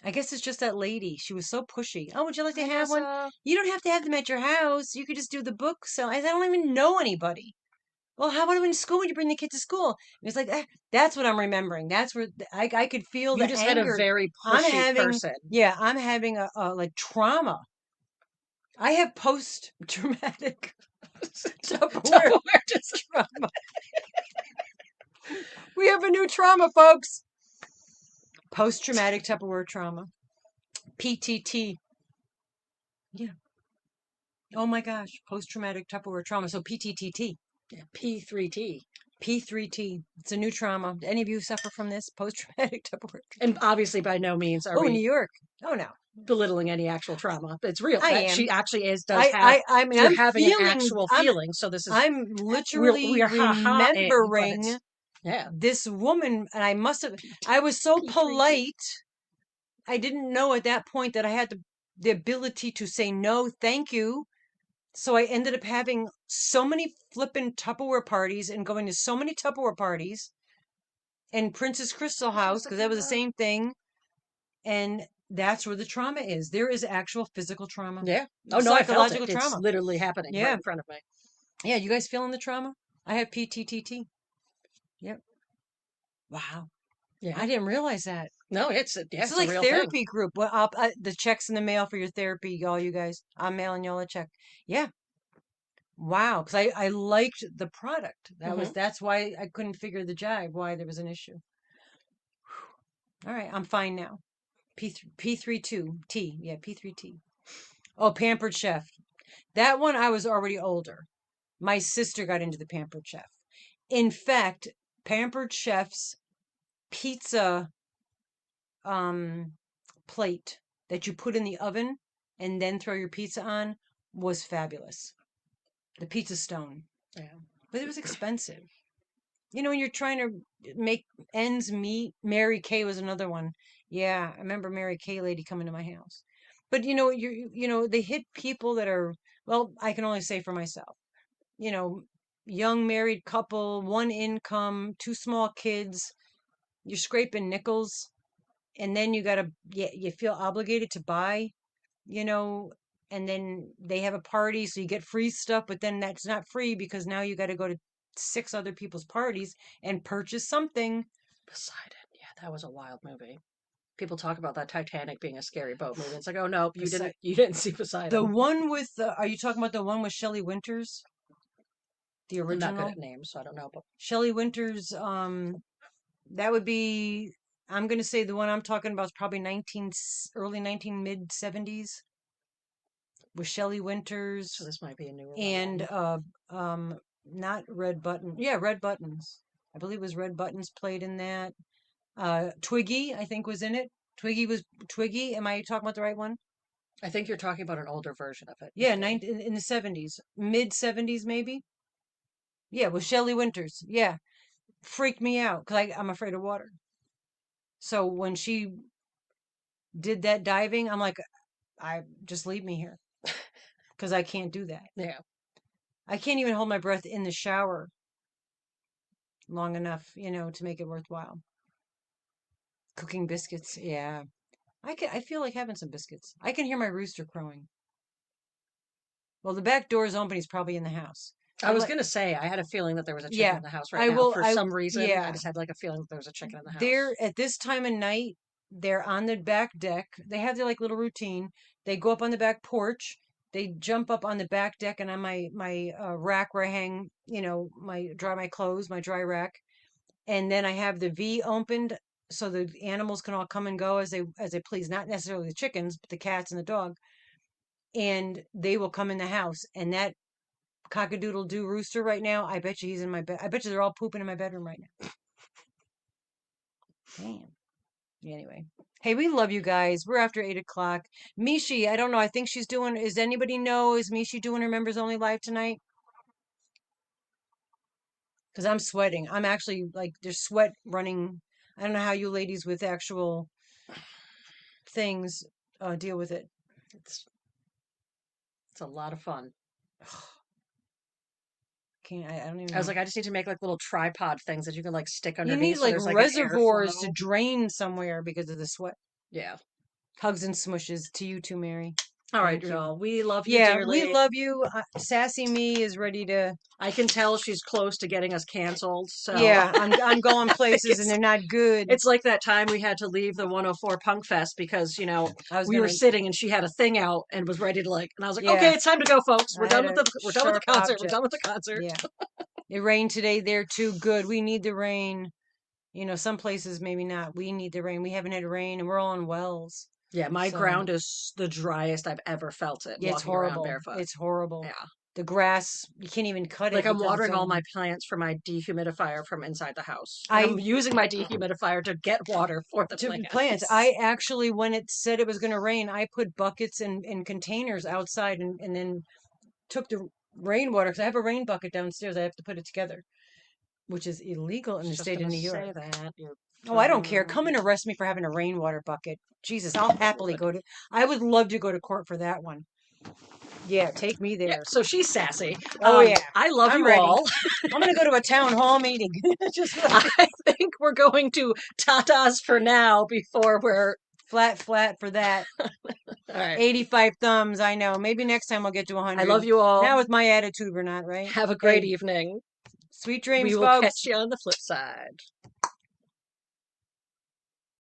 I guess it's just that lady. She was so pushy. Oh, would you like to I have guess one? You don't have to have them at your house. You could just do the book. So I don't even know anybody. Well, how about in school when you bring the kid to school? And it's like, that's what I'm remembering. That's where I could feel You the just had a anger. very I'm pushy having, person. yeah, I'm having a like trauma. I have post traumatic Tupperware Tupperware just trauma. We have a new trauma, folks. Post traumatic Tupperware trauma. PTT. Yeah. Oh my gosh. Post traumatic Tupperware trauma. So PTTT. yeah, P3T. P3T. It's a new trauma. Do any of you suffer from this? Post traumatic Tupperware And trauma. obviously, by no means are Oh, New we York. Oh no. belittling any actual trauma. It's real. I That am. she actually does have. I mean, You're I'm having an feeling, actual feeling. So this is I'm we literally are ha ha ing, but remembering it's yeah. this woman, and I must have, P I was so P3T. polite. I didn't know at that point that I had the ability to say no, thank you. So I ended up having so many flippin' Tupperware parties and going to so many Tupperware parties and Princess Crystal House, because that was the same thing. And that's where the trauma is. There is actual physical trauma, Yeah. Oh no, I felt it. psychological It's trauma. literally happening right Yeah. in front of me. Yeah. You guys feeling the trauma? I have PTTT. Yep. Wow. Yeah. I didn't realize that. No, yeah, This is it's a like real thing. therapy group. Well, the checks in the mail for your therapy, y'all, you guys. I'm mailing y'all a check. Yeah. Wow. Because I liked the product. Hmm. That's why I couldn't figure the jive, why there was an issue. All right. I'm fine now. P32T. Yeah. P3T. Oh, Pampered Chef. That one I was already older. My sister got into the Pampered Chef. In fact, Pampered Chef's pizza um plate that you put in the oven and then throw your pizza on was fabulous. The pizza stone. Yeah. But it was expensive. When you're trying to make ends meet, Mary Kay was another one. Yeah, I remember Mary Kay lady coming to my house. But they hit people that are, well, I can only say for myself. You know, young married couple, one income, two small kids, you're scraping nickels, and then you feel obligated to buy, you know, and then they have a party, so you get free stuff, but then that's not free because now you got to go to six other people's parties and purchase something. Poseidon. Yeah, that was a wild movie. People talk about that Titanic being a scary boat movie. It's like, oh no, you didn't. Besi- You didn't see The Poseidon. one with are you talking about the one with Shelley Winters, the I'm not good original? at names, so I don't know. But Shelley Winters, that would be, I'm going to say the one I'm talking about is probably early 19 mid 70s with Shelley so Winters this might be a newer one and then. not Red Button. Yeah, Red Buttons. I believe it was Red Buttons played in that. Twiggy, I think, was in it. Twiggy. Am I talking about the right one? I think you're talking about an older version of it, Yeah, maybe. in the 70s, mid 70s maybe. Yeah, with Shelley Winters. Yeah, freaked me out because I'm afraid of water. So when she did that diving, I'm like, I just leave me here because I can't do that. Yeah. I can't even hold my breath in the shower long enough, to make it worthwhile. Cooking biscuits, yeah. I feel like having some biscuits. I can hear my rooster crowing. Well, the back door is open. He's probably in the house. I I was like, gonna say I had a feeling that there was a chicken yeah. in the house right I now will. for some reason. I Yeah. just had like a feeling that there was a chicken in the house. They're at this time of night. They're on the back deck. They have their like little routine. They go up on the back porch. They jump up on the back deck and on my rack where I hang, my clothes, my dry rack. And then I have the V opened so the animals can all come and go as they please, not necessarily the chickens, but the cats and the dog. And they will come in the house. And that cockadoodle doo rooster right now, I bet you he's in my bed. I bet you they're all pooping in my bedroom right now. Damn. Anyway. Hey, we love you guys. We're after 8 o'clock. Mishi, I don't know. I think she's doing, is anybody know, is Mishi doing her members only live tonight? Because I'm sweating. I'm actually like, there's sweat running. I don't know how you ladies with actual things deal with it. It's it's a lot of fun. Can't, I don't even I was know. like, I just need to make like little tripod things that you can like stick You need underneath so like there's like an reservoirs to airflow. drain somewhere because of the sweat. Yeah. Hugs and smushes to you too, Mary. All right, Thank you. y'all. We love you Yeah, we dearly. love you. Sassy me is ready to. I can tell she's close to getting us canceled. So Yeah, I'm going I think places and they're not good. it's like that time we had to leave the 104 Punk Fest because, I was we were gonna. sitting and she had a thing out and was ready to like, and I was like, okay, Yeah, it's time to go, folks. I had a We're done with the sharp concert. We're object. done with the concert. Yeah, it rained today. They're too good. We need the rain. Some places maybe not. We need the rain. We haven't had rain, and we're all on wells. Yeah, my So ground is the driest I've ever felt it yeah, it's walking around horrible. barefoot. It's horrible. Yeah. The grass, you can't even cut Like it I'm because it's watering all so. my plants for my dehumidifier from inside the house. And I'm I using my dehumidifier to get water for the to plants. plants. I actually, when it said it was going to rain, I put buckets and containers outside and then took the rainwater because I have a rain bucket downstairs. I have to put it together, which is illegal I in was the just state of gonna New York. say that. You Oh, I don't care. Come and pervert. arrest me for having a rainwater bucket. Jesus, I'll I happily would. go to. I would love to go to court for that one. Yeah, take me Yeah, there. so she's sassy. Oh yeah, I love I'm you ready. all. I'm gonna go to a town hall meeting. Just like I think we're going to tatas for now before we're flat, flat for that. all right. 85 thumbs. I know. Maybe next time I'll get to I 100. love you all. Now with my attitude, we're not right. Have a great Hey, evening. sweet We dreams, will catch folks. you on the flip side.